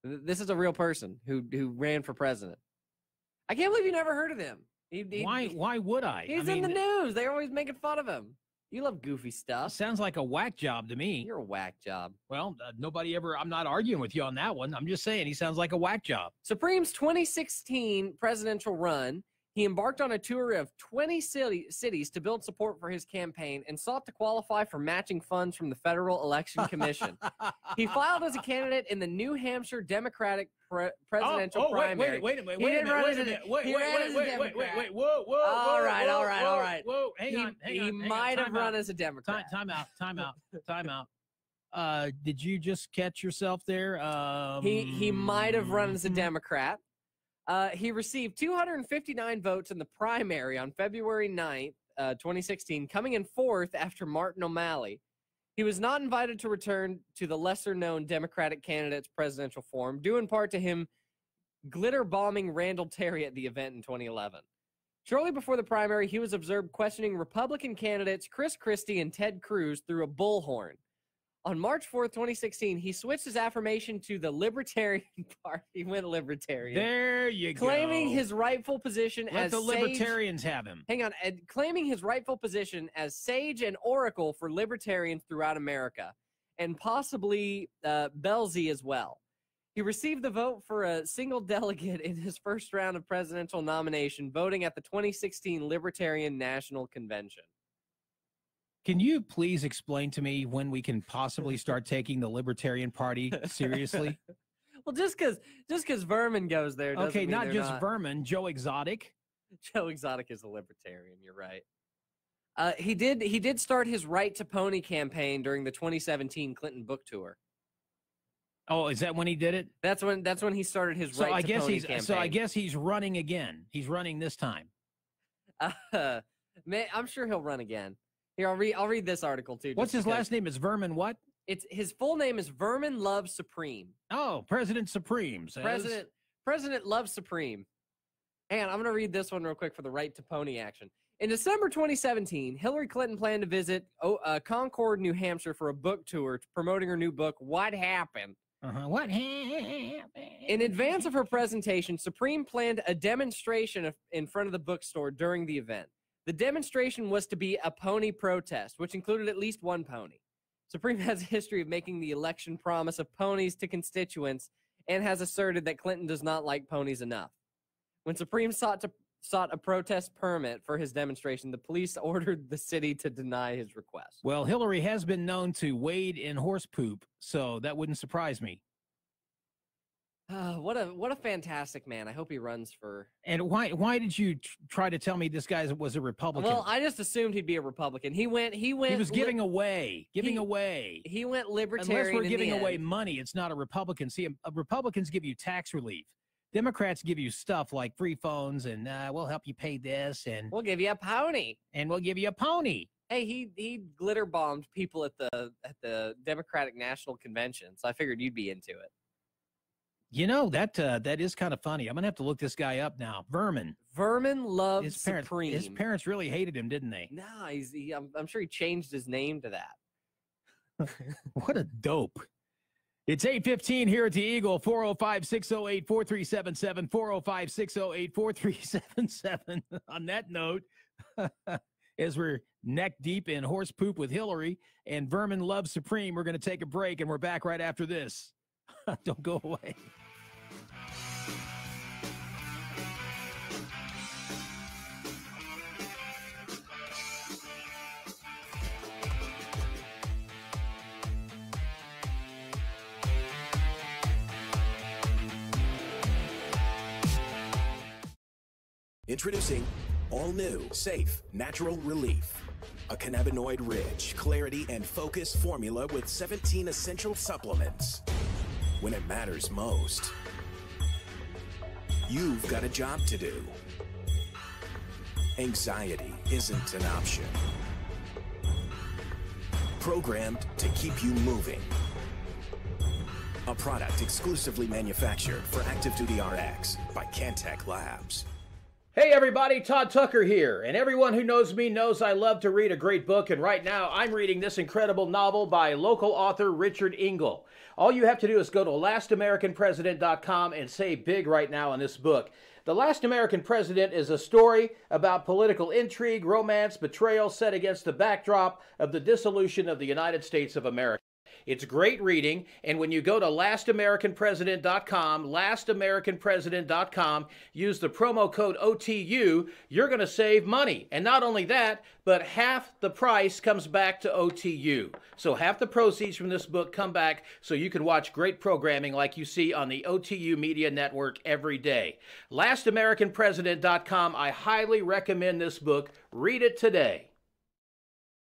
This is a real person who ran for president. I can't believe you never heard of him. Why would I? He's in the news. They're always making fun of him. You love goofy stuff. Sounds like a whack job to me. You're a whack job. Well, nobody ever, I'm not arguing with you on that one. I'm just saying he sounds like a whack job. Supreme's 2016 presidential run, he embarked on a tour of 20 cities to build support for his campaign and sought to qualify for matching funds from the Federal Election Commission. He filed as a candidate in the New Hampshire Democratic presidential primary. Wait a minute. Wait. Whoa. All right. Whoa. Hang on. He might have run as a Democrat. Time out. Did you just catch yourself there? He might have run as a Democrat. He received 259 votes in the primary on February 9th, 2016, coming in fourth after Martin O'Malley. He was not invited to return to the lesser-known Democratic candidate's presidential forum, due in part to him glitter-bombing Randall Terry at the event in 2011. Shortly before the primary, he was observed questioning Republican candidates Chris Christie and Ted Cruz through a bullhorn. On March 4th, 2016, he switched his affirmation to the Libertarian Party. He went Libertarian. There you go. Claiming his rightful position as the Libertarians have him. Hang on. Claiming his rightful position as sage and oracle for libertarians throughout America, and possibly Belzy as well. He received the vote for a single delegate in his first round of presidential nomination, voting at the 2016 Libertarian National Convention. Can you please explain to me when we can possibly start taking the Libertarian Party seriously? Well, just because Vermin goes there doesn't mean not just Vermin, Joe Exotic. Joe Exotic is a libertarian, you're right. He did start his Right to Pony campaign during the 2017 Clinton book tour. Oh, is that when he did it? That's when he started his right to pony campaign. So I guess he's running again. He's running this time. Man, I'm sure he'll run again. Here, I'll read this article too. What's his last name? Is Vermin what? It's his full name is Vermin Love Supreme. Oh, President Supreme says. President Love Supreme. And I'm going to read this one real quick for the right to pony action. In December 2017, Hillary Clinton planned to visit Concord, New Hampshire for a book tour promoting her new book, What Happened? What happened? In advance of her presentation, Supreme planned a demonstration in front of the bookstore during the event. The demonstration was to be a pony protest, which included at least one pony. Supreme has a history of making the election promise of ponies to constituents and has asserted that Clinton does not like ponies enough. When Supreme sought a protest permit for his demonstration, the police ordered the city to deny his request. Well, Hillary has been known to wade in horse poop, so that wouldn't surprise me. What a fantastic man. I hope he runs for... And why did you try to tell me this guy was a Republican? Well, I just assumed he'd be a Republican. He was giving away. He went libertarian. Unless we're giving away money, it's not a Republican. See, Republicans give you tax relief. Democrats give you stuff like free phones and we'll help you pay this and we'll give you a pony. And we'll give you a pony. Hey, he glitter bombed people at the Democratic National Convention, so I figured you'd be into it. You know, that is kind of funny. I'm gonna have to look this guy up now. Vermin Love Supreme. His parents really hated him, didn't they? No, I'm sure he changed his name to that. What a dope. It's 8:15 here at the Eagle, 405-608-4377, 405-608-4377. On that note, as we're neck deep in horse poop with Hillary and Vermin Love Supreme, we're going to take a break, and we're back right after this. Don't go away. Introducing all new, safe, natural relief. A cannabinoid-rich, clarity and focus formula with 17 essential supplements. When it matters most, you've got a job to do. Anxiety isn't an option. Programmed to keep you moving. A product exclusively manufactured for Active Duty RX by Cantech Labs. Hey everybody, Todd Tucker here, and everyone who knows me knows I love to read a great book, and right now I'm reading this incredible novel by local author Richard Engel. All you have to do is go to LastAmericanPresident.com and say big right now on this book. The Last American President is a story about political intrigue, romance, betrayal set against the backdrop of the dissolution of the United States of America. It's great reading, and when you go to LastAmericanPresident.com, LastAmericanPresident.com, use the promo code OTU, you're going to save money. And not only that, but half the price comes back to OTU. So half the proceeds from this book come back so you can watch great programming like you see on the OTU Media Network every day. LastAmericanPresident.com, I highly recommend this book. Read it today.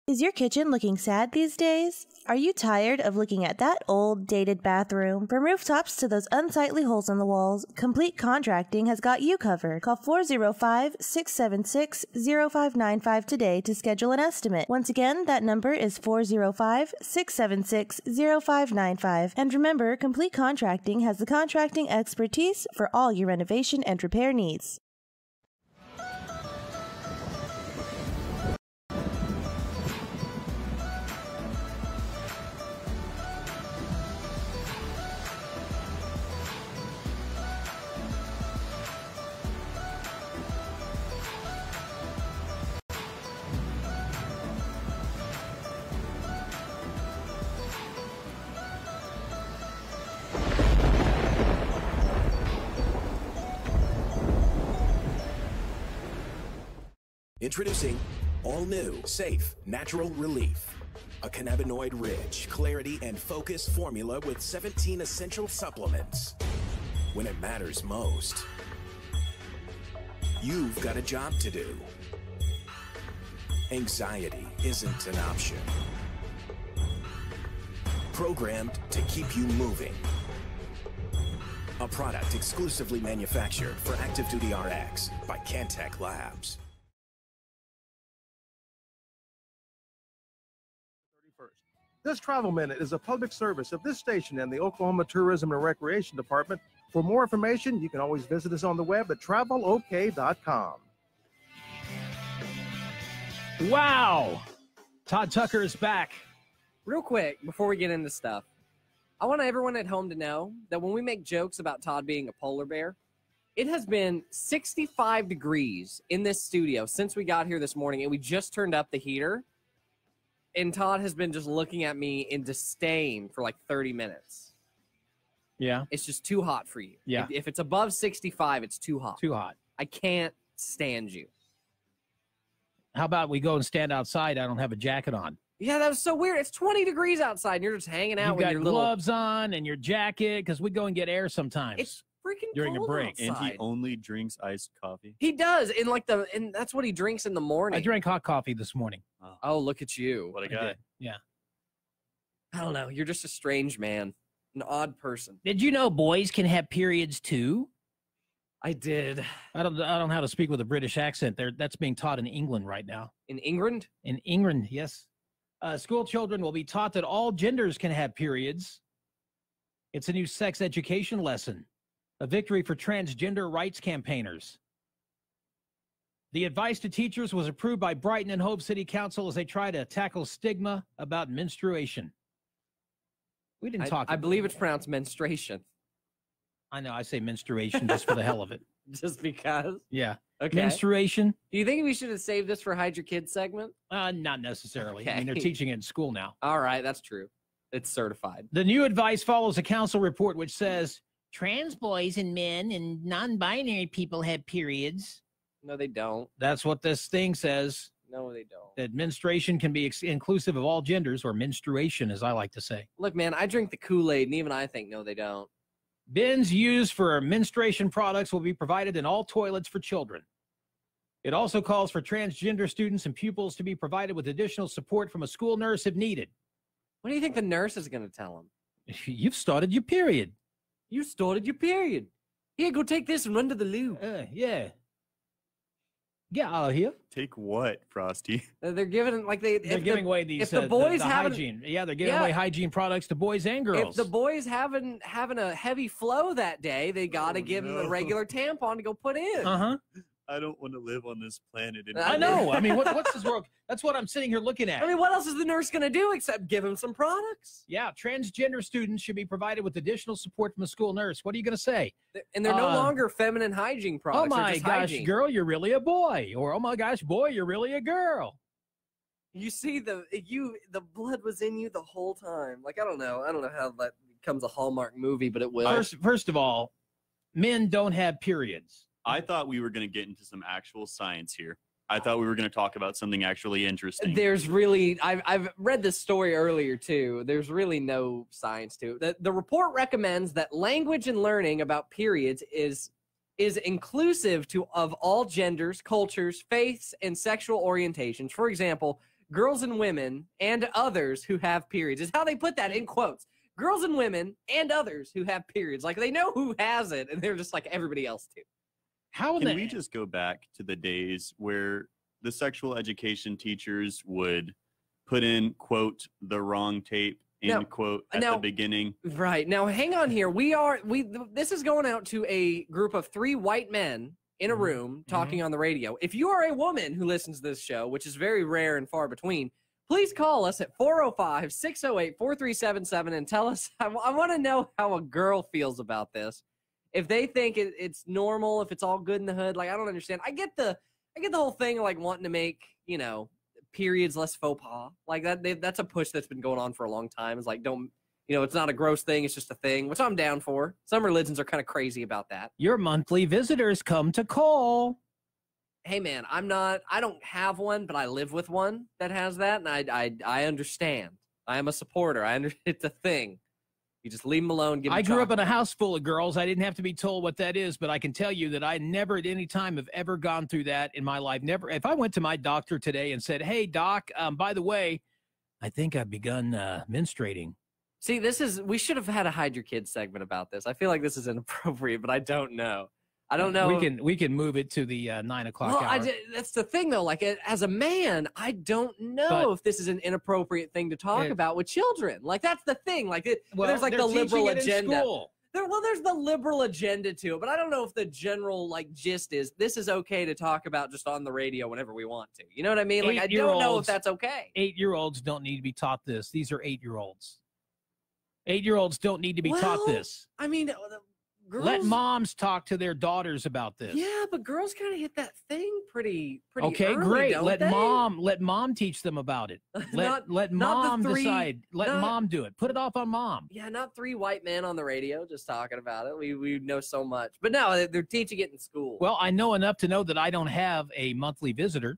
Is your kitchen looking sad these days? Are you tired of looking at that old, dated bathroom? From rooftops to those unsightly holes in the walls, Complete Contracting has got you covered. Call 405-676-0595 today to schedule an estimate. Once again, that number is 405-676-0595. And remember, Complete Contracting has the contracting expertise for all your renovation and repair needs. Introducing all new, safe, natural relief. A cannabinoid-rich, clarity and focus formula with 17 essential supplements. When it matters most, you've got a job to do. Anxiety isn't an option. Programmed to keep you moving. a product exclusively manufactured for Active Duty RX by Cantech Labs. This Travel Minute is a public service of this station and the Oklahoma Tourism and Recreation Department. For more information, you can always visit us on the web at travelok.com. Wow! Todd Tucker is back. Real quick, before we get into stuff, I want everyone at home to know that when we make jokes about Todd being a polar bear, it has been 65 degrees in this studio since we got here this morning, and we just turned up the heater. And Todd has been just looking at me in disdain for like 30 minutes. Yeah. It's just too hot for you. Yeah. If it's above 65, it's too hot. Too hot. I can't stand you. How about we go and stand outside? I don't have a jacket on. Yeah, that was so weird. It's 20 degrees outside, and you're just hanging out You've with got your little gloves on and your jacket because we go and get air sometimes. It's freaking during cold a break. outside. And he only drinks iced coffee. He does, and that's what he drinks in the morning. I drank hot coffee this morning. Oh, look at you! What a guy! Yeah. I don't know. You're just a strange man, an odd person. Did you know boys can have periods too? I did. I don't know how to speak with a British accent. That's being taught in England right now. In England? In England, yes. School children will be taught that all genders can have periods. It's a new sex education lesson, a victory for transgender rights campaigners. The advice to teachers was approved by Brighton and Hove City Council as they try to tackle stigma about menstruation. We didn't talk. I believe it's pronounced menstruation. I know. I say menstruation just for the hell of it. Just because? Yeah. Okay. Menstruation. Do you think we should have saved this for Hide Your Kids segment? Not necessarily. Okay. I mean, they're teaching it in school now. All right, that's true. It's certified. The new advice follows a council report which says trans boys and men and non-binary people have periods. No, they don't. That's what this thing says. No, they don't. That menstruation can be inclusive of all genders, or menstruation, as I like to say. Look, man, I drink the Kool-Aid, and even I think no, they don't. Bins used for menstruation products will be provided in all toilets for children. It also calls for transgender students and pupils to be provided with additional support from a school nurse if needed. What do you think the nurse is going to tell them? You've started your period. You started your period. Here, go take this and run to the loo. Yeah. Get out of here. Take what, Frosty? They're giving they're giving away these. If the boys having hygiene, they're giving away hygiene products to boys and girls. If the boys having a heavy flow that day, they got to give them a regular tampon to go put in. I don't want to live on this planet. I know. I mean, what's this world? That's what I'm sitting here looking at. I mean, what else is the nurse going to do except give him some products? Yeah, transgender students should be provided with additional support from a school nurse. What are you going to say? And they're no longer feminine hygiene products. Oh my just gosh, hygiene. girl, you're really a boy. Or oh my gosh, boy, you're really a girl. You see, the blood was in you the whole time. Like, I don't know how that becomes a Hallmark movie, but it will. First of all, men don't have periods. I thought we were going to get into some actual science here. I thought we were going to talk about something actually interesting. There's really, I've read this story earlier too. There's really no science to it. The report recommends that language and learning about periods is inclusive of all genders, cultures, faiths, and sexual orientations. For example, girls and women and others who have periods is how they put that in quotes. Girls and women and others who have periods. Like, they know who has it, and they're just like everybody else too. Can we just go back to the days where the sexual education teachers would put in, quote, the wrong tape, end quote, at the beginning? Right. Now, hang on here. This is going out to a group of 3 white men in a room talking on the radio. If you are a woman who listens to this show, which is very rare and far between, please call us at 405-608-4377 and tell us. I want to know how a girl feels about this. If they think it's normal, if it's all good in the hood, like, I don't understand. I get the whole thing of, like, wanting to make, periods less faux pas. Like, that's a push that's been going on for a long time. It's like, it's not a gross thing, it's just a thing, which I'm down for. Some religions are kind of crazy about that. Your monthly visitors come to call. Hey, man, I don't have one, but I live with one that has that, and I understand. I am a supporter. It's a thing. You just leave them alone. I grew up in a house full of girls. I didn't have to be told what that is, but I can tell you that I never at any time have ever gone through that in my life. Never. If I went to my doctor today and said, hey, doc, by the way, I think I've begun menstruating. See, we should have had a Hide Your Kids segment about this. I feel like this is inappropriate, but I don't know. I don't know. We can move it to the 9 o'clock hour. That's the thing, though. Like, as a man, I don't know if this is an inappropriate thing to talk about with children. Like, that's the thing. Like, there's like the liberal agenda. There's the liberal agenda to it, but I don't know if the general gist is this is okay to talk about just on the radio whenever we want to. You know what I mean? Like, I don't know if that's okay. 8-year-olds don't need to be taught this. These are 8-year-olds. 8-year-olds don't need to be taught this. I mean, girls, let moms talk to their daughters about this. Yeah, but girls kind of hit that thing pretty okay, early, great. Don't let they? mom teach them about it. Let mom decide. Let mom do it. Put it off on mom. Yeah, not 3 white men on the radio just talking about it. We know so much. But no, they're teaching it in school. Well, I know enough to know that I don't have a monthly visitor.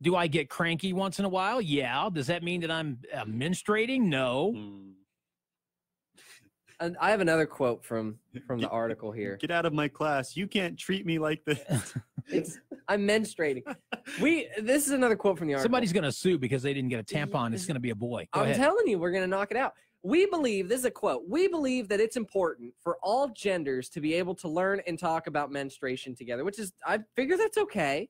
Do I get cranky once in a while? Yeah. Does that mean that I'm menstruating? No. And I have another quote from the article here. Get out of my class. You can't treat me like this. I'm menstruating. This is another quote from the article. Somebody's going to sue because they didn't get a tampon. It's going to be a boy. Go ahead. telling you, we're going to knock it out. We believe, this is a quote, we believe that it's important for all genders to be able to learn and talk about menstruation together, which is, I figure that's okay.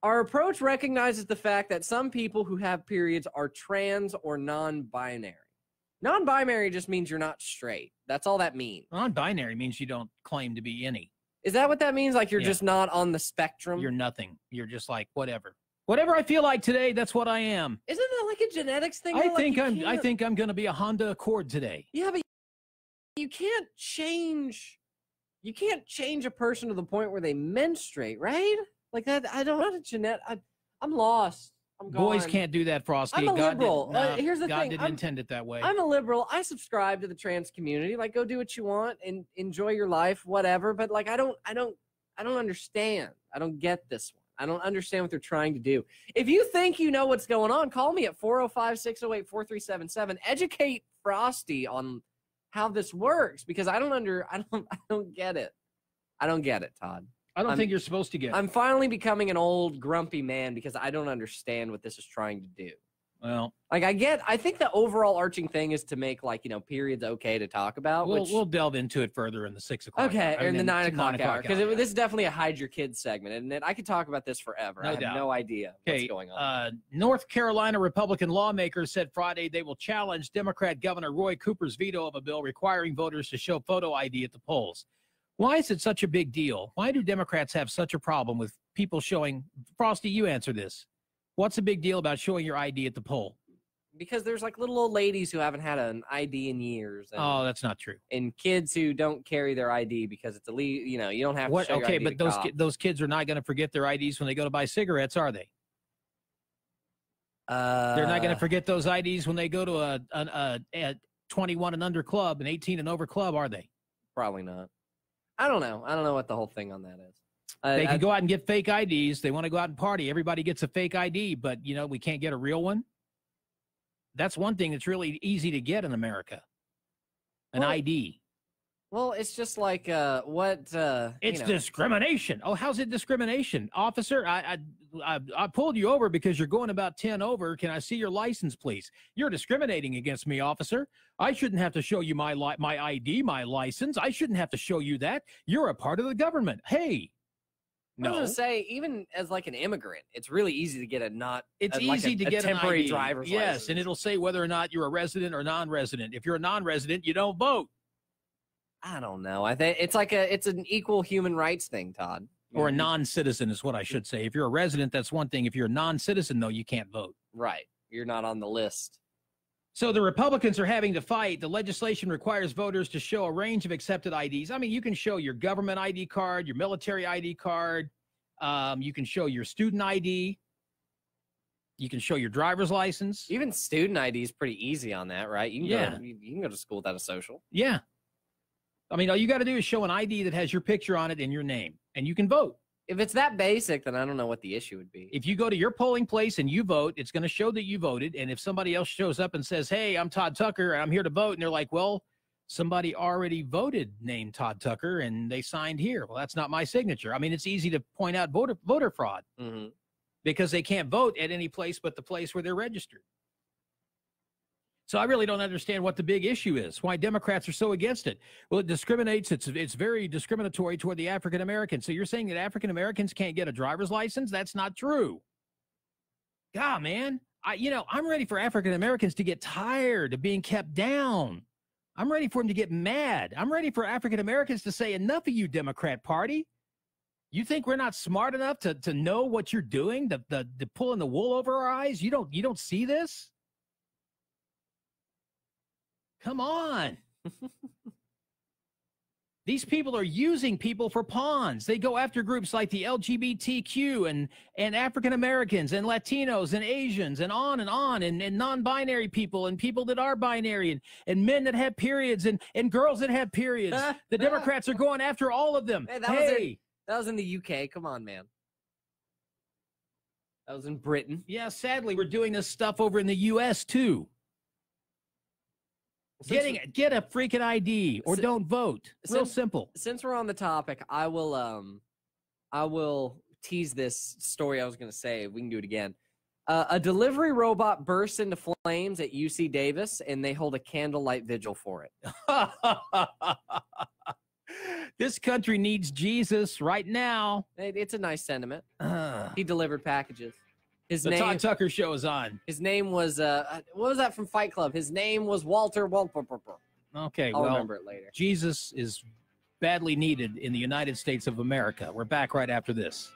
Our approach recognizes the fact that some people who have periods are trans or non-binary. Non-binary just means you're not straight. That's all that means. Non-binary means you don't claim to be any. Is that what that means? Like you're just not on the spectrum? You're nothing. You're just like whatever. Whatever I feel like today, that's what I am. Isn't that like a genetics thing? I think I'm going to be a Honda Accord today. Yeah, but you can't change a person to the point where they menstruate, right? Like that, I don't know the I'm lost. I'm gone. Boys can't do that, Frosty. I'm a liberal. Here's the God thing. didn't intend it that way. I'm a liberal. I subscribe to the trans community. Like, go do what you want and enjoy your life, whatever. But like, I don't understand. I don't get this one. I don't understand what they're trying to do. If you think you know what's going on, call me at 405-608-4377. Educate Frosty on how this works because I don't get it. I don't get it, Todd. I don't think you're supposed to get it. I'm finally becoming an old grumpy man because I don't understand what this is trying to do. Well, like I think the overall arching thing is to make periods okay to talk about. We'll delve into it further in the 6 o'clock. Okay, hour. or in the 9 o'clock hour because this is definitely a hide your kids segment, and I could talk about this forever. I have no idea what's going on. North Carolina Republican lawmakers said Friday they will challenge Democrat Governor Roy Cooper's veto of a bill requiring voters to show photo ID at the polls. Why is it such a big deal? Why do Democrats have such a problem with people showing? Frosty, you answer this. What's the big deal about showing your ID at the poll? Because there's like little old ladies who haven't had an ID in years. And, that's not true. And kids who don't carry their ID because it's illegal. You know, you don't have to show your ID but those kids are not going to forget their IDs when they go to buy cigarettes, are they? They're not going to forget those IDs when they go to a 21 and under club, an 18 and over club, are they? Probably not. I don't know. I don't know what the whole thing on that is. They can go out and get fake IDs. They want to go out and party. Everybody gets a fake ID, but, we can't get a real one. That's one thing that's really easy to get in America, an ID. Well, it's just like it's discrimination. Oh, how's it discrimination? Officer, I pulled you over because you're going about 10 over. Can I see your license, please? You're discriminating against me, officer. I shouldn't have to show you my ID, my license. I shouldn't have to show you that. You're a part of the government. Hey. No. I was going to say, even as like an immigrant, it's really easy to get a temporary driver's license. Yes, and it'll say whether or not you're a resident or non-resident. If you're a non-resident, you don't vote. I don't know. I think it's an equal human rights thing, Todd. Or a non-citizen is what I should say. If you're a resident, that's one thing. If you're a non-citizen, though, you can't vote. Right. You're not on the list. So the Republicans are having to fight. The legislation requires voters to show a range of accepted IDs. I mean, you can show your government ID card, your military ID card. You can show your student ID. You can show your driver's license. Even student ID is pretty easy on that, right? You can go to school without a social. Yeah. I mean, all you got to do is show an ID that has your picture on it and your name, and you can vote. If it's that basic, then I don't know what the issue would be. If you go to your polling place and you vote, it's going to show that you voted. And if somebody else shows up and says, hey, I'm Todd Tucker, and I'm here to vote, and they're like, well, somebody already voted named Todd Tucker, and they signed here. Well, that's not my signature. I mean, it's easy to point out voter fraud because they can't vote at any place but the place where they're registered. So I really don't understand what the big issue is, why Democrats are so against it. Well, it discriminates. It's very discriminatory toward the African Americans. So you're saying that African Americans can't get a driver's license? That's not true. God, man, I'm ready for African Americans to get tired of being kept down. I'm ready for them to get mad. I'm ready for African Americans to say, enough of you, Democrat Party. You think we're not smart enough to know what you're doing, the pulling the wool over our eyes? You don't see this? Come on. These people are using people for pawns. They go after groups like the LGBTQ and African Americans and Latinos and Asians and non-binary people and people that are binary and men that have periods and girls that have periods. The Democrats are going after all of them. Hey, that was in the UK. Come on, man. That was in Britain. Yeah, sadly, we're doing this stuff over in the U.S. too. Get a freaking ID or don't vote. Real simple. Since we're on the topic, I will tease this story I was going to say. We can do it again. A delivery robot bursts into flames at UC Davis, and they hold a candlelight vigil for it. This country needs Jesus right now. It's a nice sentiment. He delivered packages. The Todd Tucker Show is on. His name was, what was that from Fight Club? His name was Walter Okay, I'll remember it later. Jesus is badly needed in the United States of America. We're back right after this.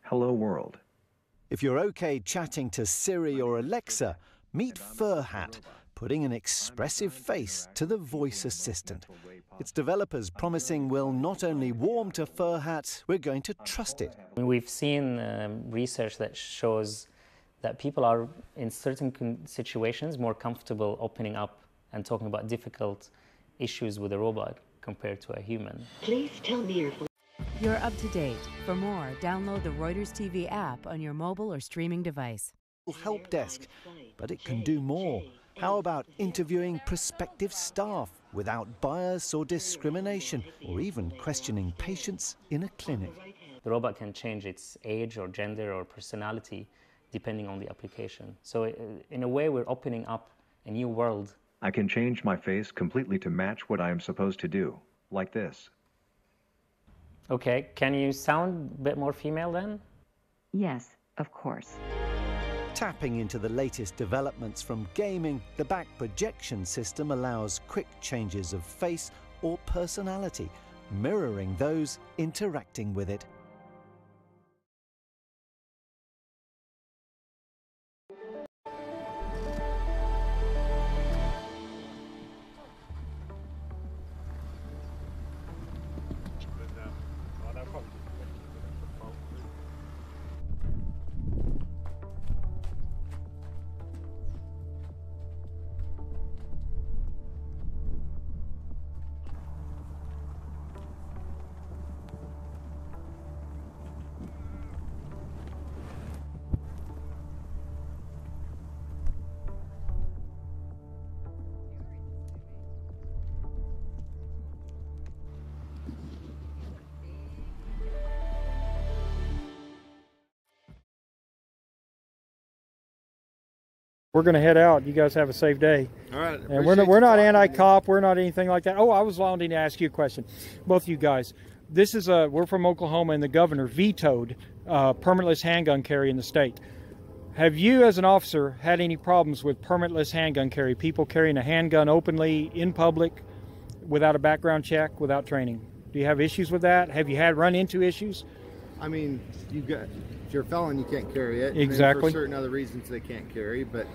Hello world. If you're okay chatting to Siri or Alexa, meet Fur Hat, putting an expressive face to the voice assistant. Its developers promising we'll not only warm to Fur Hat, we're going to trust it. We've seen research that shows that people are, in certain situations, more comfortable opening up and talking about difficult issues with a robot compared to a human. Please tell me your... You're up to date. For more, download the Reuters TV app on your mobile or streaming device. Help desk, but it can do more. How about interviewing prospective staff without bias or discrimination, or even questioning patients in a clinic? The robot can change its age or gender or personality depending on the application. So in a way, we're opening up a new world. I can change my face completely to match what I am supposed to do, like this. Okay, can you sound a bit more female then? Yes, of course. Tapping into the latest developments from gaming, the back projection system allows quick changes of face or personality, mirroring those interacting with it. We're going to head out. You guys have a safe day. All right. And we're not anti-cop. We're not anything like that. Oh, I was wanting to ask you a question. Both of you guys. This is we're from Oklahoma, and the governor vetoed permitless handgun carry in the state. Have you, as an officer, had any problems with permitless handgun carry? People carrying a handgun openly in public without a background check, without training. Do you have issues with that? Have you run into issues? I mean, if you're a felon, you can't carry it. Exactly. And for certain other reasons, they can't carry. But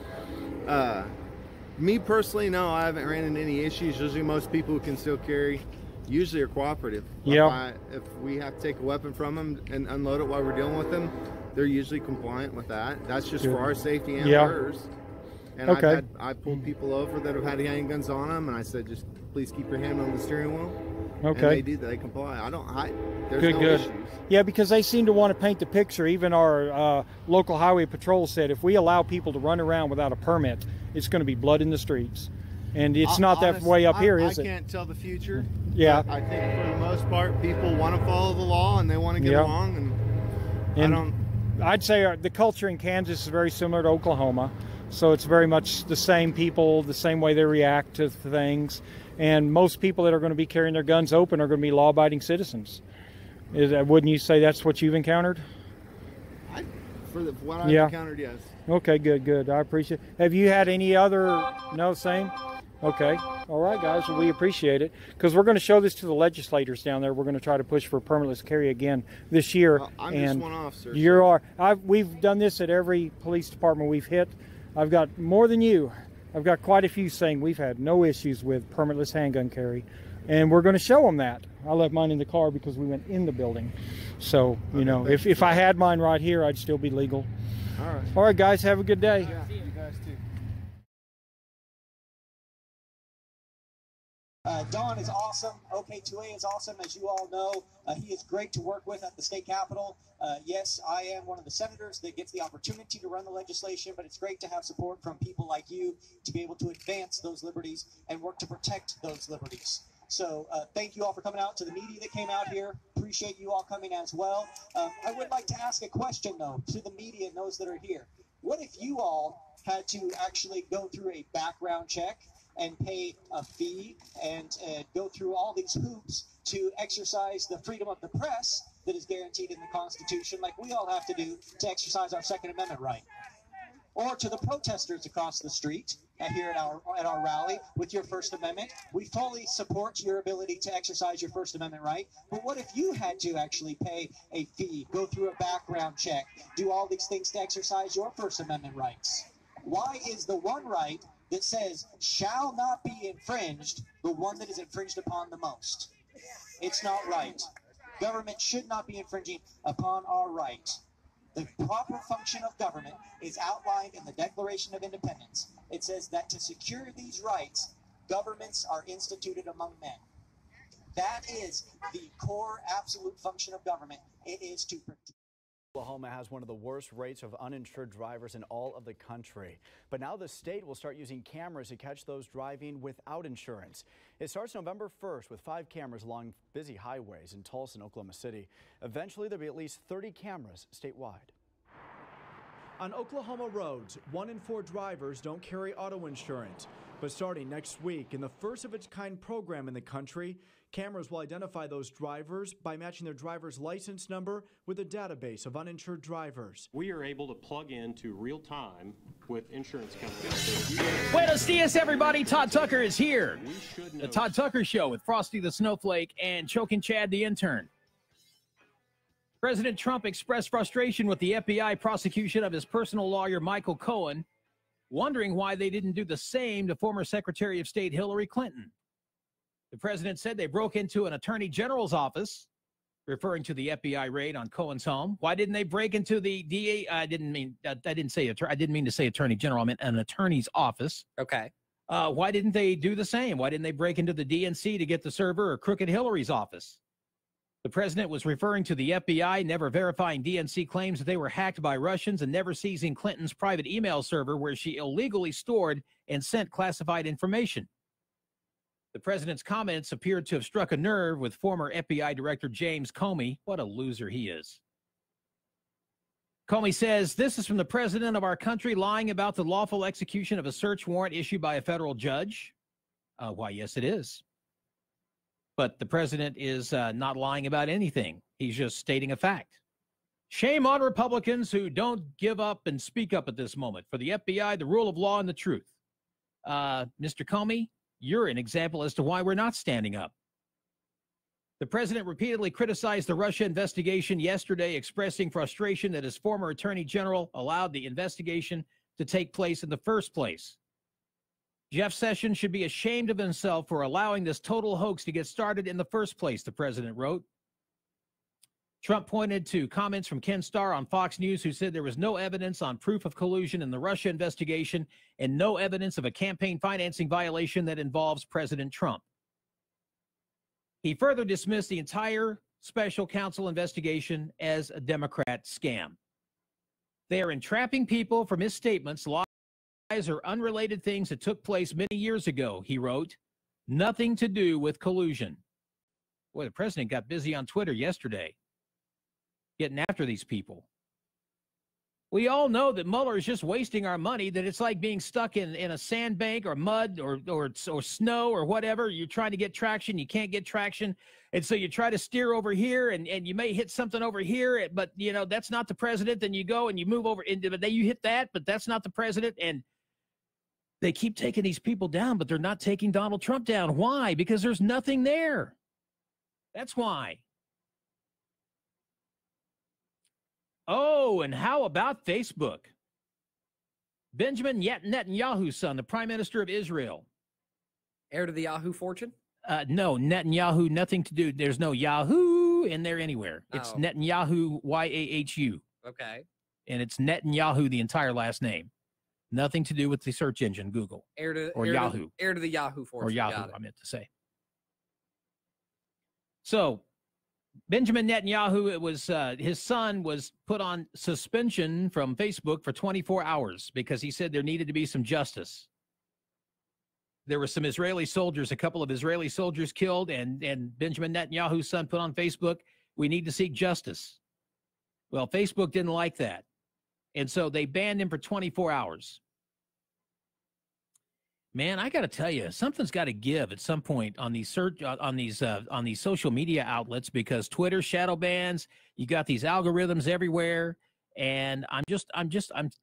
me personally, no, I haven't ran into any issues. Usually, most people who can still carry usually are cooperative. Yeah. If we have to take a weapon from them and unload it while we're dealing with them, they're usually compliant with that. That's just for our safety and hers. And okay. I pulled people over that have had handguns on them, and I said, just please keep your hand on the steering wheel. Okay. And they do that. They comply. There's no issues. Yeah, because they seem to want to paint the picture. Even our local highway patrol said if we allow people to run around without a permit, it's going to be blood in the streets. And it's not that way up here, is it? I can't tell the future. Yeah. I think for the most part, people want to follow the law and they want to get along. And I'd say the culture in Kansas is very similar to Oklahoma. So it's very much the same people, the same way they react to things. And most people that are going to be carrying their guns open are going to be law-abiding citizens. Wouldn't you say that's what you've encountered? For what I've encountered, yes. Okay, good. I appreciate it. Have you had any other? No, same? Okay. All right, guys. Well, we appreciate it. Because we're going to show this to the legislators down there. We're going to try to push for permitless carry again this year. I'm just one officer. We've done this at every police department we've hit. I've got more than you. I've got quite a few saying we've had no issues with permitless handgun carry. And we're going to show them that. I left mine in the car because we went in the building. So, you know, if I had mine right here, I'd still be legal. All right. All right, guys. Have a good day. Yeah, you guys too. Don is awesome. OK2A is awesome, as you all know. He is great to work with at the state capitol. Yes, I am one of the senators that gets the opportunity to run the legislation, but it's great to have support from people like you to be able to advance those liberties and work to protect those liberties. So thank you all for coming out, to the media that came out here. Appreciate you all coming as well. I would like to ask a question, though, to the media and those that are here. What if you all had to actually go through a background check and pay a fee and go through all these hoops to exercise the freedom of the press that is guaranteed in the Constitution, like we all have to do to exercise our Second Amendment right? Or to the protesters across the street here at our rally with your First Amendment. We fully support your ability to exercise your First Amendment right. But what if you had to actually pay a fee, go through a background check, do all these things to exercise your First Amendment rights? Why is the one right that says shall not be infringed the one that is infringed upon the most? It's not right. Government should not be infringing upon our right. The proper function of government is outlined in the Declaration of Independence. It says that to secure these rights, governments are instituted among men. That is the core absolute function of government. It is to protect. Oklahoma has one of the worst rates of uninsured drivers in all of the country. But now the state will start using cameras to catch those driving without insurance. It starts November 1st with 5 cameras along busy highways in Tulsa and Oklahoma City. Eventually, there'll be at least 30 cameras statewide. On Oklahoma roads, 1 in 4 drivers don't carry auto insurance. But starting next week, in the first of its kind program in the country, cameras will identify those drivers by matching their driver's license number with a database of uninsured drivers. We are able to plug into real time with insurance companies. Buenos dias, everybody. Todd Tucker is here. The Todd Tucker Show with Frosty the Snowflake and Chokin' Chad the Intern. President Trump expressed frustration with the FBI prosecution of his personal lawyer, Michael Cohen, wondering why they didn't do the same to former Secretary of State Hillary Clinton. The president said they broke into an attorney general's office, referring to the FBI raid on Cohen's home. Why didn't they break into the DA? I didn't mean to say attorney general. I meant an attorney's office. Okay. Why didn't they do the same? Why didn't they break into the DNC to get the server or crooked Hillary's office? The president was referring to the FBI never verifying DNC claims that they were hacked by Russians and never seizing Clinton's private email server where she illegally stored and sent classified information. The president's comments appeared to have struck a nerve with former FBI Director James Comey. What a loser he is. Comey says, this is from the president of our country lying about the lawful execution of a search warrant issued by a federal judge. Why, yes, it is. But the president is not lying about anything. He's just stating a fact. Shame on Republicans who don't give up and speak up at this moment. For the FBI, the rule of law and the truth. Mr. Comey, you're an example as to why we're not standing up. The president repeatedly criticized the Russia investigation yesterday, expressing frustration that his former attorney general allowed the investigation to take place in the first place. Jeff Sessions should be ashamed of himself for allowing this total hoax to get started in the first place, the president wrote. Trump pointed to comments from Ken Starr on Fox News, who said there was no evidence on proof of collusion in the Russia investigation and no evidence of a campaign financing violation that involves President Trump. He further dismissed the entire special counsel investigation as a Democrat scam. They are entrapping people for misstatements. are unrelated things that took place many years ago, he wrote. Nothing to do with collusion. Boy, the president got busy on Twitter yesterday getting after these people. We all know that Mueller is just wasting our money, that it's like being stuck in a sandbank or mud or snow or whatever. You're trying to get traction. You can't get traction. And so you try to steer over here and you may hit something over here, but, you know, that's not the president. Then you go and you move over into, but then you hit that, but that's not the president. And they keep taking these people down, but they're not taking Donald Trump down. Why? Because there's nothing there. That's why. Oh, and how about Facebook? Benjamin Netanyahu's son, the prime minister of Israel. Heir to the Yahoo fortune? No, Netanyahu, nothing to do. There's no Yahoo in there anywhere. It's Oh. Netanyahu, Y-A-H-U. Okay. And it's Netanyahu, the entire last name. Nothing to do with the search engine, Google. Heir to Yahoo. Heir to the Yahoo fortune. Or Yahoo, Got it. I meant to say. So, Benjamin Netanyahu, it was his son was put on suspension from Facebook for 24 hours because he said there needed to be some justice. There were some Israeli soldiers, a couple of Israeli soldiers killed, and Benjamin Netanyahu's son put on Facebook, we need to seek justice. Well, Facebook didn't like that. And so they banned him for 24 hours. Man, I got to tell you, something's got to give at some point on these on these social media outlets, because Twitter shadow bans, you got these algorithms everywhere, and I'm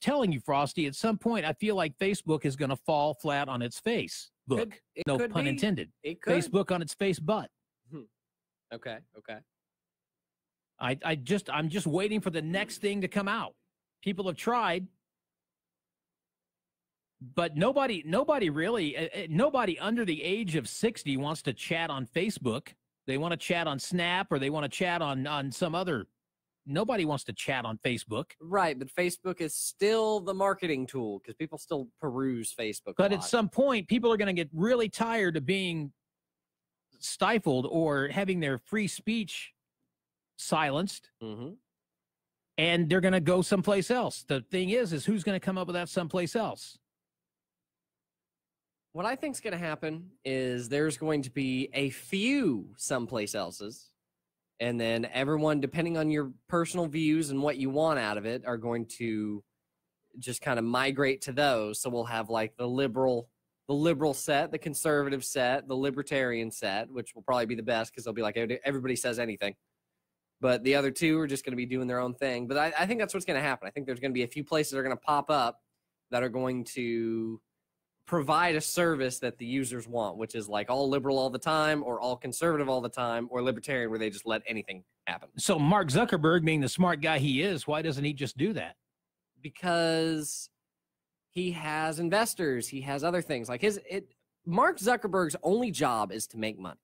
telling you, Frosty, at some point I feel like Facebook is going to fall flat on its face. Look, no pun intended. It could. Facebook on its face butt. Okay. Okay. I'm just waiting for the next thing to come out. People have tried. But nobody really, nobody under the age of 60 wants to chat on Facebook. They want to chat on Snap, or they want to chat on some other. Nobody wants to chat on Facebook. Right, but Facebook is still the marketing tool because people still peruse Facebook. But at some point, people are going to get really tired of being stifled or having their free speech silenced. Mm-hmm. And they're going to go someplace else. The thing is who's going to come up with that someplace else? What I think is going to happen is there's going to be a few someplace else's, and then everyone, depending on your personal views and what you want out of it, are going to just kind of migrate to those. So we'll have like the liberal set, the conservative set, the libertarian set, which will probably be the best because they'll be like, everybody says anything. But the other two are just going to be doing their own thing. But I think that's what's going to happen. I think there's going to be a few places that are going to pop up that are going to provide a service that the users want, which is like all liberal all the time, or all conservative all the time, or libertarian where they just let anything happen. So Mark Zuckerberg, being the smart guy he is, why doesn't he just do that? Because he has investors, he has other things. Like Mark Zuckerberg's only job is to make money.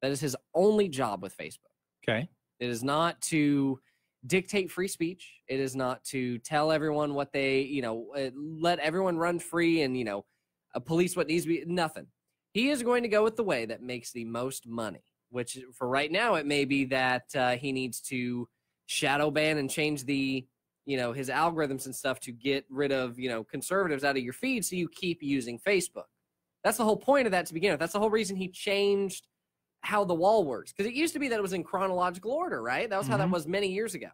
That is his only job with Facebook. Okay. It is not to dictate free speech. It is not to tell everyone what they, let everyone run free and, police what needs to be. Nothing. He is going to go with the way that makes the most money, which for right now, it may be that he needs to shadow ban and change the, his algorithms and stuff to get rid of, conservatives out of your feed so you keep using Facebook. That's the whole point of that to begin with. That's the whole reason he changed how the wall works. Because it used to be that it was in chronological order, right? That was how that was many years ago.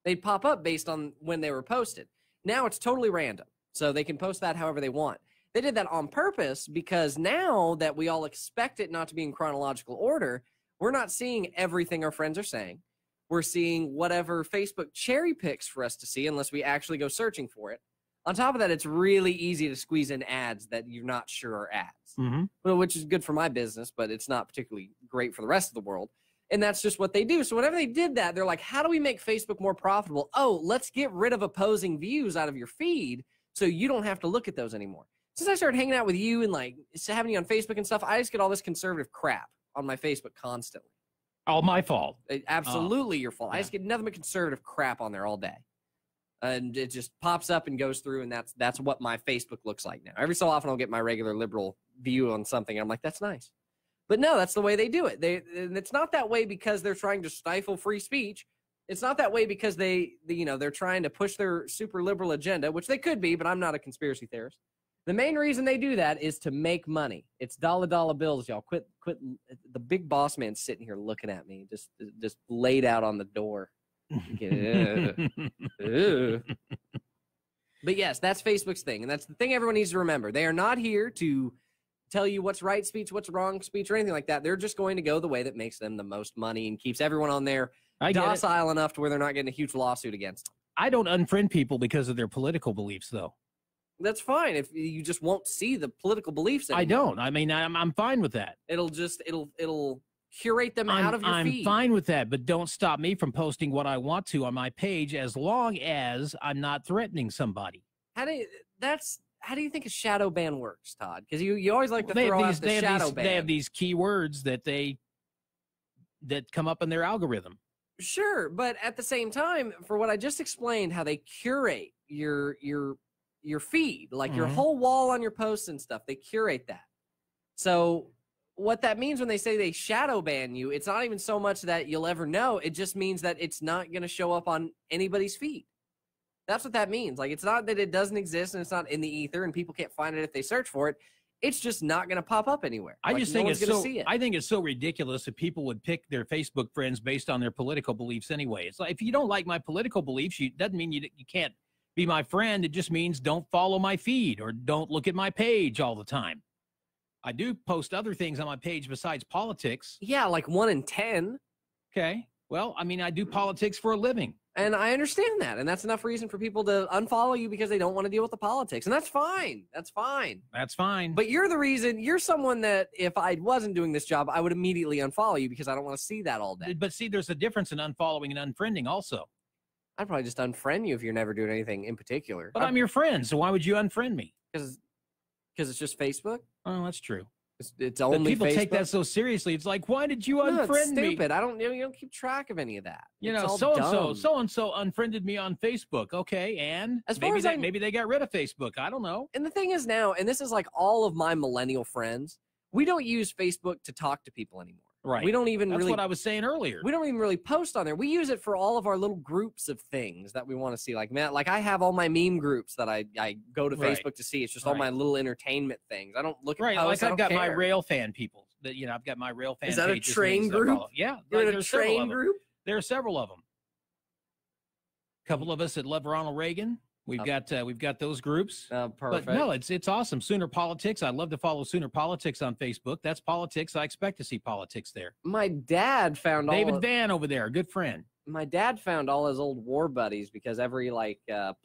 They'd pop up based on when they were posted. Now it's totally random. So they can post that however they want. They did that on purpose because now that we all expect it not to be in chronological order, we're not seeing everything our friends are saying. We're seeing whatever Facebook cherry picks for us to see unless we actually go searching for it. On top of that, it's really easy to squeeze in ads that you're not sure are ads, which is good for my business, but it's not particularly great for the rest of the world. And that's just what they do. So whenever they did that, they're like, how do we make Facebook more profitable? Oh, let's get rid of opposing views out of your feed so you don't have to look at those anymore. Since I started hanging out with you and like having you on Facebook and stuff, I just get all this conservative crap on my Facebook constantly. All my fault. Absolutely your fault. I just get nothing but conservative crap on there all day. And it just pops up and goes through, and that's what my Facebook looks like now. Every so often I'll get my regular liberal view on something, and I'm like, that's nice. But no, that's the way they do it. And it's not that way because they're trying to stifle free speech. It's not that way because they're trying to push their super liberal agenda, which they could be, but I'm not a conspiracy theorist. The main reason they do that is to make money. It's dollar bills, y'all. Quit. The big boss man's sitting here looking at me, just laid out on the door. But yes, that's Facebook's thing, and that's the thing everyone needs to remember. They are not here to tell you what's right speech, what's wrong speech, or anything like that. They're just going to go the way that makes them the most money and keeps everyone on there docile enough to where they're not getting a huge lawsuit against them. I don't unfriend people because of their political beliefs, though. That's fine if you just won't see the political beliefs anymore. I don't. I mean, I'm fine with that. It'll curate them out of your feed. I'm fine with that, but don't stop me from posting what I want to on my page as long as I'm not threatening somebody. How do you think a shadow ban works, Todd? Because you always like to throw out the shadow ban. They have these keywords that come up in their algorithm. Sure, but at the same time, for what I just explained, how they curate your feed, like your whole wall on your posts and stuff, they curate that. So what that means when they say they shadow ban you, it's not even so much that you'll ever know. It just means that it's not going to show up on anybody's feed. That's what that means. Like, it's not that it doesn't exist and it's not in the ether and people can't find it if they search for it. It's just not going to pop up anywhere. I think it's so ridiculous that people would pick their Facebook friends based on their political beliefs anyway. It's like, if you don't like my political beliefs, doesn't mean you can't be my friend. It just means don't follow my feed or don't look at my page all the time. I do post other things on my page besides politics. Yeah, like 1 in 10. Okay. Well, I mean, I do politics for a living. And I understand that. And that's enough reason for people to unfollow you because they don't want to deal with the politics. And that's fine. That's fine. That's fine. But you're someone that if I wasn't doing this job, I would immediately unfollow you because I don't want to see that all day. But see, there's a difference in unfollowing and unfriending also. I'd probably just unfriend you if you're never doing anything in particular. But I'm your friend, so why would you unfriend me? Because it's just Facebook? Oh, that's true. It's only but people Facebook? take that so seriously. It's like, why did you unfriend me? Stupid. You don't keep track of any of that. So and so unfriended me on Facebook. Okay, and maybe they got rid of Facebook. I don't know. And the thing is now, and this is like all of my millennial friends, we don't use Facebook to talk to people anymore. Right. We don't even That's what I was saying earlier. We don't even really post on there. We use it for all of our little groups of things that we want to see. Like, man, like I have all my meme groups that I go to Facebook to see. It's just all my little entertainment things. I don't look at posts. Like I've got my rail fan people. I've got my rail fan. Is that a train group? Yeah. You're in a train group? There are several of them. A couple of us that love Ronald Reagan. We've got those groups. Perfect. But no, it's awesome. Sooner Politics. I love to follow Sooner Politics on Facebook. That's politics. I expect to see politics there. My dad found David Van over there, good friend. My dad found all his old war buddies because every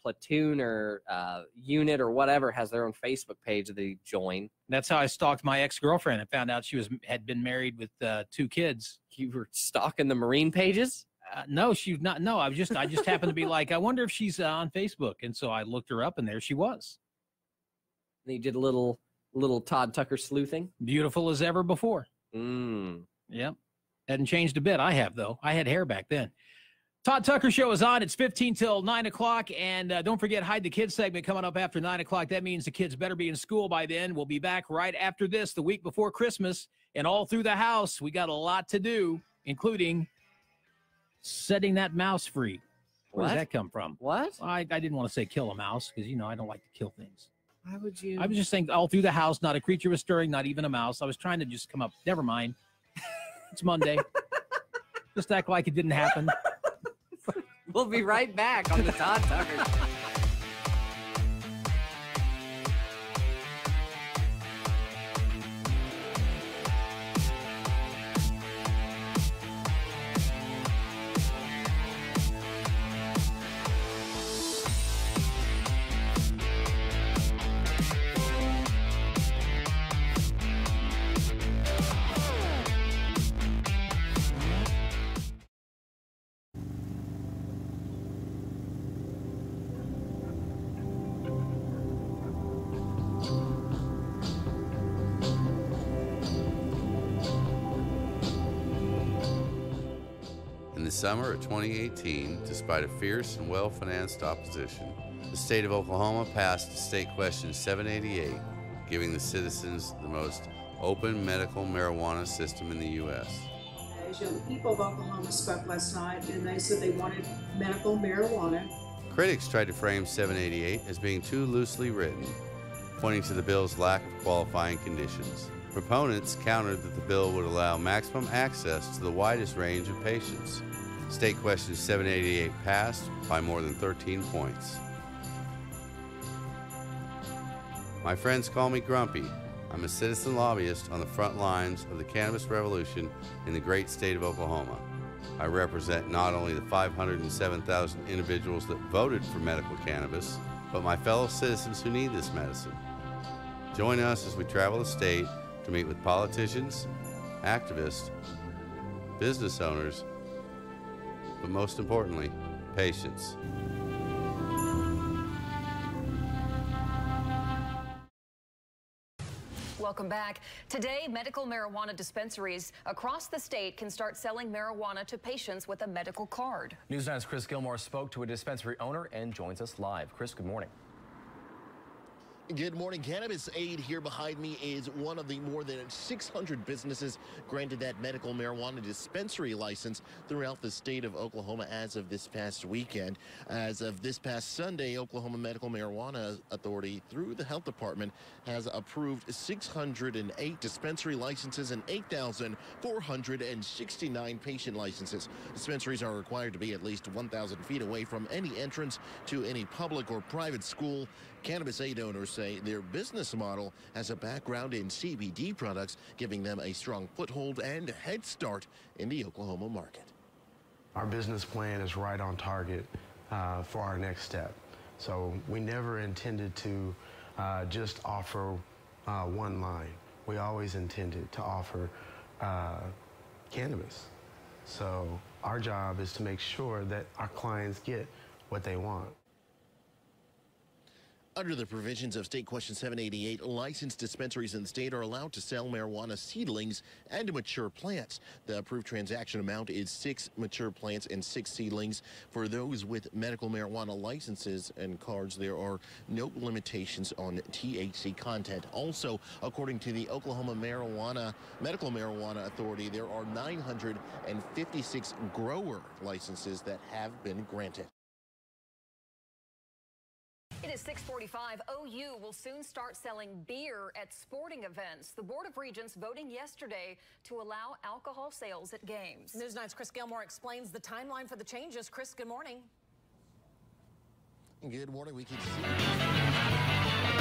platoon or unit or whatever has their own Facebook page that they join. That's how I stalked my ex-girlfriend and found out she had been married with 2 kids. You were stalking the Marine pages? No, she's not. No, I just happened to be like, I wonder if she's on Facebook, and so I looked her up, and there she was. And you did a little Todd Tucker sleuthing. Beautiful as ever before. Yep, hadn't changed a bit. I have though. I had hair back then. Todd Tucker Show is on. It's 15 till 9 o'clock, and don't forget Hide the Kids segment coming up after 9 o'clock. That means the kids better be in school by then. We'll be back right after this, the week before Christmas, and all through the house. We got a lot to do, including setting that mouse free. Where does that come from? What? I didn't want to say kill a mouse because, I don't like to kill things. Why would you? I was just saying all through the house, not a creature was stirring, not even a mouse. I was trying to just come up. Never mind. It's Monday. Just act like it didn't happen. We'll be right back on the Todd Tucker Show. In the summer of 2018, despite a fierce and well-financed opposition, the state of Oklahoma passed State Question 788, giving the citizens the most open medical marijuana system in the U.S. as young people of Oklahoma spoke last night, and they said they wanted medical marijuana. Critics tried to frame 788 as being too loosely written, pointing to the bill's lack of qualifying conditions. Proponents countered that the bill would allow maximum access to the widest range of patients. State Question 788 passed by more than 13 points. My friends call me Grumpy. I'm a citizen lobbyist on the front lines of the cannabis revolution in the great state of Oklahoma. I represent not only the 507,000 individuals that voted for medical cannabis, but my fellow citizens who need this medicine. Join us as we travel the state to meet with politicians, activists, business owners, but most importantly, patients. Welcome back. Today, medical marijuana dispensaries across the state can start selling marijuana to patients with a medical card. News 9's Chris Gilmore spoke to a dispensary owner and joins us live. Chris, good morning. Good morning. Cannabis Aid here behind me is one of the more than 600 businesses granted that medical marijuana dispensary license throughout the state of Oklahoma as of this past weekend. As of this past Sunday, Oklahoma Medical Marijuana Authority, through the health department, has approved 608 dispensary licenses and 8,469 patient licenses. Dispensaries are required to be at least 1,000 feet away from any entrance to any public or private school. Cannabis Aid owners say their business model has a background in CBD products, giving them a strong foothold and head start in the Oklahoma market. Our business plan is right on target for our next step. So we never intended to just offer one line. We always intended to offer cannabis. So our job is to make sure that our clients get what they want. Under the provisions of State Question 788, licensed dispensaries in the state are allowed to sell marijuana seedlings and mature plants. The approved transaction amount is 6 mature plants and 6 seedlings. For those with medical marijuana licenses and cards, there are no limitations on THC content. Also, according to the Oklahoma Medical Marijuana Authority, there are 956 grower licenses that have been granted. It is 6:45. OU will soon start selling beer at sporting events. The Board of Regents voting yesterday to allow alcohol sales at games. News 9's Chris Gilmore explains the timeline for the changes. Chris, good morning. Good morning. We keep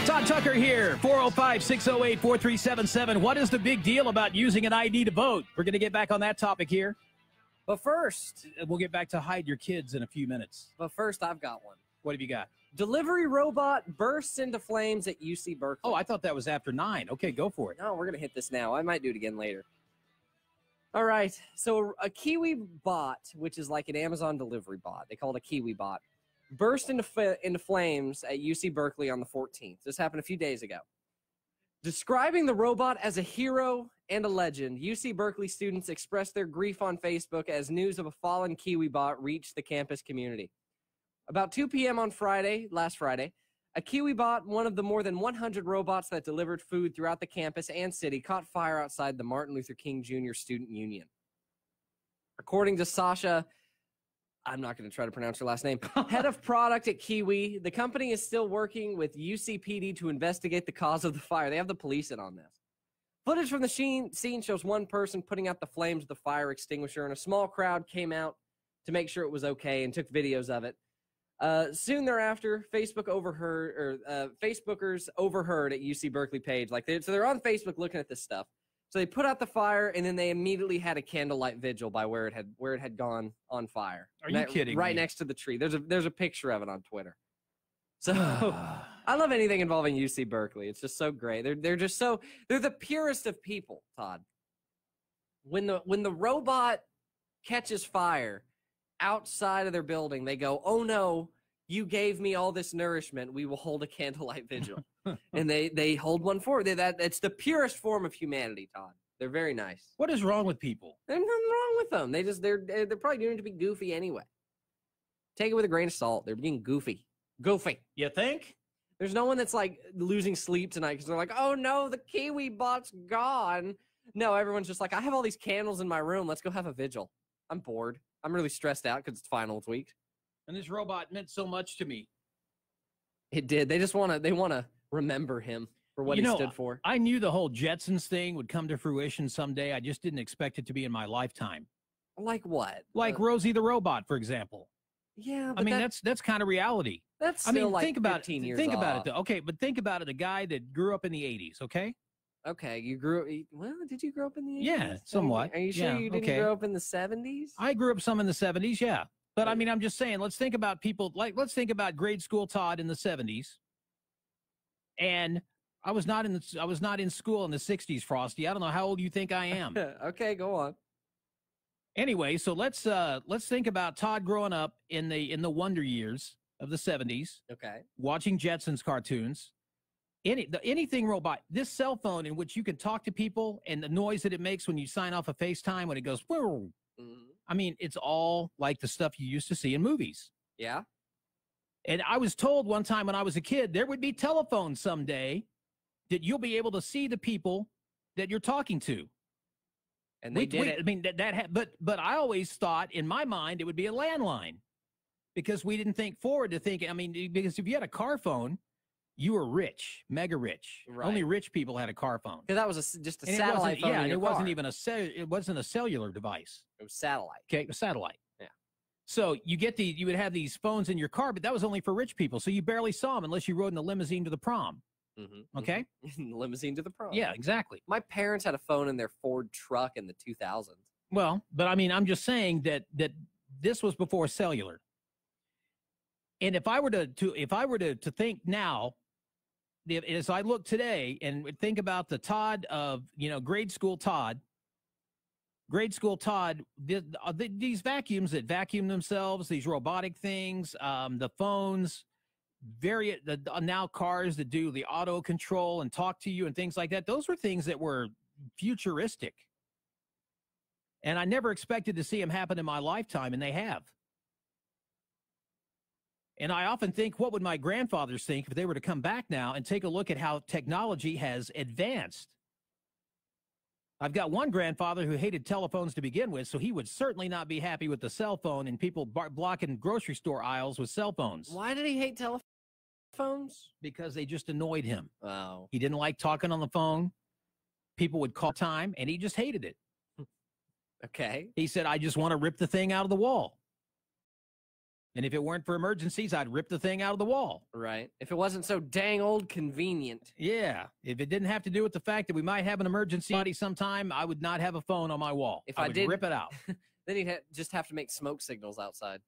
Todd Tucker here, 405-608-4377. What is the big deal about using an ID to vote? We're going to get back on that topic here. But first, we'll get back to hide your kids in a few minutes. But first, I've got one. What have you got? Delivery robot bursts into flames at UC Berkeley. Oh, I thought that was after 9. Okay, go for it. No, we're going to hit this now. I might do it again later. All right. So a Kiwi bot, which is like an Amazon delivery bot, they call it a Kiwi bot, burst into flames at UC Berkeley on the 14th. This happened a few days ago. Describing the robot as a hero and a legend, UC Berkeley students expressed their grief on Facebook as news of a fallen Kiwi bot reached the campus community. About 2 p.m. on last Friday, a Kiwi bot, one of the more than 100 robots that delivered food throughout the campus and city, caught fire outside the Martin Luther King Jr. Student Union. According to Sasha, I'm not going to try to pronounce her last name, head of product at Kiwi, the company is still working with UCPD to investigate the cause of the fire. They have the police in on this. Footage from the scene shows one person putting out the flames with the fire extinguisher, and a small crowd came out to make sure it was okay and took videos of it. Soon thereafter, Facebookers overheard at UC Berkeley page. So they're on Facebook looking at this stuff. So they put out the fire, and then they immediately had a candlelight vigil by where it had gone on fire. Are you kidding me? Right next to the tree. There's a picture of it on Twitter. So I love anything involving UC Berkeley. It's just so great. They're the purest of people, Todd. When the robot catches fire outside of their building, they go, "Oh no, you gave me all this nourishment. We will hold a candlelight vigil." And they hold one for it's the purest form of humanity, Todd. They're very nice. What is wrong with people? There's nothing wrong with them. They're probably doing it to be goofy anyway. Take it with a grain of salt. They're being goofy. Goofy. You think? There's no one that's like losing sleep tonight because they're like, "Oh no, the Kiwi bot's gone. No, everyone's just like, I have all these candles in my room. Let's go have a vigil. I'm bored. I'm really stressed out because it's finals week. And this robot meant so much to me. It did. They want to remember him for what he stood for. I knew the whole Jetsons thing would come to fruition someday. I just didn't expect it to be in my lifetime. Like what? Like Rosie the robot, for example. Yeah, but I mean that's kind of reality. That's still like think about 15 it. years Think off. about it though. Okay, but think about it. A guy that grew up in the 80s. Okay. Okay, you grew up. Well, did you grow up in the 80s? Yeah, somewhat. Are you sure Yeah, you didn't okay. grow up in the 70s? I grew up some in the 70s. Yeah, but I mean, I'm just saying. Let's think about people. Let's think about grade school Todd in the 70s. And I was not in school in the 60s, Frosty. I don't know how old you think I am. Okay, go on. Anyway, so let's think about Todd growing up in the wonder years of the 70s. Okay. Watching Jetsons cartoons. Anything robot. This cell phone in which you can talk to people and the noise that it makes when you sign off a FaceTime when it goes, whoa. I mean, it's all like the stuff you used to see in movies. Yeah. And I was told one time when I was a kid, there would be telephones someday that you'll be able to see the people that you're talking to. And they did it. I mean, but I always thought in my mind it would be a landline because we didn't think forward to thinking. I mean, because if you had a car phone, you were rich, mega rich. Right. Only rich people had a car phone. Because that was just a And satellite phone. Yeah, in and your it wasn't car. even it wasn't a cellular device. It was satellite. Okay, a satellite. Yeah. So you would have these phones in your car, but that was only for rich people. So you barely saw them unless you rode in a limousine to the prom. Mm-hmm. Okay. Limousine to the prom. Yeah, exactly. My parents had a phone in their Ford truck in the 2000s. Well, but I mean, I'm just saying that this was before cellular. And if I were to think now, as I look today and think about the Todd of grade school Todd, these vacuums that vacuum themselves, these robotic things, the phones, now cars that do the auto control and talk to you and things like that. Those were things that were futuristic. And I never expected to see them happen in my lifetime, and they have. And I often think, what would my grandfathers think if they were to come back now and take a look at how technology has advanced? I've got one grandfather who hated telephones to begin with, so he would certainly not be happy with the cell phone and people blocking grocery store aisles with cell phones. Why did he hate telephones? Because they just annoyed him. Oh. He didn't like talking on the phone. People would call time, and he just hated it. Okay. He said, I just want to rip the thing out of the wall. And if it weren't for emergencies, I'd rip the thing out of the wall. Right. If it wasn't so dang old convenient. Yeah. If it didn't have to do with the fact that we might have an emergency sometime, I would not have a phone on my wall. If I I would did, rip it out. Then he'd just have to make smoke signals outside.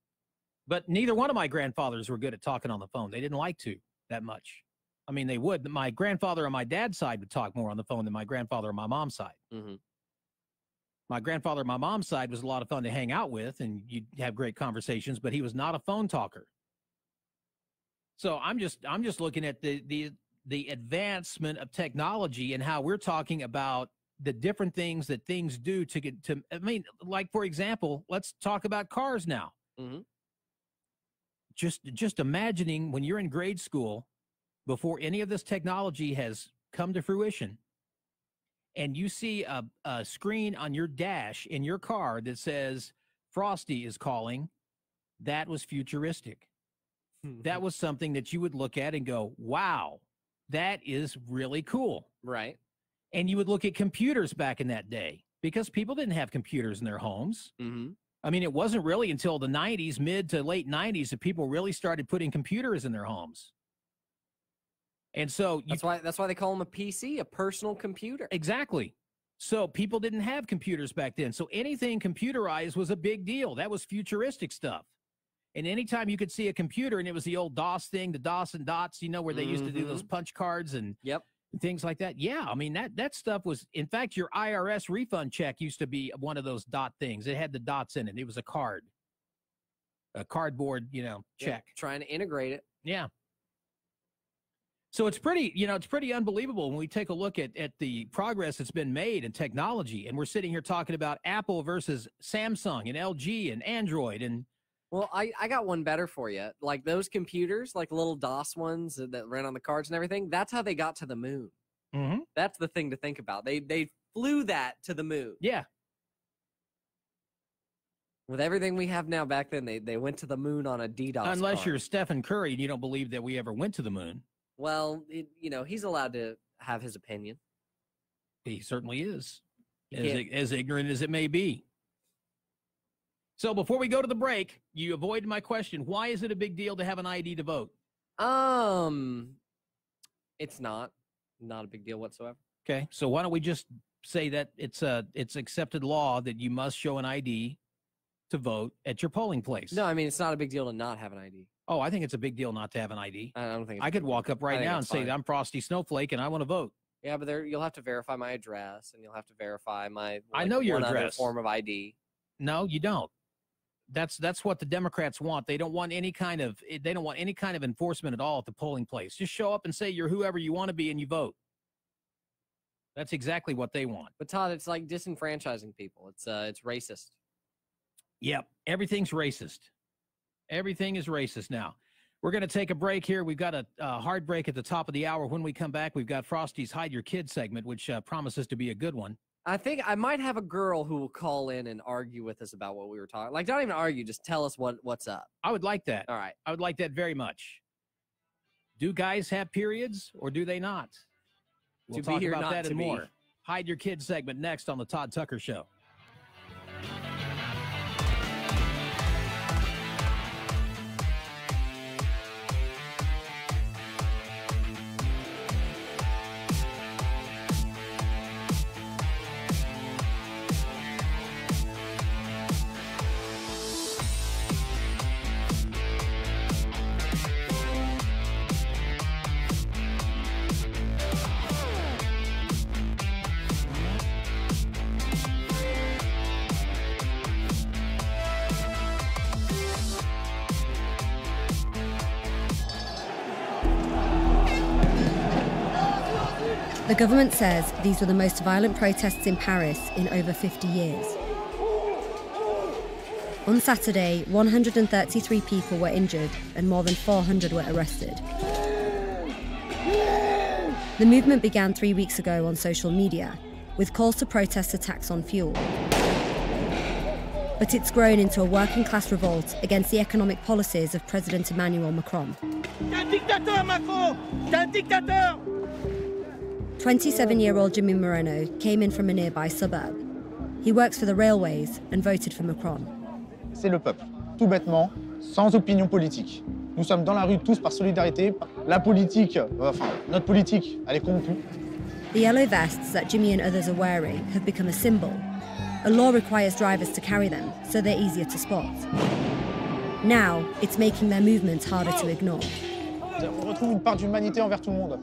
But neither one of my grandfathers were good at talking on the phone. They didn't like to that much. I mean, they would. But my grandfather on my dad's side would talk more on the phone than my grandfather on my mom's side. Mm-hmm. My grandfather on my mom's side was a lot of fun to hang out with, and you'd have great conversations, but he was not a phone talker. So I'm just looking at the advancement of technology and how we're talking about the different things that things do to get to. I mean, like for example, let's talk about cars now. Mm-hmm. Just imagining when you're in grade school, before any of this technology has come to fruition, and you see a screen on your dash in your car that says Frosty is calling, that was futuristic. That was something that you would look at and go, wow, that is really cool. Right. And you would look at computers back in that day because people didn't have computers in their homes. Mm-hmm. I mean, it wasn't really until the 90s, mid to late 90s, that people really started putting computers in their homes. And so that's why they call them a PC, a personal computer. Exactly. So people didn't have computers back then. So anything computerized was a big deal. That was futuristic stuff. And anytime you could see a computer, and it was the old DOS thing, the DOS and dots, where they used to do those punch cards and things like that. Yeah, I mean, that stuff was, in fact, your IRS refund check used to be one of those dot things. It had the dots in it. It was a card, a cardboard, check. Trying to integrate it. Yeah. So it's pretty unbelievable when we take a look at the progress that's been made in technology. And we're sitting here talking about Apple versus Samsung and LG and Android. And well, I got one better for you. Like those computers, like little DOS ones that ran on the cards and everything, that's how they got to the moon. Mm-hmm. That's the thing to think about. They flew that to the moon. Yeah. With everything we have now, back then, they went to the moon on a DDoS Unless card. you're Stephen Curry and you don't believe that we ever went to the moon. Well, he's allowed to have his opinion. He certainly is, He as ignorant as it may be. So before we go to the break, you avoided my question. Why is it a big deal to have an ID to vote? It's not a big deal whatsoever. Okay, so why don't we just say that it's accepted law that you must show an ID to vote at your polling place? No, I mean, it's not a big deal to not have an ID. Oh, I think it's a big deal not to have an ID. I don't think I could walk up right now and say fine. that I'm Frosty Snowflake and I want to vote. Yeah, but you'll have to verify my address and you'll have to verify my I know your one other address. form of ID. No, you don't. That's what the Democrats want. They don't want any kind of enforcement at all at the polling place. Just show up and say you're whoever you want to be and you vote. That's exactly what they want. But Todd, it's like disenfranchising people. It's racist. Yep, everything's racist. Everything is racist now. We're going to take a break here. We've got a hard break at the top of the hour. When we come back, we've got Frosty's Hide Your Kid segment, which promises to be a good one. I think I might have a girl who will call in and argue with us about what we were talking. Like, don't even argue. Just tell us what's up. I would like that. All right. I would like that very much. Do guys have periods or do they not? We'll talk about that and more. Hide Your Kid segment next on the Todd Tucker Show. The government says these were the most violent protests in Paris in over 50 years. On Saturday, 133 people were injured and more than 400 were arrested. The movement began 3 weeks ago on social media, with calls to protest attacks on fuel. But it's grown into a working-class revolt against the economic policies of President Emmanuel Macron. 27-year-old Jimmy Moreno came in from a nearby suburb. He works for the railways and voted for Macron. C'est le peuple, tout bêtement, sans opinion politique. Nous sommes dans la rue tous par solidarité. La politique, notre politique, elle est corrompue. The yellow vests that Jimmy and others are wearing have become a symbol. A law requires drivers to carry them, so they're easier to spot. Now, it's making their movements harder to ignore. On retrouve une part d'humanité envers tout le monde.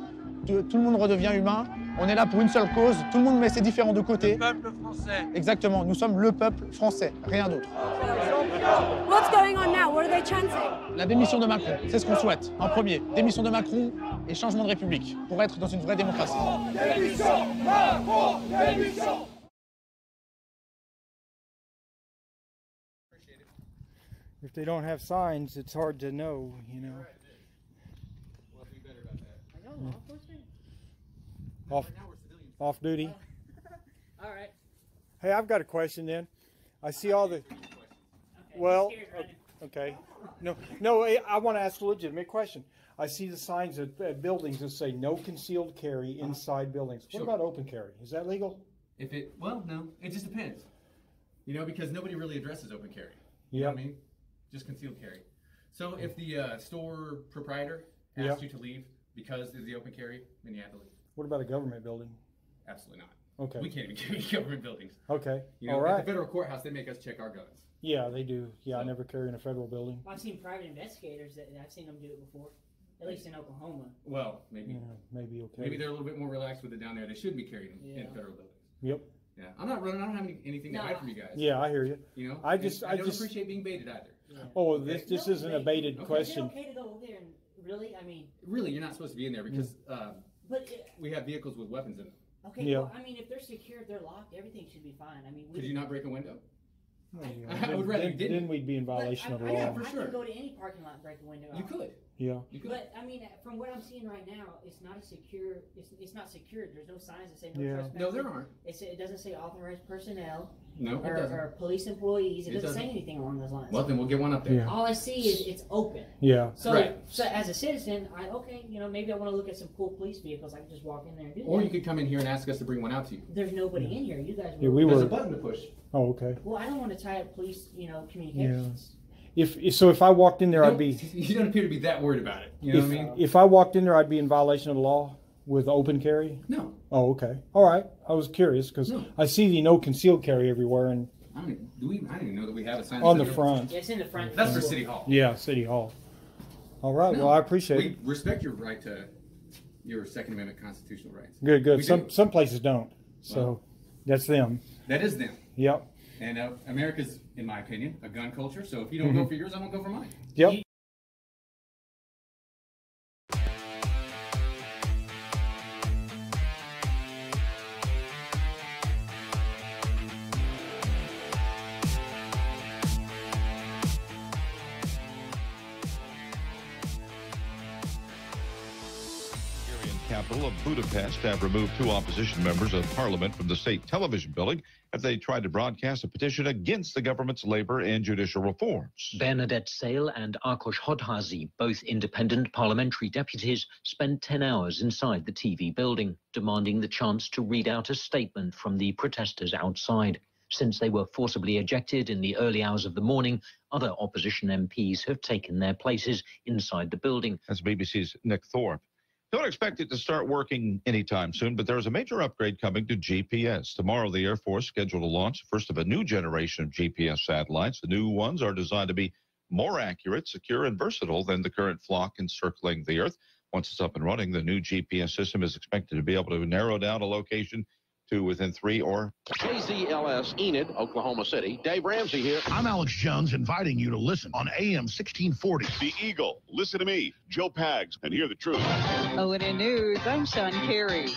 Tout le monde redevient humain. On est là pour une seule cause. Tout le monde met ses différends de côté. Le peuple français. Exactement. Nous sommes le peuple français, rien d'autre. What's going on now? What are they chanting? La démission de Macron, c'est ce qu'on souhaite. En premier, démission de Macron et changement de République pour être dans une vraie démocratie. Démission Macron, démission. If they don't have signs, it's hard to know, you know. Off duty. All right. Hey, I've got a question then. I see all the. Well, okay. No. I want to ask a legitimate question. I see the signs at buildings that say no concealed carry inside buildings. What about open carry? Is that legal? Well, no. It just depends. You know, because nobody really addresses open carry. You know what I mean? Just concealed carry. So if the store proprietor asks you to leave because of the open carry, then you have to leave. What about a government building? Absolutely not. Okay. We can't even get any government buildings. Okay. You know, all right. At the federal courthouse, they make us check our guns. Yeah, they do. Yeah, I never carry in a federal building. Well, I've seen private investigators that I've seen them do it before, at least in Oklahoma. Well, maybe. Yeah, maybe okay. Maybe they're a little bit more relaxed with it down there. They should be carrying in federal buildings. Yep. Yeah, I'm not running. I don't have anything to hide from you guys. Yeah, I hear you. You know, I don't appreciate being baited either. Yeah. Oh, this isn't a baited question. Is it okay to go over there and really? I mean, really, you're not supposed to be in there because we have vehicles with weapons in them. Okay, yeah. Well, I mean, if they're secure, if they're locked, everything should be fine. I mean, could you not break a window? I would rather you didn't. Then we'd be in violation of the law. I can go to any parking lot and break a window. You could. Yeah. But I mean, from what I'm seeing right now, it's not a secure. It's not secured. There's no signs that say no trespassing. No, there aren't. It doesn't say authorized personnel. No, it doesn't. Or police employees. It doesn't say anything along those lines. Well, then we'll get one up there. Yeah. All I see is it's open. Yeah. So, so as a citizen, maybe I want to look at some cool police vehicles. I can just walk in there and do that. Or you could come in here and ask us to bring one out to you. There's nobody in here. You guys. There's a button to push. Oh, okay. Well, I don't want to tie up police, communications. Yeah. If I walked in there, I'd be. You don't appear to be that worried about it. You know what I mean? If I walked in there, I'd be in violation of the law with open carry. No. Oh, okay. All right. I was curious because I see the no concealed carry everywhere, and I don't even know that we have a sign on the front. Yeah, it's in the front. That's for City Hall. Yeah, City Hall. All right. Well, I appreciate it. We respect your right to your Second Amendment constitutional rights. Good. Some places don't. So that's them. That is them. Yep. And America's, in my opinion, a gun culture. So if you don't go for yours, I won't go for mine. Yep. Capital of Budapest have removed 2 opposition members of parliament from the state television building as they tried to broadcast a petition against the government's labor and judicial reforms. Bernadette Sale and Ákos Hodházy, both independent parliamentary deputies, spent 10 hours inside the TV building, demanding the chance to read out a statement from the protesters outside. Since they were forcibly ejected in the early hours of the morning, other opposition MPs have taken their places inside the building. That's BBC's Nick Thorpe. Don't expect it to start working anytime soon, but there's a major upgrade coming to GPS. Tomorrow, the Air Force scheduled to launch the first of a new generation of GPS satellites. The new ones are designed to be more accurate, secure, and versatile than the current flock encircling the Earth. Once it's up and running, the new GPS system is expected to be able to narrow down a location to within 3 or... KZLS Enid, Oklahoma City. Dave Ramsey here. I'm Alex Jones, inviting you to listen on AM 1640. The Eagle. Listen to me, Joe Pags, and hear the truth. ONN News, I'm Sean Carey.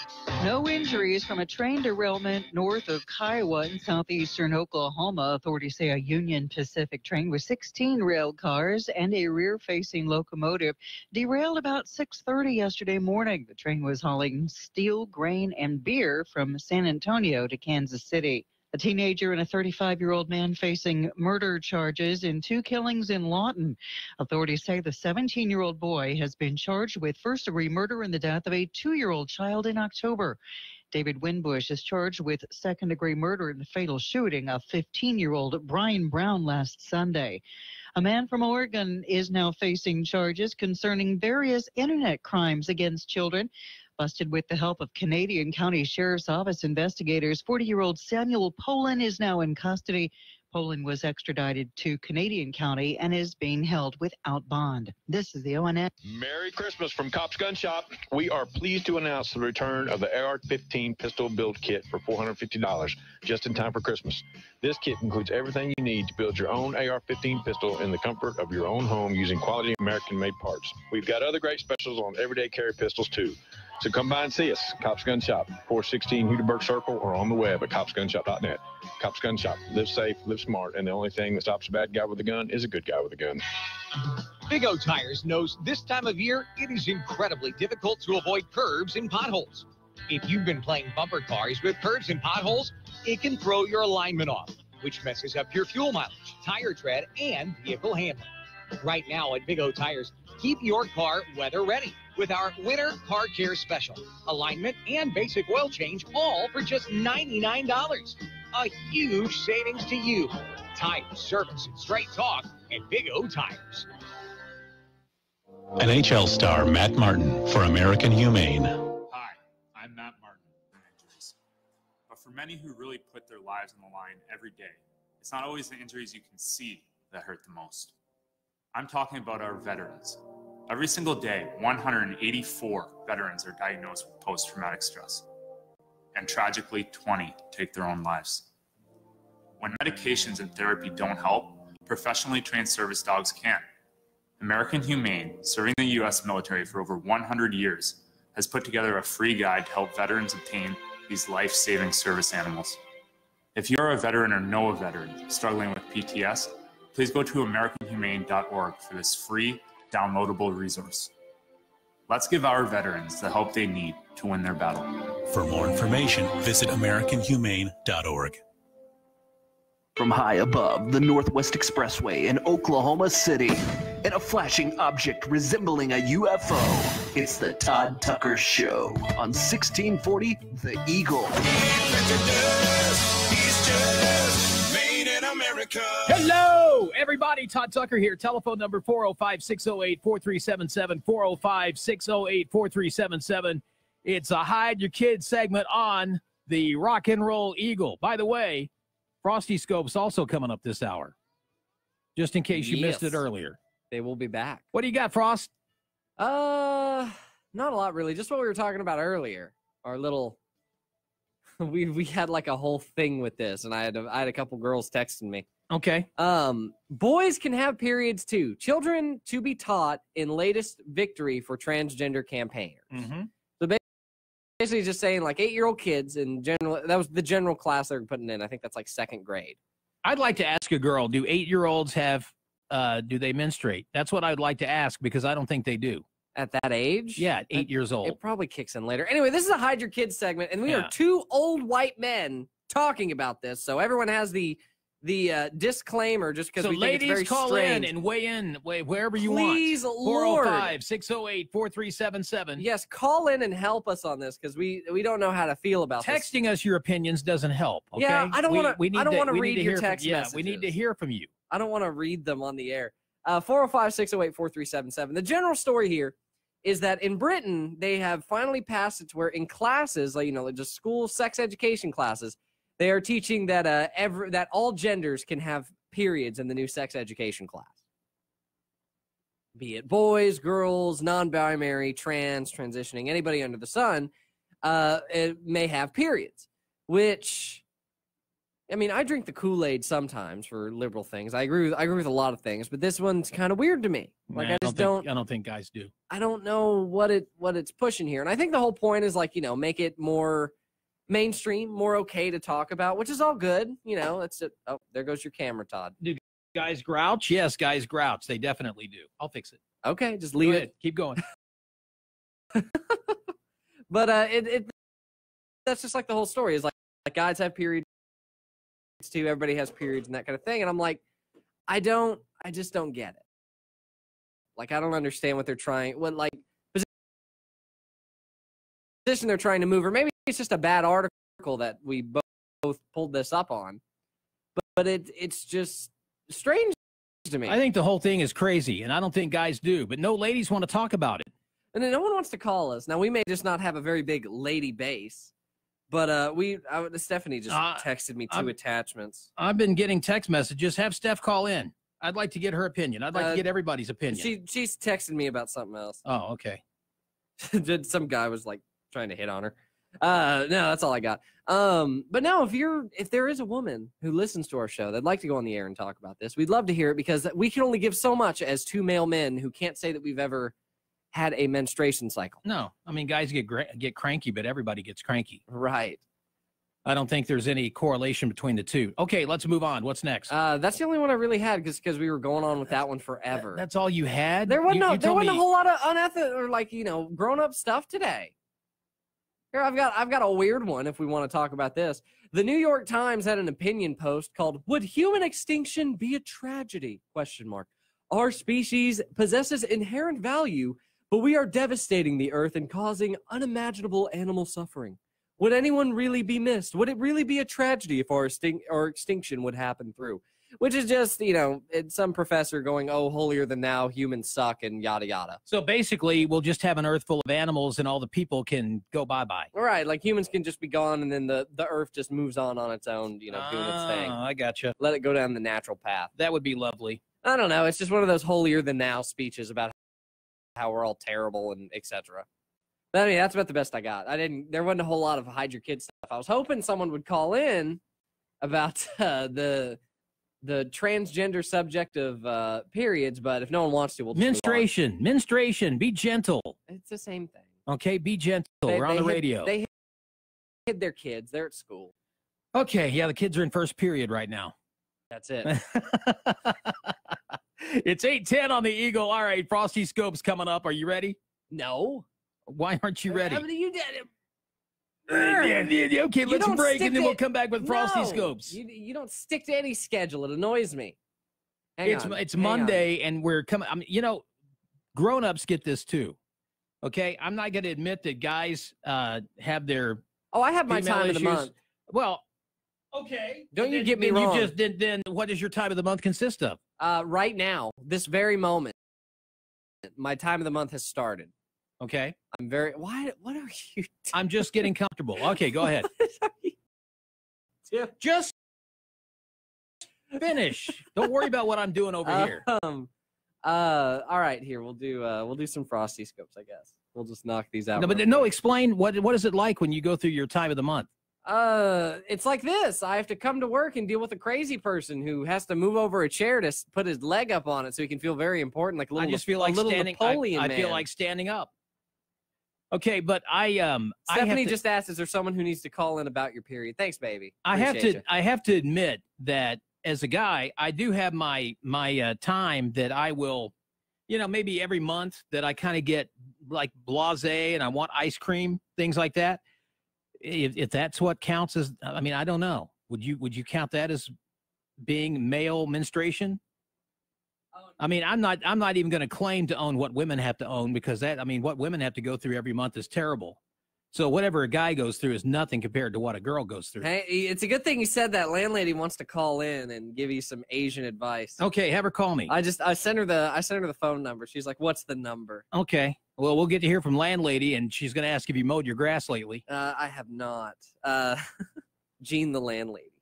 No injuries from a train derailment north of Kiowa in southeastern Oklahoma. Authorities say a Union Pacific train with 16 rail cars and a rear-facing locomotive derailed about 6:30 yesterday morning. The train was hauling steel, grain, and beer from San Antonio to Kansas City. A teenager and a 35-year-old man facing murder charges in 2 killings in Lawton. Authorities say the 17-year-old boy has been charged with first-degree murder in the death of a 2-year-old child in October. David Winbush is charged with second-degree murder in the fatal shooting of 15-year-old Brian Brown last Sunday. A man from Oregon is now facing charges concerning various internet crimes against children. Busted with the help of Canadian County Sheriff's Office investigators, 40-year-old Samuel Poland is now in custody. Poland was extradited to Canadian County and is being held without bond. This is the ONN. Merry Christmas from Cops Gun Shop. We are pleased to announce the return of the AR-15 pistol build kit for $450, just in time for Christmas. This kit includes everything you need to build your own AR-15 pistol in the comfort of your own home using quality American-made parts. We've got other great specials on everyday carry pistols, too. So come by and see us, Cops Gun Shop, 416 Hudeberg Circle, or on the web at copsgunshop.net. Cops Gun Shop. Live safe, live smart, and the only thing that stops a bad guy with a gun is a good guy with a gun. Big O Tires knows this time of year it is incredibly difficult to avoid curbs and potholes. If you've been playing bumper cars with curbs and potholes, it can throw your alignment off, which messes up your fuel mileage, tire tread, and vehicle handling. Right now at Big O Tires, keep your car weather ready with our winter car care special. Alignment and basic oil change, all for just $99. A huge savings to you. Tire, service, and straight talk at Big O Tires. NHL star Matt Martin for American Humane. Hi, I'm Matt Martin from injuries. But for many who really put their lives on the line every day, it's not always the injuries you can see that hurt the most. I'm talking about our veterans. Every single day, 184 veterans are diagnosed with post-traumatic stress. And tragically, 20 take their own lives. When medications and therapy don't help, professionally trained service dogs can. American Humane, serving the U.S. military for over 100 years, has put together a free guide to help veterans obtain these life-saving service animals. If you're a veteran or know a veteran struggling with PTS, please go to AmericanHumane.org for this free downloadable resource. Let's give our veterans the help they need to win their battle. For more information, visit AmericanHumane.org. From high above the Northwest Expressway in Oklahoma City, in a flashing object resembling a UFO, it's the Todd Tucker Show on 1640 The Eagle. Hello, everybody. Todd Tucker here. Telephone number 405-608-4377, 405-608-4377. It's a Hide Your Kids segment on the Rock and Roll Eagle. By the way, Frosty Scope's also coming up this hour, just in case you missed it earlier. They will be back. What do you got, Frost? Not a lot, really. Just what we were talking about earlier. Our little... We had like a whole thing with this, and I had a couple girls texting me. Okay. Boys can have periods too. Children to be taught in latest victory for transgender campaigners. Mm-hmm. So basically just saying like 8-year-old kids in general, that was the general class they were putting in. I think that's like 2nd grade. I'd like to ask a girl, do 8-year-olds have, do they menstruate? That's what I'd like to ask, because I don't think they do. At that age? Yeah, at 8 years old. It probably kicks in later. Anyway, this is a Hide Your Kids segment, and we are 2 old white men talking about this. So everyone has the disclaimer just because we think it's very call strange. in and weigh in wherever you Please, want. Lord. 405-608-4377. Yes, call in and help us on this, because we don't know how to feel about this. Texting us your opinions doesn't help. Okay? Yeah, I don't want to read your text messages. Yeah, we need to hear from you. I don't want to read them on the air. 405-608-4377. The general story here is that in Britain, they have finally passed it to where in classes, like, just school sex education classes, they are teaching that that all genders can have periods in the new sex education class. Be it boys, girls, non-binary, trans, transitioning, anybody under the sun, it may have periods, which... I mean, I drink the Kool-Aid sometimes for liberal things. I agree with a lot of things, but this one's kind of weird to me. Like, I don't think guys do. I don't know what it's pushing here. And I think the whole point is like, make it more mainstream, more okay to talk about, which is all good. That's it. Oh, there goes your camera, Todd. Do guys grouch? Yes, guys grouch. They definitely do. I'll fix it. Okay, just leave it. Keep going. But that's just like the whole story is like guys have periods too. Everybody has periods and that kind of thing. And I'm like, I just don't get it. Like, I don't understand what they're trying, position they're trying to move, or maybe it's just a bad article that we both pulled this up on. But it's just strange to me. I think the whole thing is crazy, and I don't think guys do, but no ladies want to talk about it. And then no one wants to call us. Now, we may just not have a very big lady base. But Stephanie just texted me 2 attachments. I've been getting text messages. Have Steph call in. I'd like to get her opinion. I'd like to get everybody's opinion. She's texted me about something else. Oh, okay. Some guy was like trying to hit on her. No, that's all I got. But no, if there is a woman who listens to our show that'd like to go on the air and talk about this, we'd love to hear it, because we can only give so much as 2 male men who can't say that we've ever had a menstruation cycle. No, I mean, guys get cranky, but everybody gets cranky. Right. I don't think there's any correlation between the two. Okay, let's move on. What's next? That's the only one I really had, because we were going on with that one forever. That's all you had? There wasn't a whole lot of unethical or grown-up stuff today. Here, I've got a weird one if we want to talk about this. The New York Times had an opinion post called "Would Human Extinction Be a Tragedy?" ? Our species possesses inherent value, but we are devastating the earth and causing unimaginable animal suffering. Would anyone really be missed? Would it really be a tragedy if our extinction would happen through? Which is just, it's some professor going, oh, holier than thou, humans suck, and yada, yada. So basically, we'll just have an earth full of animals and all the people can go bye-bye. Right, like humans can just be gone, and then the earth just moves on its own, doing its thing. I gotcha. Let it go down the natural path. That would be lovely. I don't know. It's just one of those holier than thou speeches about how we're all terrible and etc. But I mean, that's about the best I got. There wasn't a whole lot of hide your kids stuff. I was hoping someone would call in about the transgender subject of periods, but if no one wants to, we'll just menstruation. Be gentle. It's the same thing. Okay, be gentle. We're on the radio. They hid their kids. They're at school. Okay, yeah, the kids are in first period right now. That's it. It's 8:10 on the Eagle. All right, Frosty Scopes coming up. Are you ready? No. Why aren't you ready? I mean, you did it. Okay, let's break and then we'll come back with Frosty No. Scopes. You don't stick to any schedule. It annoys me. It's Monday, and we're coming. I mean, grown-ups get this too. Okay, I'm not going to admit that guys have their. Oh, I have my time of the month. Well, okay. Don't you get me wrong. You just then what does your time of the month consist of? Right now, this very moment, my time of the month has started. Okay. I'm very. Why? What are you doing? I'm just getting comfortable. Okay, go ahead. Just finish. Don't worry about what I'm doing over here. All right, here we'll do some Frosty Scopes, I guess. We'll just knock these out. No, but no. Explain what is it like when you go through your time of the month? It's like this. I have to come to work and deal with a crazy person who has to move over a chair to put his leg up on it so he can feel very important, like a little. I just feel like standing. Napoleon I man. feel like standing up. Okay, but Stephanie just asked, "Is there someone who needs to call in about your period?" Thanks, baby. I have to admit that as a guy, I do have my time that I will, maybe every month that I kind of get like blasé and I want ice cream, things like that. If that's what counts as, I mean, I don't know. Would you count that as being male menstruation? I mean, I'm not even going to claim to own what women have to own because what women have to go through every month is terrible. So whatever a guy goes through is nothing compared to what a girl goes through. Hey, it's a good thing you said that. Landlady wants to call in and give you some Asian advice. Okay, have her call me. I sent her the phone number. She's like, "What's the number?" Okay. Well, we'll get to hear from Landlady, and she's going to ask if you mowed your grass lately. I have not. Jean the landlady.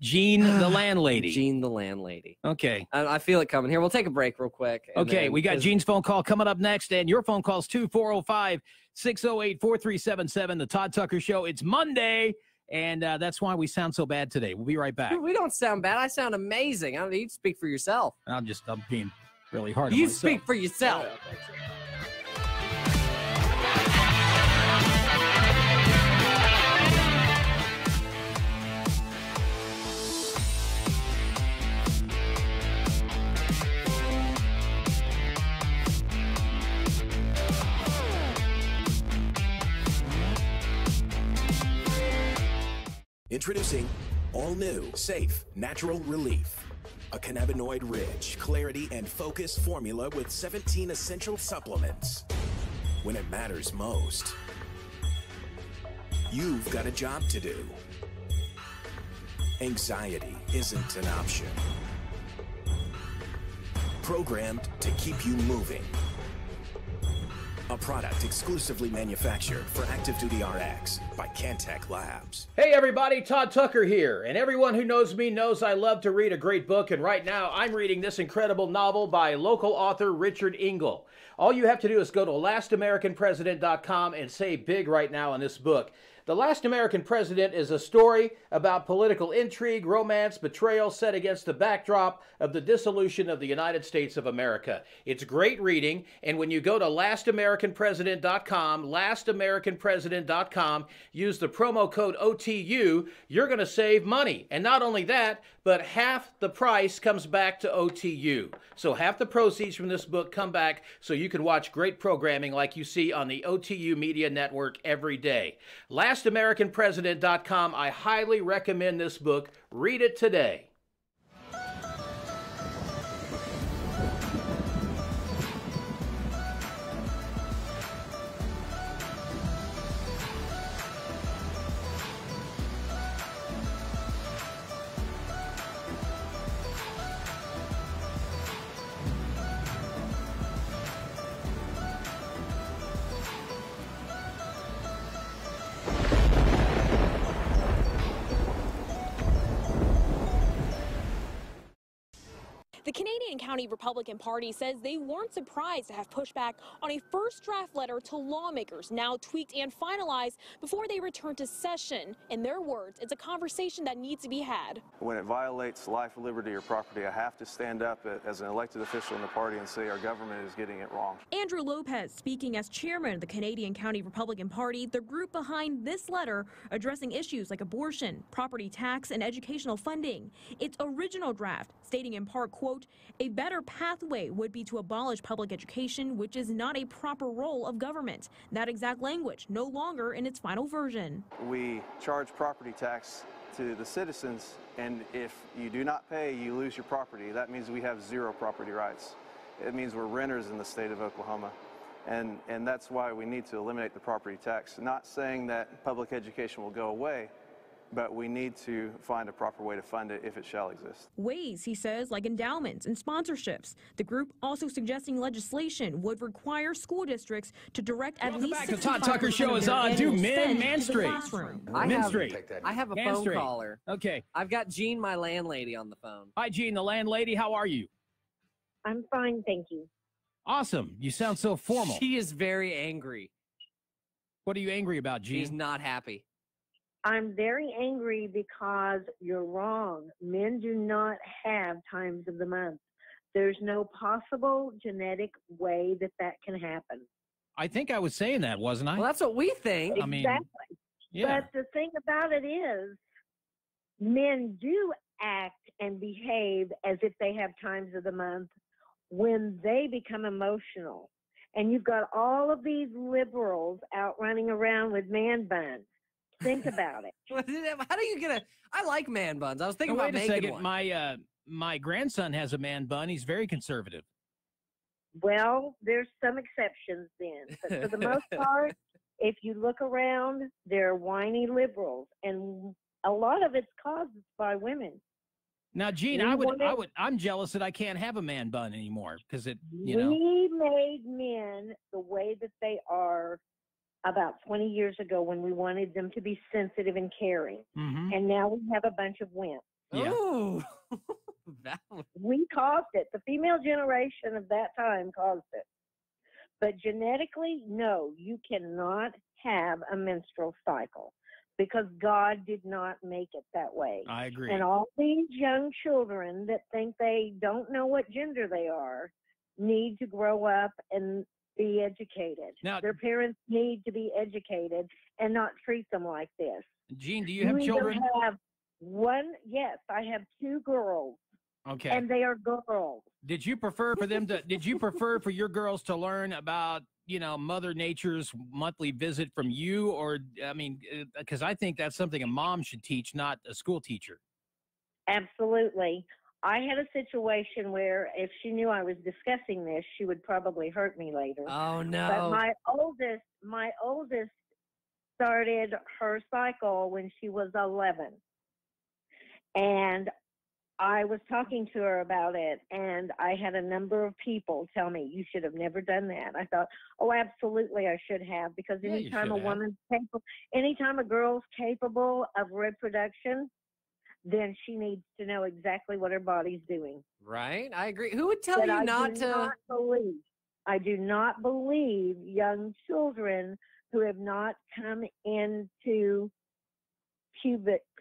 Jean the landlady. Jean the landlady. Okay. I feel it coming. Here, we'll take a break real quick. Okay, we got Jean's phone call coming up next, and your phone call is 2-405-608-4377, the Todd Tucker Show. It's Monday, and that's why we sound so bad today. We'll be right back. We don't sound bad. I sound amazing. I don't need to speak for yourself. I'm being really hard on You myself. speak for yourself. Introducing all new, safe, natural relief. A cannabinoid-rich, clarity and focus formula with 17 essential supplements. When it matters most, you've got a job to do. Anxiety isn't an option. Programmed to keep you moving. A product exclusively manufactured for Active Duty RX by Cantech Labs. Hey everybody, Todd Tucker here, and everyone who knows me knows I love to read a great book, and right now I'm reading this incredible novel by local author Richard Engel. All you have to do is go to LastAmericanPresident.com and say big right now in this book. The Last American President is a story about political intrigue, romance, betrayal set against the backdrop of the dissolution of the United States of America. It's great reading, and when you go to LastAmericanPresident.com, LastAmericanPresident.com, use the promo code OTU, you're going to save money. And not only that, but half the price comes back to OTU. So half the proceeds from this book come back so you can watch great programming like you see on the OTU Media Network every day. LastAmericanPresident.com. I highly recommend this book. Read it today. The Canadian County Republican Party says they weren't surprised to have pushback on a first draft letter to lawmakers, now tweaked and finalized before they return to session. In their words, it's a conversation that needs to be had. When it violates life, liberty, or property, I have to stand up as an elected official in the party and say our government is getting it wrong. Andrew Lopez, speaking as chairman of the Canadian County Republican Party, the group behind this letter addressing issues like abortion, property tax, and educational funding. Its original draft stating in part, quote, a A better pathway would be to abolish public education, which is not a proper role of government. That exact language no longer in its final version. We charge property tax to the citizens, and if you do not pay, you lose your property. That means we have zero property rights. It means we're renters in the state of Oklahoma. And that's why we need to eliminate the property tax. Not saying that public education will go away, but we need to find a proper way to fund it if it shall exist. Ways, he says, like endowments and sponsorships. The group also suggesting legislation would require school districts to direct at least back. The Todd Tucker Show is on. Do Man Street. I have a phone caller. Okay. I've got Jean, my landlady, on the phone. Hi, Jean, the landlady. How are you? I'm fine, thank you. Awesome. You sound so formal. She is very angry. What are you angry about, Jean? She's not happy. I'm very angry because you're wrong. Men do not have times of the month. There's no possible genetic way that that can happen. I think I was saying that, wasn't I? Well, that's what we think. I mean, Exactly. yeah. But the thing about it is, men do act and behave as if they have times of the month when they become emotional. And you've got all of these liberals out running around with man buns. Think about it. How do you get a? I like man buns. I was thinking about wait a making second. one. My grandson has a man bun. He's very conservative. Well, there's some exceptions then. But for the most part, if you look around, they're whiny liberals. And a lot of it's caused by women. Now, Gene, I'm jealous that I can't have a man bun anymore because We made men the way that they are about 20 years ago when we wanted them to be sensitive and caring. Mm-hmm. And now we have a bunch of wimps. Yeah. Ooh. We caused it. The female generation of that time caused it. But genetically, no, you cannot have a menstrual cycle because God did not make it that way. I agree. And all these young children that think they don't know what gender they are need to grow up and be educated. Now, their parents need to be educated and not treat them like this. Gene, do you have either children? Have one, yes, I have 2 girls. Okay. And they are girls. Did you prefer for them to? Did you prefer for your girls to learn about Mother Nature's monthly visit from you, or I mean, because I think that's something a mom should teach, not a school teacher. Absolutely. I had a situation where if she knew I was discussing this, she would probably hurt me later. Oh no! But my oldest started her cycle when she was 11, and I was talking to her about it, and I had a number of people tell me, you should have never done that. I thought, oh, absolutely I should have, because anytime a woman's capable, anytime a girl's capable of reproduction, then she needs to know exactly what her body's doing. Right? I agree. Who would tell you not to? I do not believe young children who have not come into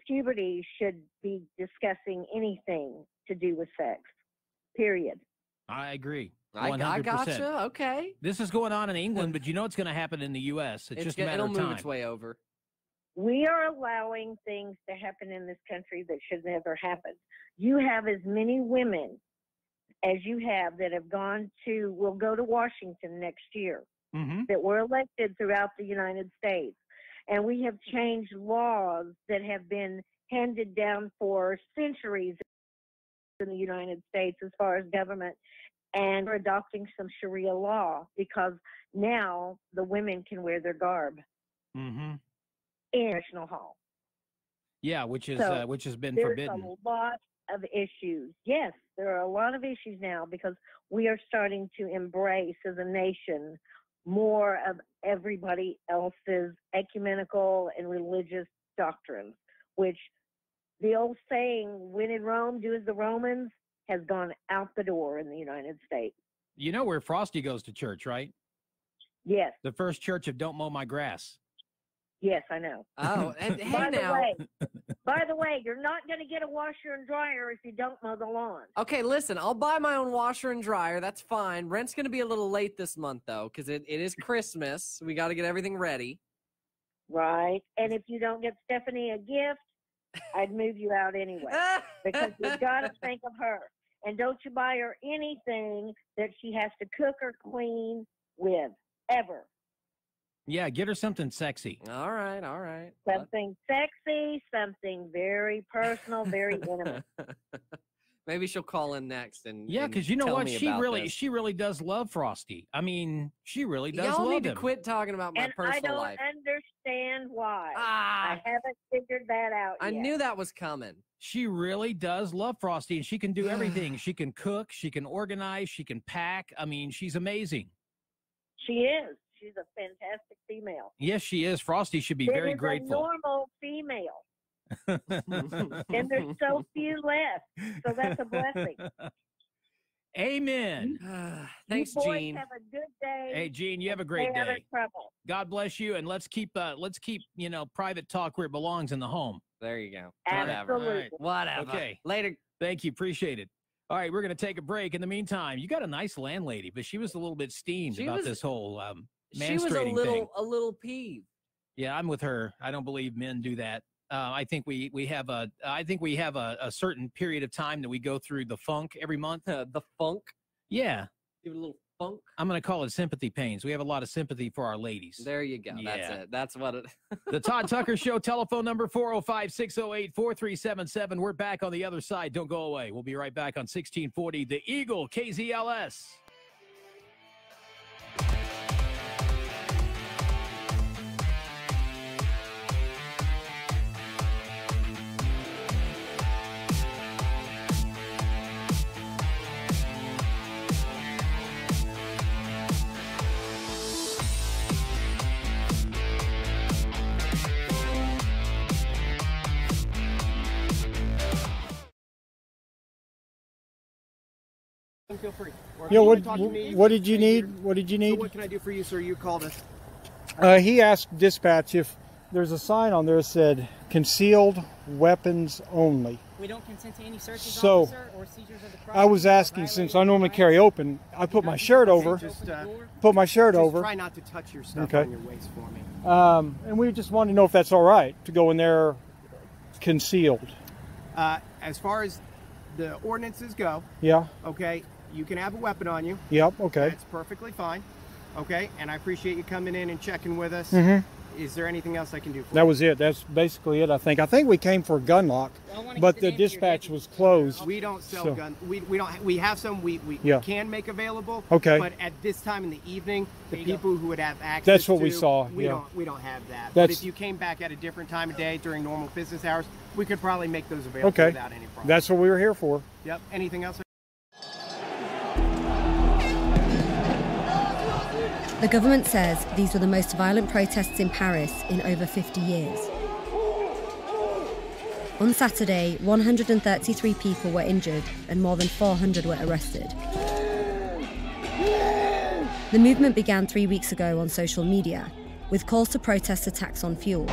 puberty should be discussing anything to do with sex, period. I agree. 100%. I gotcha. Okay. This is going on in England, but you know it's going to happen in the U.S. It's just a matter of time. It'll move its way over. We are allowing things to happen in this country that should never happen. You have as many women as you have that have will go to Washington next year, that were elected throughout the United States. And we have changed laws that have been handed down for centuries in the United States as far as government. And we're adopting some Sharia law because now the women can wear their garb in National Hall. Yeah, which has been there's forbidden. There's a lot of issues. Yes, there are a lot of issues now because we are starting to embrace as a nation more of everybody else's ecumenical and religious doctrines, which the old saying, when in Rome, do as the Romans, has gone out the door in the United States. You know where Frosty goes to church, right? Yes. The First Church of Don't Mow My Grass. Yes, I know. Oh, and hey by the way, you're not going to get a washer and dryer if you don't mow the lawn. Okay, listen, I'll buy my own washer and dryer. That's fine. Rent's going to be a little late this month, though, because it is Christmas. We got to get everything ready. Right. And if you don't get Stephanie a gift, I'd move you out anyway because you've got to think of her. And don't you buy her anything that she has to cook or clean with, ever. Yeah, get her something sexy. All right, all right. Something sexy, something very personal, very intimate. Maybe she'll call in next and Yeah, because you know tell what? me She about really, this. she really does love Frosty. I mean, she really does Y'all love need to him. quit talking about my And personal I don't life. understand why. I haven't figured that out I yet. knew that was coming. She really does love Frosty, and she can do everything. She can cook, she can organize, she can pack. I mean, she's amazing. She is. She's a fantastic female. Yes, she is. Frosty should be very A grateful. normal female. And there's so few left. So that's a blessing. Amen. Thanks, you boys Gene. have a good day. Hey, Gene, you have a great Stay out of day. trouble. God bless you, and let's keep private talk where it belongs in the home. There you go. Absolutely. All right. Whatever. Okay. Later. Thank you. Appreciate it. All right, we're going to take a break. In the meantime, you got a nice landlady, but she was a little bit steamed about this whole She was a menstruating thing. little peeved. Yeah, I'm with her. I don't believe men do that. I think we have a certain period of time that we go through the funk every month. The funk? Yeah. Give it a little funk. I'm going to call it sympathy pains. We have a lot of sympathy for our ladies. There you go. Yeah. That's it. That's what it. The Todd Tucker Show, telephone number 405-608-4377. We're back on the other side. Don't go away. We'll be right back on 1640 The Eagle, KZLS. Feel free. Yeah, what did you need? What did you need? So what can I do for you, sir? You called us. He asked dispatch if there's a sign on there that said concealed weapons only. We don't consent to any searches, So, officer, or seizures of the property. I was asking, since I normally carry open, I put my shirt over. Just try not to touch your stuff Okay. on your waist for me. And we just wanted to know if that's all right to go in there concealed. As far as the ordinances go, Yeah. okay, you can have a weapon on you. Yep. Okay. That's perfectly fine. Okay, and I appreciate you coming in and checking with us. Mhm. Is there anything else I can do for you? That was it. That's basically it. I think we came for a gun lock, but the dispatch was closed. We don't sell so- guns. We don't. We have some. We Yeah. can make available. Okay. But at this time in the evening, the people who would have access. That's what we to, saw, We yeah. don't have that. But That's- if you came back at a different time of day during normal business hours, we could probably make those available Okay. without any problem. That's what we were here for. Yep. Anything else? The government says these were the most violent protests in Paris in over 50 years. On Saturday, 133 people were injured and more than 400 were arrested. The movement began 3 weeks ago on social media, with calls to protest attacks on fuel.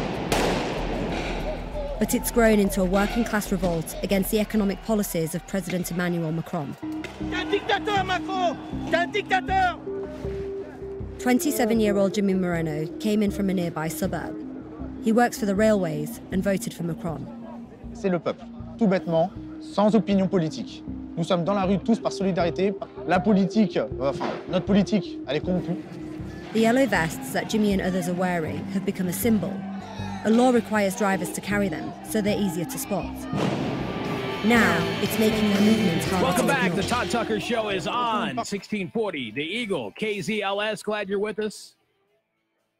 But it's grown into a working-class revolt against the economic policies of President Emmanuel Macron. T'es un dictateur, Macron! T'es un dictateur! 27-year-old Jimmy Moreno came in from a nearby suburb. He works for the railways and voted for Macron. C'est le peuple, tout bêtement, sans opinion politique. Nous sommes dans la rue tous par solidarité. La politique, notre politique, elle est corrompue. The yellow vests that Jimmy and others are wearing have become a symbol. A law requires drivers to carry them, so they're easier to spot. Now, it's making their movements harder Welcome to back. ignore. The Todd Tucker Show is on 1640 The Eagle, KZLS. Glad you're with us.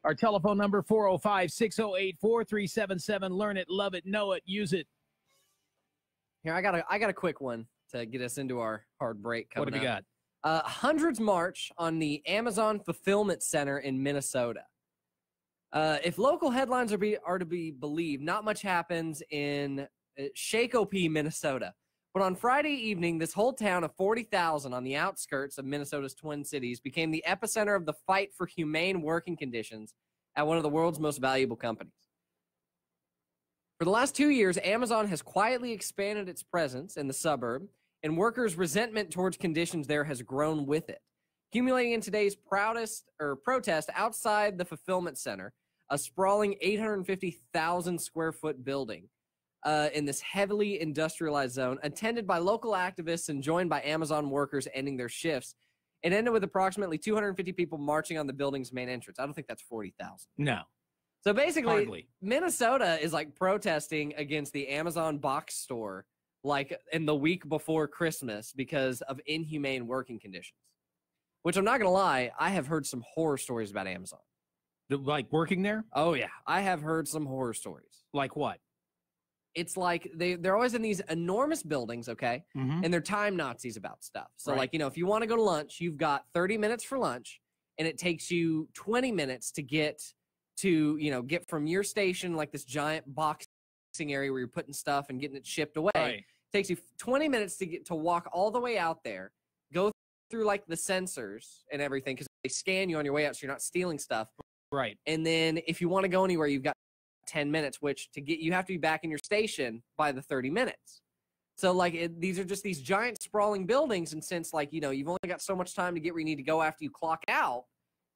Our telephone number 405-608-4377. Learn it, love it, know it, use it. Here, I got a quick one to get us into our hard break coming What have you up. Hundreds march on the Amazon Fulfillment Center in Minnesota. If local headlines are to be believed, not much happens in Shakopee, Minnesota. But on Friday evening, this whole town of 40,000 on the outskirts of Minnesota's Twin Cities became the epicenter of the fight for humane working conditions at one of the world's most valuable companies. For the last 2 years, Amazon has quietly expanded its presence in the suburb, and workers' resentment towards conditions there has grown with it. Accumulating in today's protest outside the fulfillment center, a sprawling 850,000 square foot building. in this heavily industrialized zone, attended by local activists and joined by Amazon workers ending their shifts. It ended with approximately 250 people marching on the building's main entrance. I don't think that's 40,000. No. So basically, Hardly. Minnesota is like protesting against the Amazon box store like in the week before Christmas because of inhumane working conditions. Which I'm not going to lie, I have heard some horror stories about Amazon. Like working there? Oh, yeah. I have heard some horror stories. Like what? It's like they're always in these enormous buildings, okay? Mhm. And they're time Nazis about stuff. So, Right. like, you know, if you want to go to lunch, you've got 30 minutes for lunch, and it takes you 20 minutes to get from your station, like this giant boxing area where you're putting stuff and getting it shipped away. Right. It takes you 20 minutes to walk all the way out there, go through like the sensors and everything because they scan you on your way out so you're not stealing stuff. Right. And then if you want to go anywhere, you've got 10 minutes, which you have to be back in your station by the 30 minutes. So like these are just these giant sprawling buildings. And since like, you know, you've only got so much time to get where you need to go after you clock out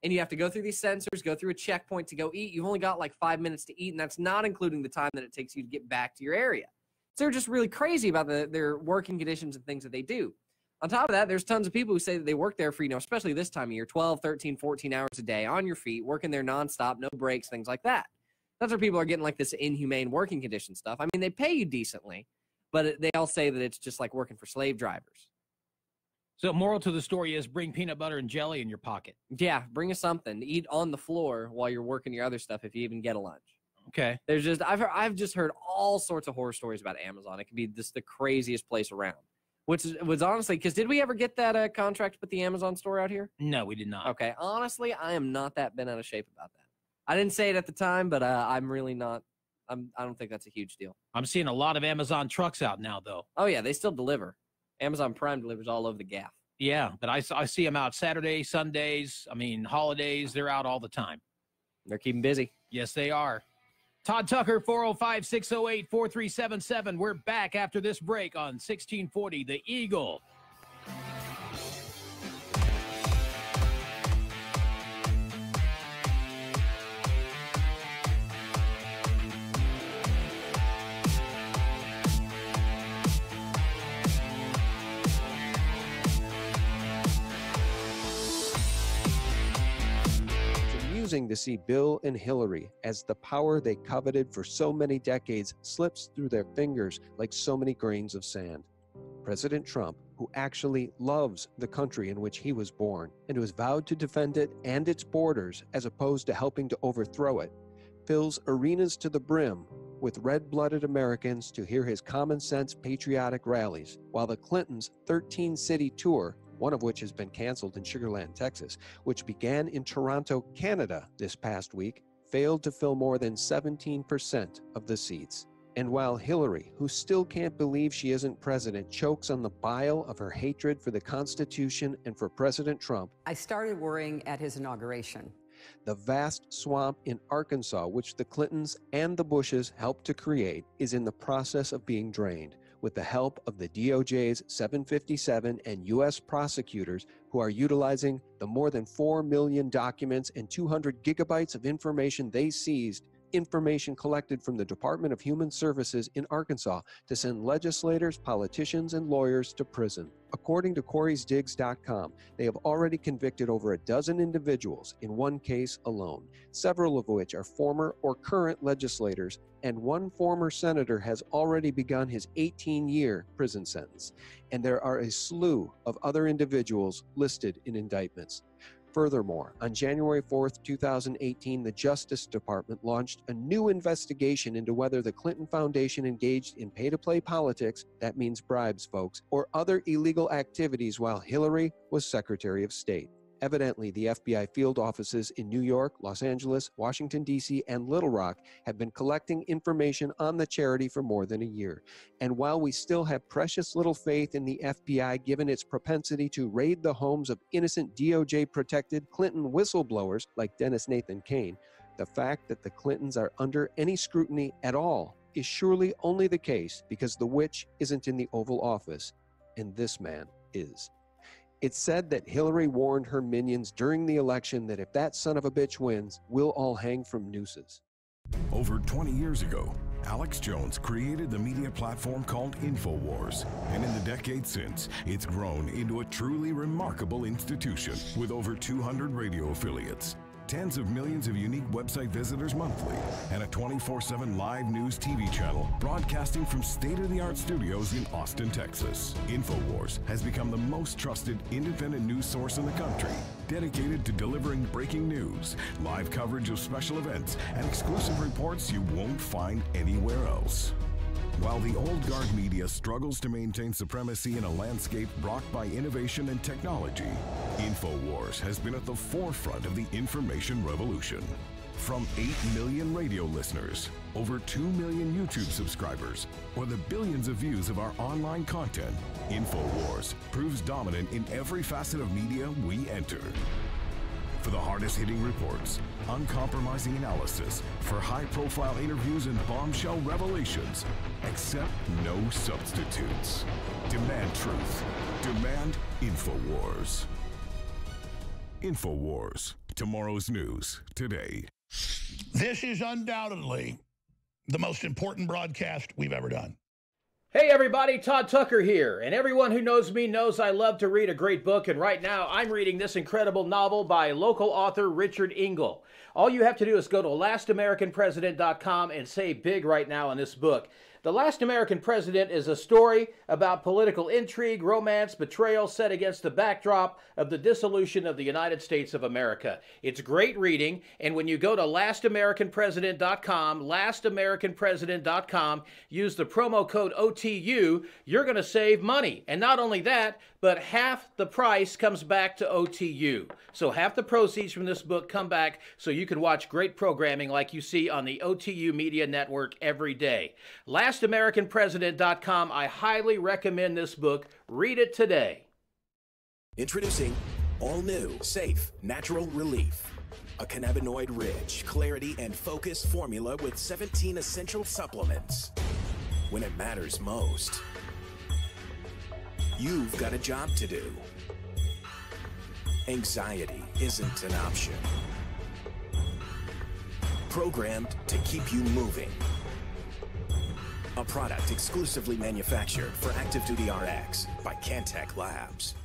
and you have to go through these sensors, go through a checkpoint to go eat. You've only got like 5 minutes to eat. And that's not including the time that it takes you to get back to your area. So they're just really crazy about their working conditions and things that they do. On top of that, there's tons of people who say that they work there for, you know, especially this time of year, 12, 13, 14 hours a day on your feet, working there nonstop, no breaks, things like that. That's where people are getting like this inhumane working condition stuff. I mean, they pay you decently, but they all say that it's just like working for slave drivers. So moral to the story is bring peanut butter and jelly in your pocket. Yeah, bring us something. Eat on the floor while you're working your other stuff if you even get a lunch. Okay. There's just I've just heard all sorts of horror stories about Amazon. It can be just the craziest place around. Which was honestly, because did we ever get that contract to put the Amazon store out here? No, we did not. Okay, honestly, I am not that bent out of shape about that. I didn't say it at the time, but I'm really not. I don't think that's a huge deal. I'm seeing a lot of Amazon trucks out now, though. Oh yeah, they still deliver. Amazon Prime delivers all over the gaff. Yeah, but I see them out Saturdays, Sundays. I mean, holidays. They're out all the time. They're keeping busy. Yes, they are. Todd Tucker, 405-608-4377. We're back after this break on 1640 The Eagle. To see Bill and Hillary as the power they coveted for so many decades slips through their fingers like so many grains of sand. President Trump, who actually loves the country in which he was born and who has vowed to defend it and its borders as opposed to helping to overthrow it, fills arenas to the brim with red-blooded Americans to hear his common-sense patriotic rallies, while the Clintons' 13-city tour, one of which has been canceled in Sugar Land, Texas, which began in Toronto, Canada this past week, failed to fill more than 17% of the seats. And while Hillary, who still can't believe she isn't president, chokes on the bile of her hatred for the Constitution and for President Trump, I started worrying at his inauguration. The vast swamp in Arkansas, which the Clintons and the Bushes helped to create, is in the process of being drained, with the help of the DOJ's 757 and U.S. prosecutors who are utilizing the more than 4 million documents and 200 gigabytes of information they seized, information collected from the Department of Human Services in Arkansas, to send legislators, politicians, and lawyers to prison. According to CorysDigs.com, they have already convicted over a dozen individuals in one case alone, several of which are former or current legislators, and one former senator has already begun his 18-year prison sentence. And there are a slew of other individuals listed in indictments. Furthermore, on January 4th, 2018, the Justice Department launched a new investigation into whether the Clinton Foundation engaged in pay-to-play politics, that means bribes, folks, or other illegal activities while Hillary was Secretary of State. Evidently, the FBI field offices in New York, Los Angeles, Washington, D.C., and Little Rock have been collecting information on the charity for more than a year. And while we still have precious little faith in the FBI given its propensity to raid the homes of innocent DOJ-protected Clinton whistleblowers like Dennis Nathan Cain, the fact that the Clintons are under any scrutiny at all is surely only the case because the witch isn't in the Oval Office, and this man is. It's said that Hillary warned her minions during the election that if that son of a bitch wins, we'll all hang from nooses. Over 20 years ago, Alex Jones created the media platform called InfoWars, and in the decades since, it's grown into a truly remarkable institution with over 200 radio affiliates, tens of millions of unique website visitors monthly, and a 24/7 live news TV channel broadcasting from state-of-the-art studios in Austin, Texas. InfoWars has become the most trusted independent news source in the country, dedicated to delivering breaking news, live coverage of special events, and exclusive reports you won't find anywhere else. While the old guard media struggles to maintain supremacy in a landscape rocked by innovation and technology, InfoWars has been at the forefront of the information revolution. From 8 million radio listeners, over 2 million YouTube subscribers, or the billions of views of our online content, InfoWars proves dominant in every facet of media we enter. For the hardest-hitting reports, uncompromising analysis, for high-profile interviews and bombshell revelations, accept no substitutes. Demand truth. Demand InfoWars. InfoWars. Tomorrow's news today. This is undoubtedly the most important broadcast we've ever done. Hey everybody, Todd Tucker here, and everyone who knows me knows I love to read a great book, and right now I'm reading this incredible novel by local author Richard Engel. All you have to do is go to LastAmericanPresident.com and save big right now on this book. The Last American President is a story about political intrigue, romance, betrayal set against the backdrop of the dissolution of the United States of America. It's great reading, and when you go to LastAmericanPresident.com, LastAmericanPresident.com, use the promo code OTU, you're going to save money. And not only that, but half the price comes back to OTU. So half the proceeds from this book come back so you can watch great programming like you see on the OTU Media Network every day. LastAmericanPresident.com. I highly recommend this book. Read it today. Introducing all new, safe, natural relief. A cannabinoid-rich, clarity and focus formula with 17 essential supplements. When it matters most, you've got a job to do. Anxiety isn't an option. Programmed to keep you moving. A product exclusively manufactured for Active Duty RX by Cantech Labs.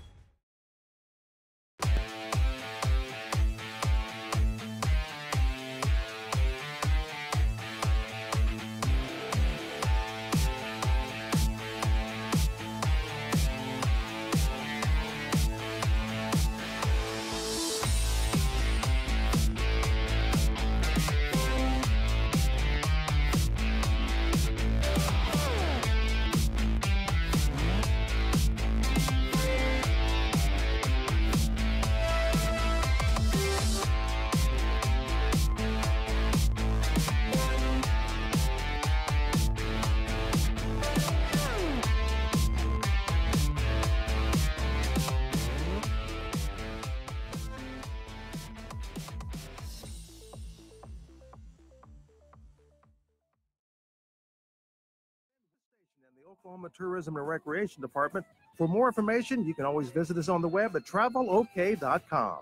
Oklahoma Tourism and Recreation Department. For more information, you can always visit us on the web at travelok.com.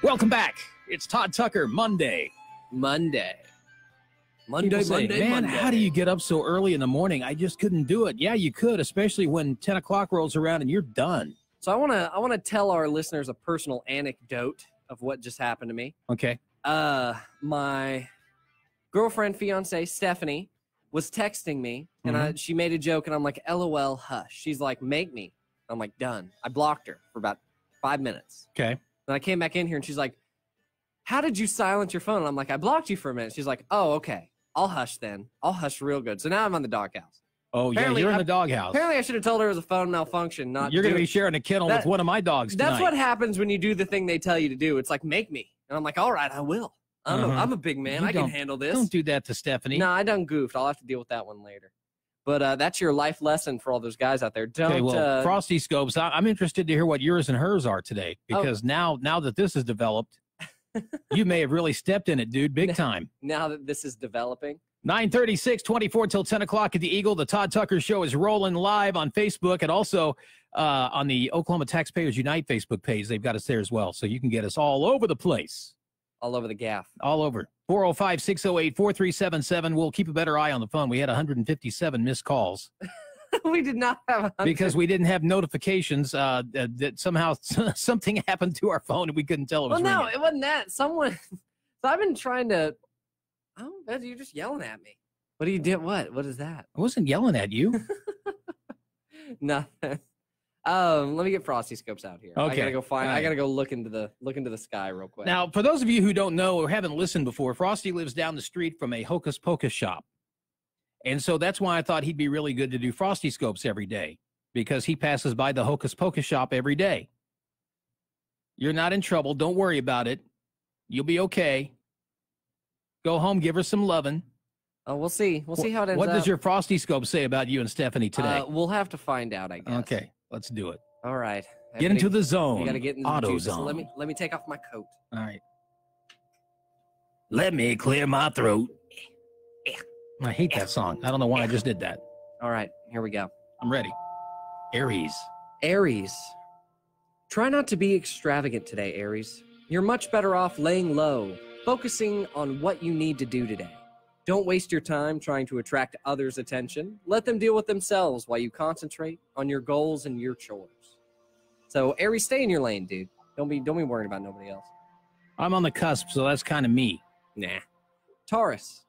Welcome back. It's Todd Tucker Monday. People say, man, how do you get up so early in the morning? I just couldn't do it. Yeah, you could, especially when 10 o'clock rolls around and you're done. So I want to tell our listeners a personal anecdote of what just happened to me. Okay. My girlfriend, fiance, Stephanie, was texting me, and she made a joke, and I'm like, LOL, hush. She's like, make me. I'm like, done. I blocked her for about 5 minutes. Okay. Then I came back in here, and she's like, how did you silence your phone? And I'm like, I blocked you for a minute. She's like, oh, okay. I'll hush then. I'll hush real good. So now I'm on the doghouse. Oh, apparently, yeah, you're in the doghouse. Apparently, I should have told her it was a phone malfunction. You're going to be sharing a kennel with one of my dogs tonight. That's what happens when you do the thing they tell you to do. It's like, make me. And I'm like, all right, I will. I'm a big man. I can handle this. Don't do that to Stephanie. No, I done goofed. I'll have to deal with that one later. But that's your life lesson for all those guys out there. Don't. Okay, well, Frosty Scopes, I'm interested to hear what yours and hers are today, because now that this is developed, you may have really stepped in it, dude, big time. Now that this is developing. 9:36, 24 till 10 o'clock at the Eagle. The Todd Tucker Show is rolling live on Facebook and also on the Oklahoma Taxpayers Unite Facebook page. They've got us there as well, so you can get us all over the place. All over the gaff. All over. 405-608-4377. We'll keep a better eye on the phone. We had 157 missed calls. We did not have 100. Because we didn't have notifications that somehow something happened to our phone and we couldn't tell it was no, ringing. it wasn't that. Someone. So I've been trying to. Oh, you're just yelling at me. What do you do? What is that? I wasn't yelling at you. Nothing. Let me get Frosty Scopes out here. Okay. I gotta go find. All right. I gotta go look into the sky real quick. Now, for those of you who don't know or haven't listened before, Frosty lives down the street from a Hocus Pocus shop. And so that's why I thought he'd be really good to do Frosty Scopes every day, because he passes by the Hocus Pocus shop every day. You're not in trouble. Don't worry about it. You'll be okay. Go home, give her some loving. Oh, we'll see. We'll see how it ends up. What does your Frosty Scope say about you and Stephanie today? We'll have to find out, I guess. Okay, let's do it. All right. Get into the zone. You got to get into the Auto juices. zone. Let me take off my coat. All right. Let me clear my throat. I hate that song. I don't know why I just did that. All right, here we go. I'm ready. Aries. Aries. Try not to be extravagant today, Aries. You're much better off laying low, focusing on what you need to do today. Don't waste your time trying to attract others' attention. Let them deal with themselves while you concentrate on your goals and your chores. So, Aries, stay in your lane, dude. Don't be worrying about nobody else. I'm on the cusp, so that's kind of me. Nah. Taurus.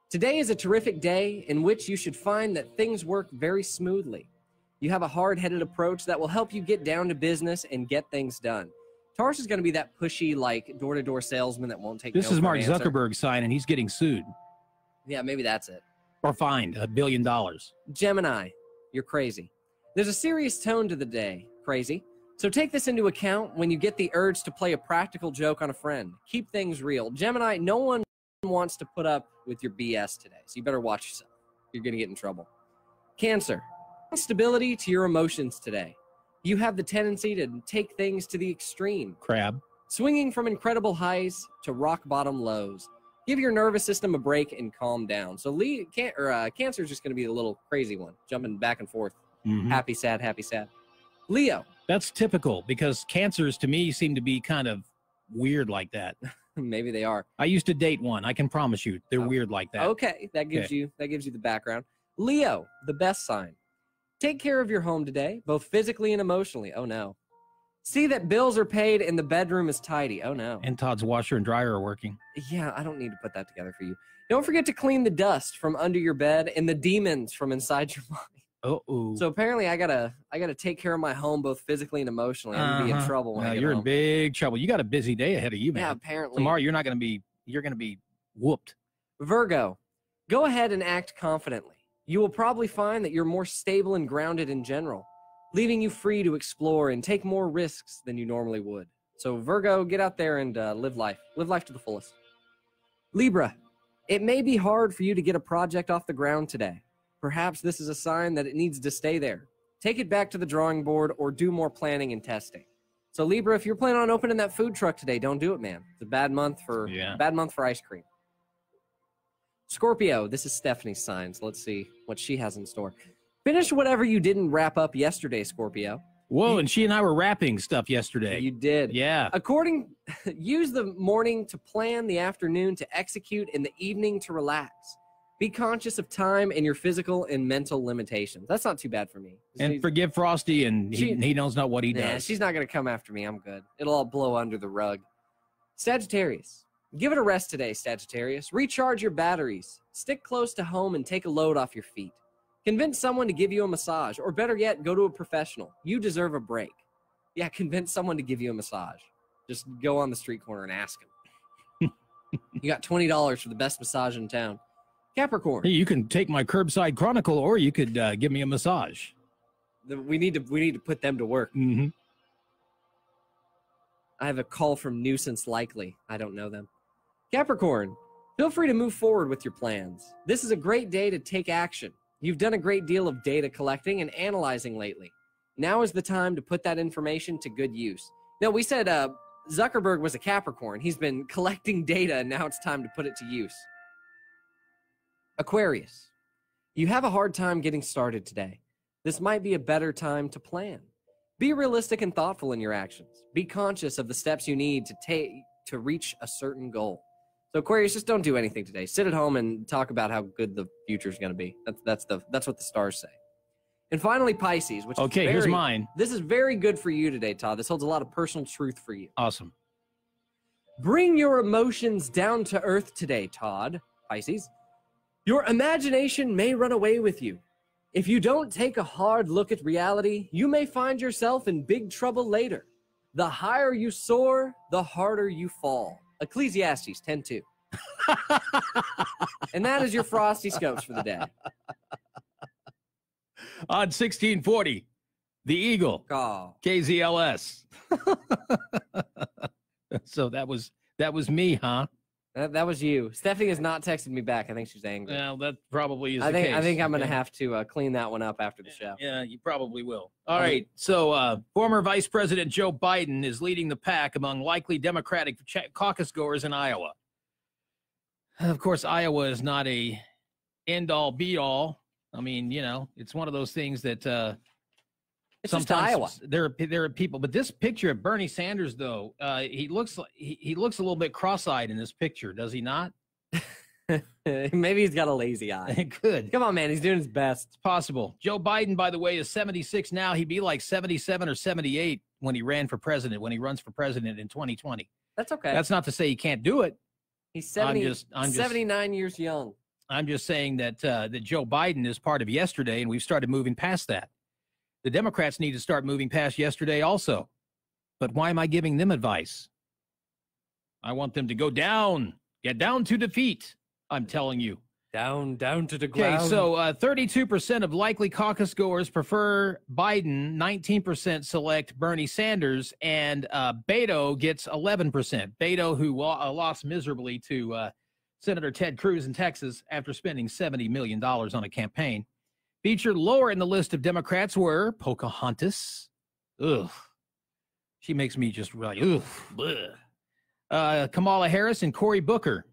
Today is a terrific day in which you should find that things work very smoothly. You have a hard-headed approach that will help you get down to business and get things done. Taurus is going to be that pushy, like, door-to-door salesman that won't take no This is for Mark an answer. Zuckerberg's sign, and he's getting sued. Yeah, maybe that's it. Or fined $1 billion. Gemini, you're crazy. There's a serious tone to the day, crazy. So take this into account when you get the urge to play a practical joke on a friend. Keep things real. Gemini, no one wants to put up with your BS today, so you better watch yourself. You're going to get in trouble. Cancer, stability to your emotions today. You have the tendency to take things to the extreme. Crab. Swinging from incredible highs to rock bottom lows. Give your nervous system a break and calm down. So Cancer is just going to be a little crazy one, jumping back and forth. Mhm. Happy, sad, happy, sad. Leo. That's typical, because cancers to me seem to be kind of weird like that. Maybe they are. I used to date one. I can promise you they're weird like that. Okay, that gives you the background. Leo, the best sign. Take care of your home today, both physically and emotionally. Oh no. See that bills are paid and the bedroom is tidy. Oh no. And Todd's washer and dryer are working. Yeah, I don't need to put that together for you. Don't forget to clean the dust from under your bed and the demons from inside your mind. Uh-oh. So apparently I gotta take care of my home both physically and emotionally. I'm gonna be in trouble when I get you're home. in big trouble. You got a busy day ahead of you, man. Yeah, apparently. Tomorrow you're gonna be whooped. Virgo, go ahead and act confidently. You will probably find that you're more stable and grounded in general, leaving you free to explore and take more risks than you normally would. So Virgo, get out there and live life. Live life to the fullest. Libra, it may be hard for you to get a project off the ground today. Perhaps this is a sign that it needs to stay there. Take it back to the drawing board or do more planning and testing. So Libra, if you're planning on opening that food truck today, don't do it, man. It's a bad month for ice cream. Scorpio, this is Stephanie's sign, so let's see what she has in store. Finish whatever you didn't wrap up yesterday, Scorpio. Whoa, and she and I were wrapping stuff yesterday. You did. Yeah. Use the morning to plan, the afternoon to execute, and the evening to relax. Be conscious of time and your physical and mental limitations. That's not too bad for me. And forgive Frosty, and he knows not what he does. She's not going to come after me. I'm good. It'll all blow under the rug. Sagittarius. Give it a rest today, Sagittarius. Recharge your batteries. Stick close to home and take a load off your feet. Convince someone to give you a massage, or better yet, go to a professional. You deserve a break. Yeah, convince someone to give you a massage. Just go on the street corner and ask them. You got $20 for the best massage in town. Capricorn. Hey, you can take my Curbside Chronicle, or you could give me a massage. We need to put them to work. Mm-hmm. I have a call from Nuisance Likely. I don't know them. Capricorn, feel free to move forward with your plans. This is a great day to take action. You've done a great deal of data collecting and analyzing lately. Now is the time to put that information to good use. Now, we said Zuckerberg was a Capricorn. He's been collecting data, and now it's time to put it to use. Aquarius, you have a hard time getting started today. This might be a better time to plan. Be realistic and thoughtful in your actions. Be conscious of the steps you need to take to reach a certain goal. So Aquarius, just don't do anything today. Sit at home and talk about how good the future is going to be. That's what the stars say. And finally, Pisces, which okay, here's mine. This is very good for you today, Todd. This holds a lot of personal truth for you. Awesome. Bring your emotions down to earth today, Todd. Pisces. Your imagination may run away with you. If you don't take a hard look at reality, you may find yourself in big trouble later. The higher you soar, the harder you fall. Ecclesiastes 10:2. And that is your Frosty Scopes for the day. On 1640, the Eagle, KZLS. So that was me, huh? That was you. Stephanie has not texted me back. I think she's angry. Well, that probably is the case. I think I'm going to have to clean that one up after the show. Yeah, you probably will. All right. So former Vice President Joe Biden is leading the pack among likely Democratic caucus goers in Iowa. Of course, Iowa is not a end-all, be-all. I mean, you know, it's one of those things that it's sometimes just Iowa. There are people, but this picture of Bernie Sanders, though, he looks a little bit cross-eyed in this picture, does he not? Maybe he's got a lazy eye. Good. Come on, man, he's doing his best. It's possible. Joe Biden, by the way, is 76 now. He'd be like 77 or 78 when he runs for president in 2020. That's okay. That's not to say he can't do it. He's 79 years young. I'm just saying that that Joe Biden is part of yesterday, and we've started moving past that. The Democrats need to start moving past yesterday also. But why am I giving them advice? I want them to go down, get down to defeat, I'm telling you. Down to the ground. Okay, so 32% of likely caucus goers prefer Biden, 19% select Bernie Sanders, and Beto gets 11%. Beto, who lost miserably to Senator Ted Cruz in Texas after spending $70 million on a campaign. Featured lower in the list of Democrats were Pocahontas. Ugh. She makes me just really, ugh. Kamala Harris and Cory Booker.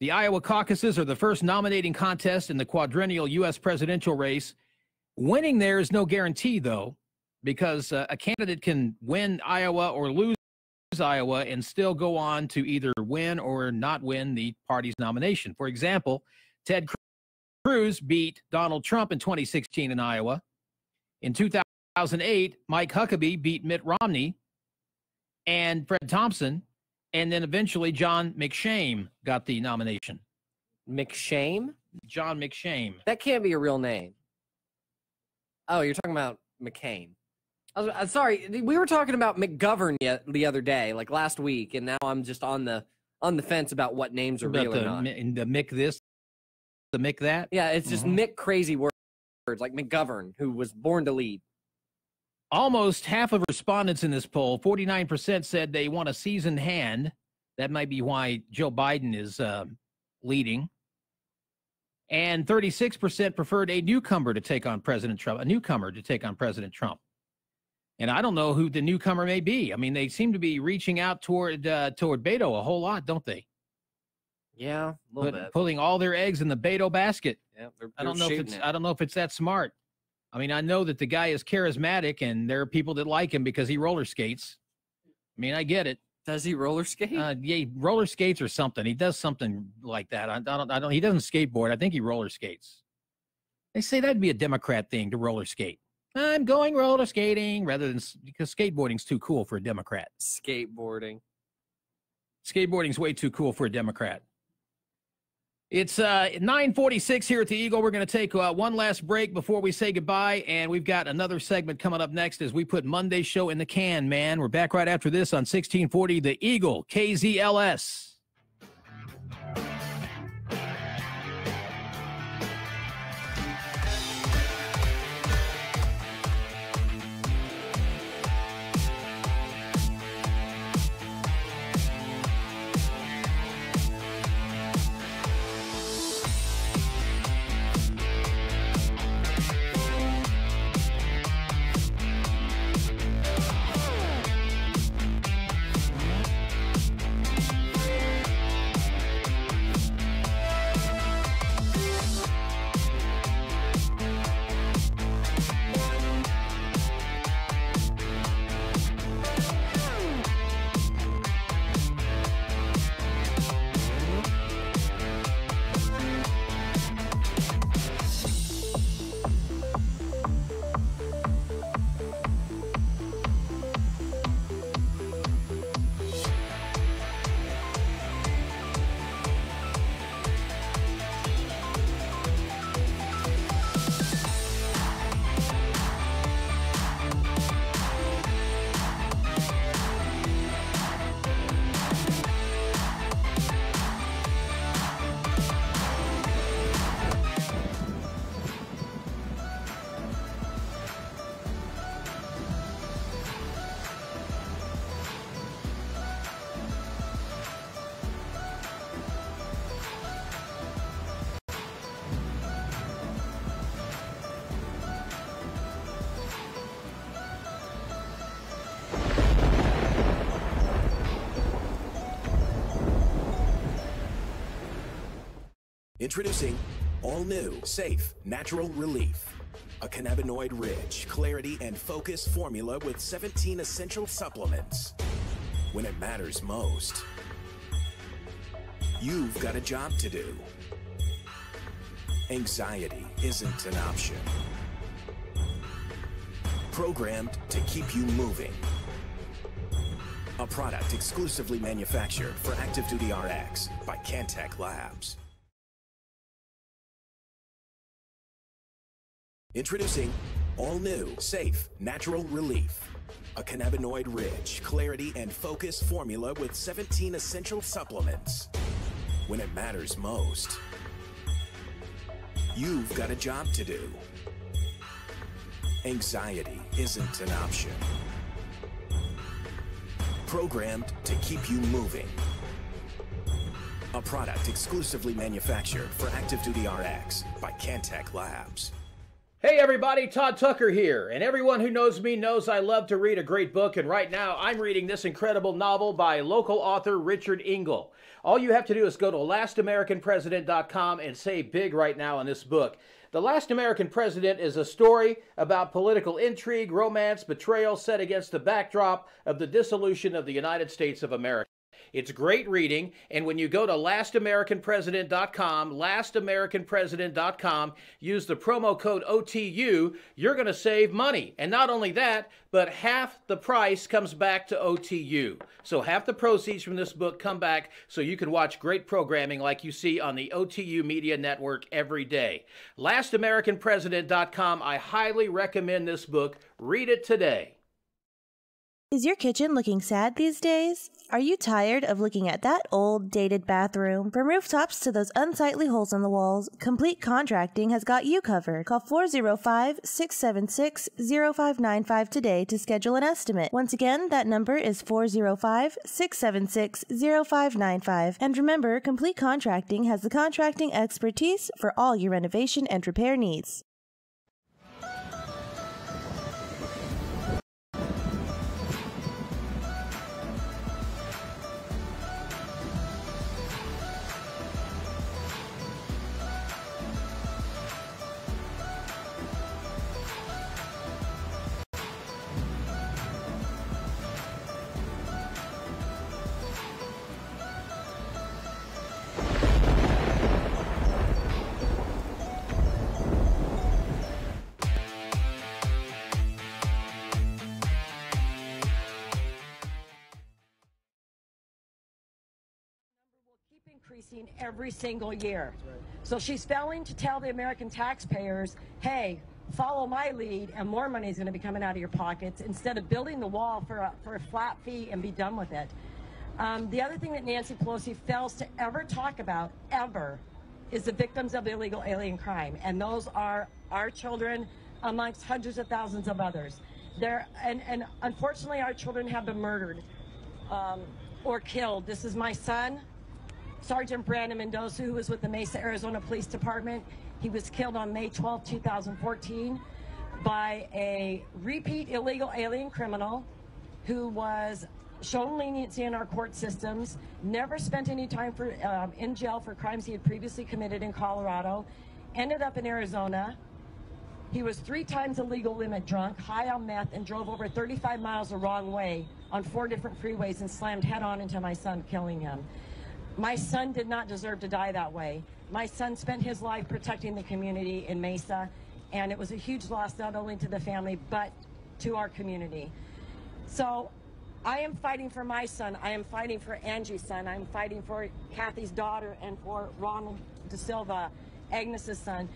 The Iowa caucuses are the first nominating contest in the quadrennial U.S. presidential race. Winning there is no guarantee, though, because a candidate can win Iowa or lose Iowa and still go on to either win or not win the party's nomination. For example, Ted Cruz beat Donald Trump in 2016 in Iowa. In 2008, Mike Huckabee beat Mitt Romney and Fred Thompson, and then eventually John McShane got the nomination. McShane? John McShane. That can't be a real name. Oh, you're talking about McCain. I'm sorry, we were talking about McGovern the other day, like last week, and now I'm just on the fence about what names are real or not. The Mick this, the Mick that? Yeah, it's just Mick crazy words, like McGovern, who was born to lead. Almost half of respondents in this poll, 49%, said they want a seasoned hand. That might be why Joe Biden is leading. And 36% preferred a newcomer to take on President Trump, And I don't know who the newcomer may be. I mean, they seem to be reaching out toward Beto a whole lot, don't they? Yeah, a little bit. Putting all their eggs in the Beto basket. Yeah, I don't know if it's that smart. I mean, I know that the guy is charismatic, and there are people that like him because he roller skates. I mean, I get it. Does he roller skate? Yeah, roller skates or something. He does something like that. I don't. He doesn't skateboard. I think he roller skates. They say that'd be a Democrat thing to roller skate. I'm going roller skating rather than because skateboarding's too cool for a Democrat. Skateboarding's way too cool for a Democrat. It's 9:46 here at the Eagle. We're going to take one last break before we say goodbye, and we've got another segment coming up next as we put Monday's show in the can, man. We're back right after this on 1640 The Eagle, KZLS. Introducing all new, safe, natural relief. A cannabinoid-rich, clarity and focus formula with 17 essential supplements. When it matters most, you've got a job to do. Anxiety isn't an option. Programmed to keep you moving. A product exclusively manufactured for Active Duty RX by Cantech Labs. Introducing all new, safe, natural relief. A cannabinoid-rich, clarity and focus formula with 17 essential supplements. When it matters most, you've got a job to do. Anxiety isn't an option. Programmed to keep you moving. A product exclusively manufactured for Active Duty RX by Cantech Labs. Hey everybody, Todd Tucker here, and everyone who knows me knows I love to read a great book, and right now I'm reading this incredible novel by local author Richard Engel. All you have to do is go to LastAmericanPresident.com and say big right now in this book. The Last American President is a story about political intrigue, romance, betrayal set against the backdrop of the dissolution of the United States of America. It's great reading, and when you go to LastAmericanPresident.com, LastAmericanPresident.com, use the promo code OTU, you're going to save money. And not only that, but half the price comes back to OTU. So half the proceeds from this book come back so you can watch great programming like you see on the OTU Media Network every day. LastAmericanPresident.com, I highly recommend this book. Read it today. Is your kitchen looking sad these days? Are you tired of looking at that old, dated bathroom? From rooftops to those unsightly holes in the walls, Complete Contracting has got you covered. Call 405-676-0595 today to schedule an estimate. Once again, that number is 405-676-0595. And remember, Complete Contracting has the contracting expertise for all your renovation and repair needs. Increasing every single year. So she's failing to tell the American taxpayers, hey, follow my lead and more money is going to be coming out of your pockets instead of building the wall for a flat fee and be done with it. The other thing that Nancy Pelosi fails to ever talk about, ever, is the victims of illegal alien crime. And those are our children amongst hundreds of thousands of others. And unfortunately, our children have been murdered or killed. This is my son, Sergeant Brandon Mendoza, who was with the Mesa, Arizona Police Department. He was killed on May 12, 2014 by a repeat illegal alien criminal who was shown leniency in our court systems, never spent any time in jail for crimes he had previously committed in Colorado, ended up in Arizona. He was 3 times a legal limit drunk, high on meth, and drove over 35 miles the wrong way on 4 different freeways and slammed head-on into my son, killing him. My son did not deserve to die that way. My son spent his life protecting the community in Mesa, and it was a huge loss not only to the family, but to our community. So I am fighting for my son. I am fighting for Angie's son. I'm fighting for Kathy's daughter and for Ronald De Silva, Agnes's son.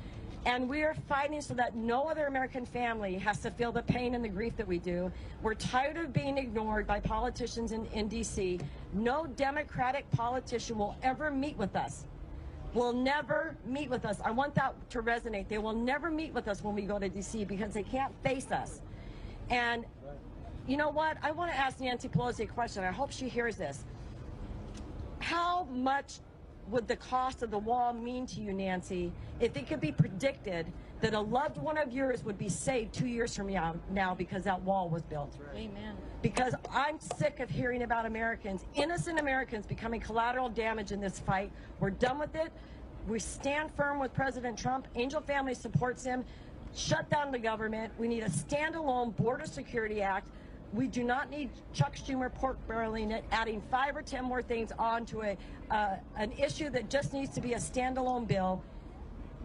And we are fighting so that no other American family has to feel the pain and the grief that we do. We're tired of being ignored by politicians in D.C. No Democratic politician will ever meet with us. Will never meet with us. I want that to resonate. They will never meet with us when we go to D.C. because they can't face us. And you know what? I want to ask Nancy Pelosi a question. I hope she hears this. How much would the cost of the wall mean to you, Nancy, if it could be predicted that a loved one of yours would be saved 2 years from now because that wall was built? Amen. Because I'm sick of hearing about Americans, innocent Americans, becoming collateral damage in this fight. We're done with it. We stand firm with President Trump. Angel Family supports him. Shut down the government. We need a standalone Border Security Act. We do not need Chuck Schumer pork barreling it, adding 5 or 10 more things onto an issue that just needs to be a standalone bill.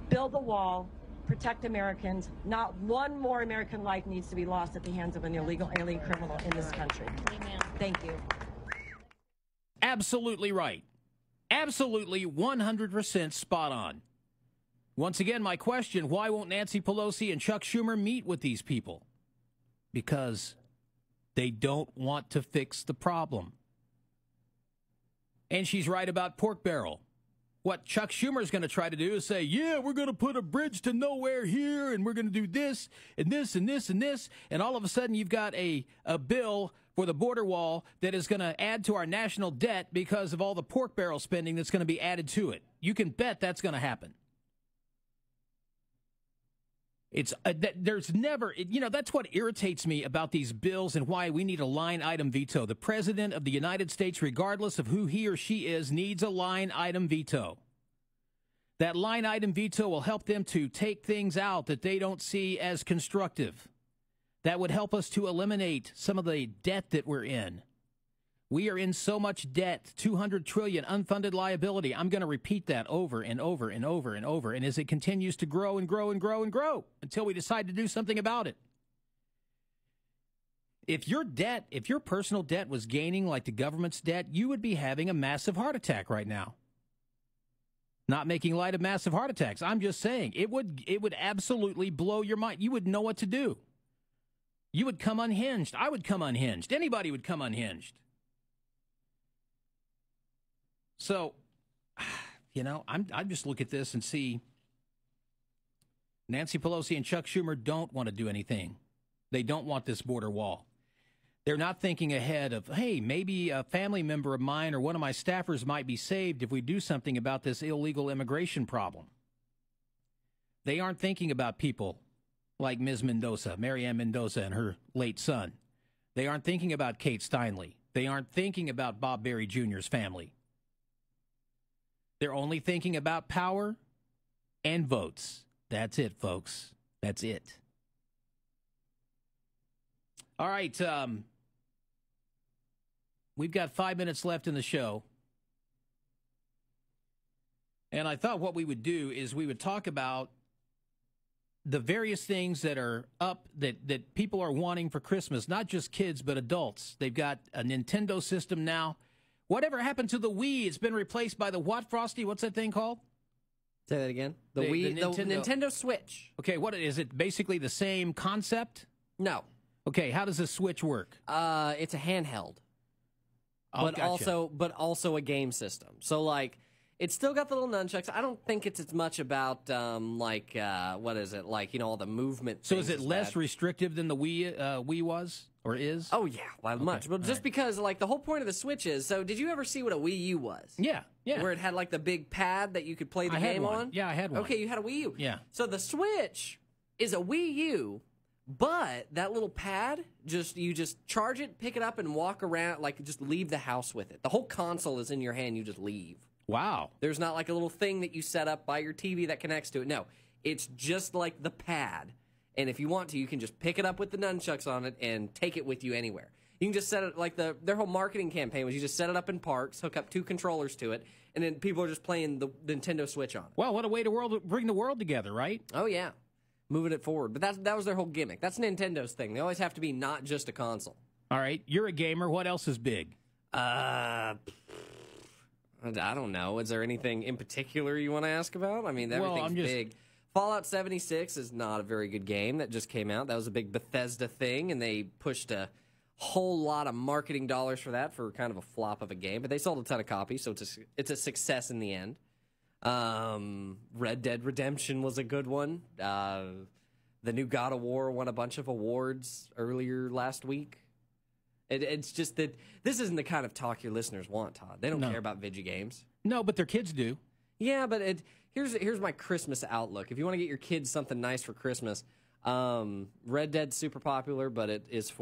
Build the wall, protect Americans. Not one more American life needs to be lost at the hands of an illegal alien criminal in this country. Amen. Thank you. Absolutely right. Absolutely 100% spot on. Once again, my question, why won't Nancy Pelosi and Chuck Schumer meet with these people? Because they don't want to fix the problem. And she's right about pork barrel. What Chuck Schumer's going to try to do is say, yeah, we're going to put a bridge to nowhere here, and we're going to do this, and this, and this, and this, and all of a sudden you've got a bill for the border wall that is going to add to our national debt because of all the pork barrel spending that's going to be added to it. You can bet that's going to happen. It's there's never, that's what irritates me about these bills and why we need a line item veto. The president of the United States, regardless of who he or she is, needs a line item veto. That line item veto will help them to take things out that they don't see as constructive. That would help us to eliminate some of the debt that we're in. We are in so much debt, $200 trillion unfunded liability. I'm going to repeat that over and over and over and over. And as it continues to grow and grow and grow and grow until we decide to do something about it. If your personal debt was gaining like the government's debt, you would be having a massive heart attack right now. Not making light of massive heart attacks. I'm just saying it would absolutely blow your mind. You would know what to do. You would come unhinged. I would come unhinged. Anybody would come unhinged. So, I just look at this and see Nancy Pelosi and Chuck Schumer don't want to do anything. They don't want this border wall. They're not thinking ahead of, hey, maybe a family member of mine or one of my staffers might be saved if we do something about this illegal immigration problem. They aren't thinking about people like Ms. Mendoza, Marianne Mendoza and her late son. They aren't thinking about Kate Steinle. They aren't thinking about Bob Berry Jr.'s family. They're only thinking about power and votes. That's it, folks. That's it. All right. We've got 5 minutes left in the show. And I thought what we would do is we would talk about the various things that are up that people are wanting for Christmas, not just kids, but adults. They've got a Nintendo system now. Whatever happened to the Wii? It's been replaced by the what, Frosty? What's that thing called? Say that again. The Wii, the Nintendo Switch. Okay, what is it? Basically the same concept? No. Okay, how does the Switch work? It's a handheld. Oh, but gotcha. also a game system. So like, it's still got the little nunchucks. I don't think it's as much about what is it like? All the movement. So is it less restrictive than the Wii was or is? Oh yeah, much. But just because like the whole point of the Switch is. So did you ever see what a Wii U was? Yeah. Where it had like the big pad that you could play the game on. Yeah, I had one. Okay, you had a Wii U. Yeah. So the Switch is a Wii U. But that little pad, you just charge it, pick it up, and walk around, like just leave the house with it. The whole console is in your hand, you just leave. Wow. There's not like a little thing that you set up by your TV that connects to it. No, it's just like the pad. And if you want to, you can just pick it up with the nunchucks on it and take it with you anywhere. You can just set it, like their whole marketing campaign was you just set it up in parks, hook up 2 controllers to it, and then people are just playing the Nintendo Switch on it. Well, what a way to bring the world together, right? Oh, yeah. Moving it forward. But that was their whole gimmick. That's Nintendo's thing. They always have to be not just a console. All right. You're a gamer. What else is big? I don't know. Is there anything in particular you want to ask about? I mean, everything's big. Fallout 76 is not a very good game that just came out. That was a big Bethesda thing, and they pushed a whole lot of marketing dollars for that for kind of a flop of a game. But they sold a ton of copies, so it's a success in the end. Red Dead Redemption was a good one. The new God of War won a bunch of awards earlier last week. It's just that this isn't the kind of talk your listeners want, Todd. They don't care about video games. No, but their kids do. Yeah, but here's my Christmas outlook. If you want to get your kids something nice for Christmas, Red Dead's super popular, but it's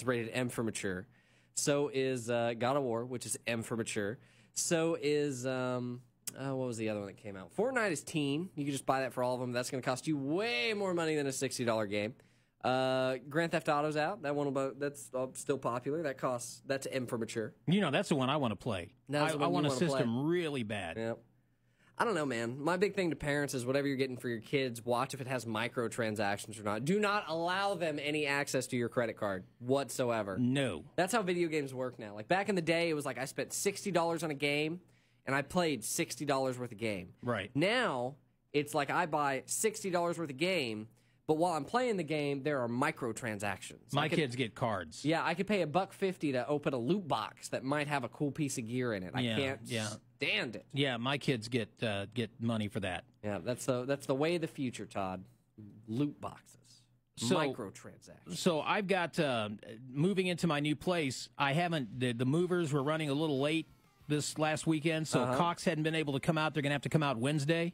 rated M for mature. So is God of War, which is M for mature. So is What was the other one that came out? Fortnite is teen. You can just buy that for all of them. That's going to cost you way more money than a $60 game. Grand Theft Auto's out. That one that's still popular. That's M for mature. You know, that's the one I want to play. I want a system really bad. Yep. I don't know, man. My big thing to parents is whatever you're getting for your kids, watch if it has microtransactions or not. Do not allow them any access to your credit card whatsoever. No. That's how video games work now. Like back in the day, it was like I spent $60 on a game, and I played $60 worth of game. Right. Now, it's like I buy $60 worth of game, but while I'm playing the game, there are microtransactions. My kids get cards. Yeah, I could pay $1.50 to open a loot box that might have a cool piece of gear in it. I can't stand it. Yeah, my kids get money for that. Yeah, that's the way of the future, Todd. Loot boxes, microtransactions. So I've got moving into my new place. I haven't. The movers were running a little late this last weekend, so Cox hadn't been able to come out. They're going to have to come out Wednesday.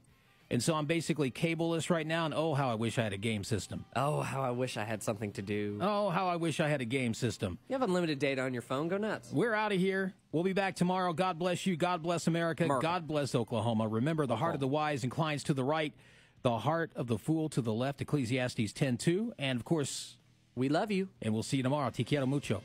And so I'm basically cableless right now, and oh, how I wish I had a game system. Oh, how I wish I had something to do. Oh, how I wish I had a game system. You have unlimited data on your phone. Go nuts. We're out of here. We'll be back tomorrow. God bless you. God bless America. God bless Oklahoma. Remember, the heart of the wise inclines to the right, the heart of the fool to the left, Ecclesiastes 10:2. And, of course, we love you. And we'll see you tomorrow. Te quiero mucho.